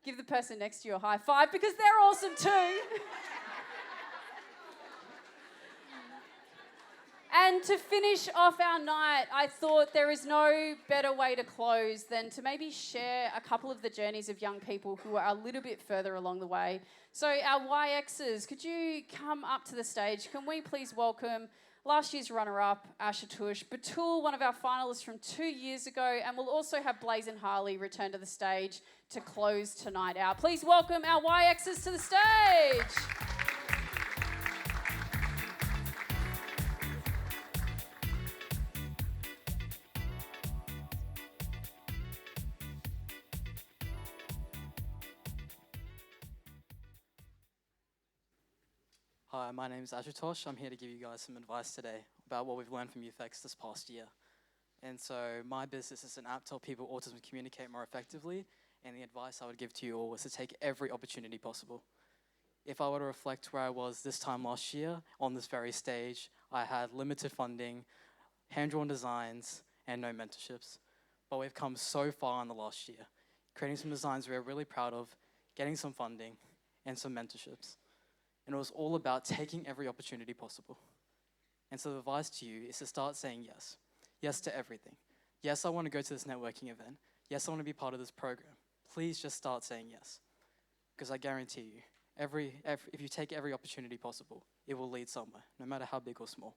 Give the person next to you a high five because they're awesome too. And to finish off our night, I thought there is no better way to close than to maybe share a couple of the journeys of young people who are a little bit further along the way. So our YXs, could you come up to the stage? Can we please welcome last year's runner-up, Asha Tush, Batul, one of our finalists from 2 years ago, and we'll also have Blazin Harley return to the stage to close tonight out. Please welcome our YXs to the stage. Hi, my name is Ashutosh. I'm here to give you guys some advice today about what we've learned from UFX this past year. And so my business is an app to help people with autism communicate more effectively, and the advice I would give to you all was to take every opportunity possible. If I were to reflect where I was this time last year, on this very stage, I had limited funding, hand-drawn designs, and no mentorships. But we've come so far in the last year, creating some designs we're really proud of, getting some funding, and some mentorships. And it was all about taking every opportunity possible. And so the advice to you is to start saying yes. Yes to everything. Yes, I want to go to this networking event. Yes, I want to be part of this program. Please just start saying yes. Because I guarantee you, if you take every opportunity possible, it will lead somewhere, no matter how big or small.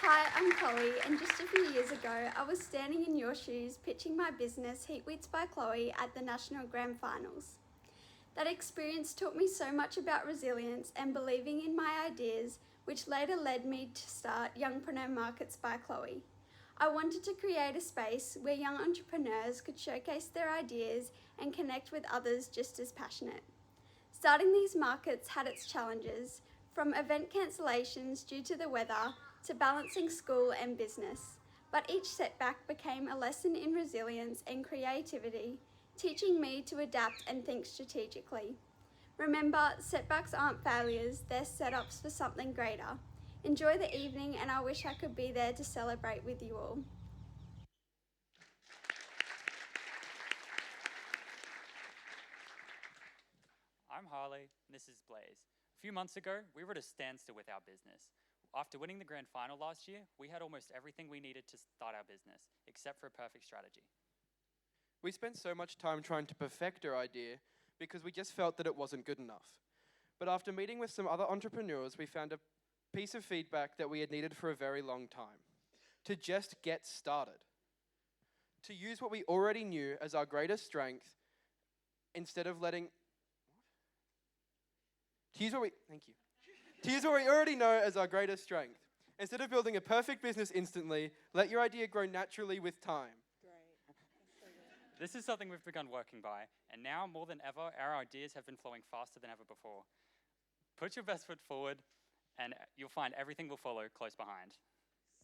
Hi, I'm Chloe, and just a few years ago, I was standing in your shoes pitching my business, Heatwits by Chloe, at the National Grand Finals. That experience taught me so much about resilience and believing in my ideas, which later led me to start Youngpreneur Markets by Chloe. I wanted to create a space where young entrepreneurs could showcase their ideas and connect with others just as passionate. Starting these markets had its challenges, from event cancellations due to the weather to balancing school and business. But each setback became a lesson in resilience and creativity, teaching me to adapt and think strategically. Remember, setbacks aren't failures, they're setups for something greater. Enjoy the evening, and I wish I could be there to celebrate with you all. I'm Harley, and this is Blaze. A few months ago, we were at a standstill with our business. After winning the grand final last year, we had almost everything we needed to start our business, except for a perfect strategy. We spent so much time trying to perfect our idea because we just felt that it wasn't good enough. But after meeting with some other entrepreneurs, we found a piece of feedback that we had needed for a very long time. To just get started. To use what we already knew as our greatest strength instead of letting... To use what we already know as our greatest strength. Instead of building a perfect business instantly, let your idea grow naturally with time. This is something we've begun working by, and now more than ever, our ideas have been flowing faster than ever before. Put your best foot forward, and you'll find everything will follow close behind.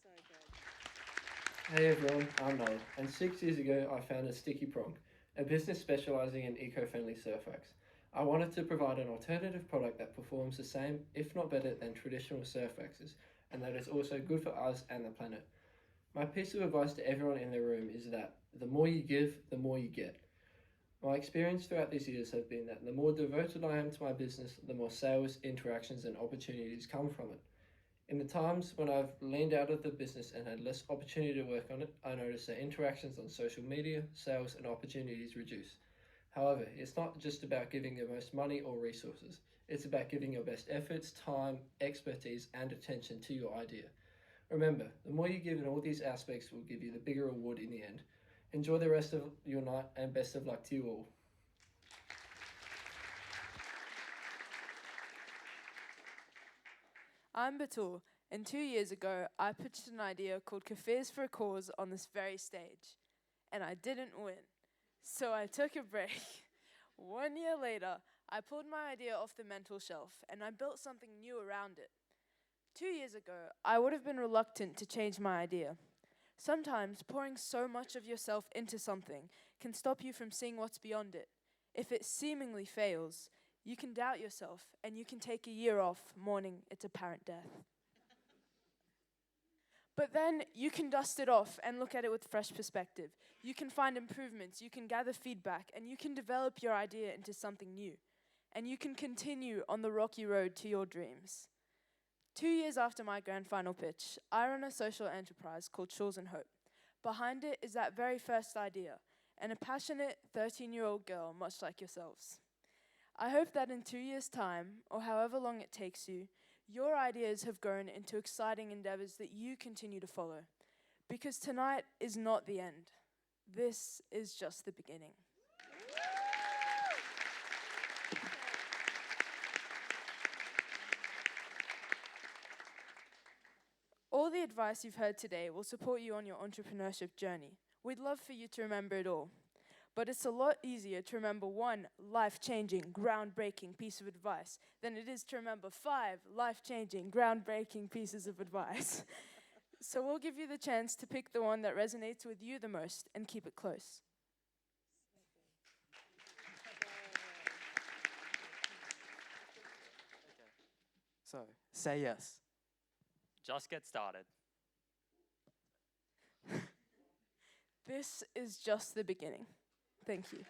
So good. Hey everyone, I'm Noel, and 6 years ago I founded Sticky Prong, a business specialising in eco-friendly surf wax. I wanted to provide an alternative product that performs the same, if not better, than traditional surf waxes, and that is also good for us and the planet. My piece of advice to everyone in the room is that the more you give, the more you get. My experience throughout these years have been that the more devoted I am to my business, the more sales, interactions and opportunities come from it. In the times when I've leaned out of the business and had less opportunity to work on it, I noticed that interactions on social media, sales and opportunities reduce. However, it's not just about giving your most money or resources. It's about giving your best efforts, time, expertise and attention to your idea. Remember, the more you give in all these aspects will give you the bigger reward in the end. Enjoy the rest of your night and best of luck to you all. I'm Batul, and 2 years ago I pitched an idea called Cafes for a Cause on this very stage, and I didn't win. So I took a break. 1 year later, I pulled my idea off the mental shelf and I built something new around it. 2 years ago, I would have been reluctant to change my idea. Sometimes pouring so much of yourself into something can stop you from seeing what's beyond it. If it seemingly fails, you can doubt yourself and you can take a year off mourning its apparent death. But then you can dust it off and look at it with fresh perspective. You can find improvements, you can gather feedback, and you can develop your idea into something new. And you can continue on the rocky road to your dreams. 2 years after my grand final pitch, I run a social enterprise called Shawls and Hope. Behind it is that very first idea, and a passionate 13-year-old girl much like yourselves. I hope that in 2 years' time, or however long it takes you, your ideas have grown into exciting endeavors that you continue to follow. Because tonight is not the end. This is just the beginning. All the advice you've heard today will support you on your entrepreneurship journey. We'd love for you to remember it all. But it's a lot easier to remember one life-changing, groundbreaking piece of advice than it is to remember 5 life-changing, groundbreaking pieces of advice. So we'll give you the chance to pick the one that resonates with you the most and keep it close. So, say yes. Just get started. This is just the beginning. Thank you.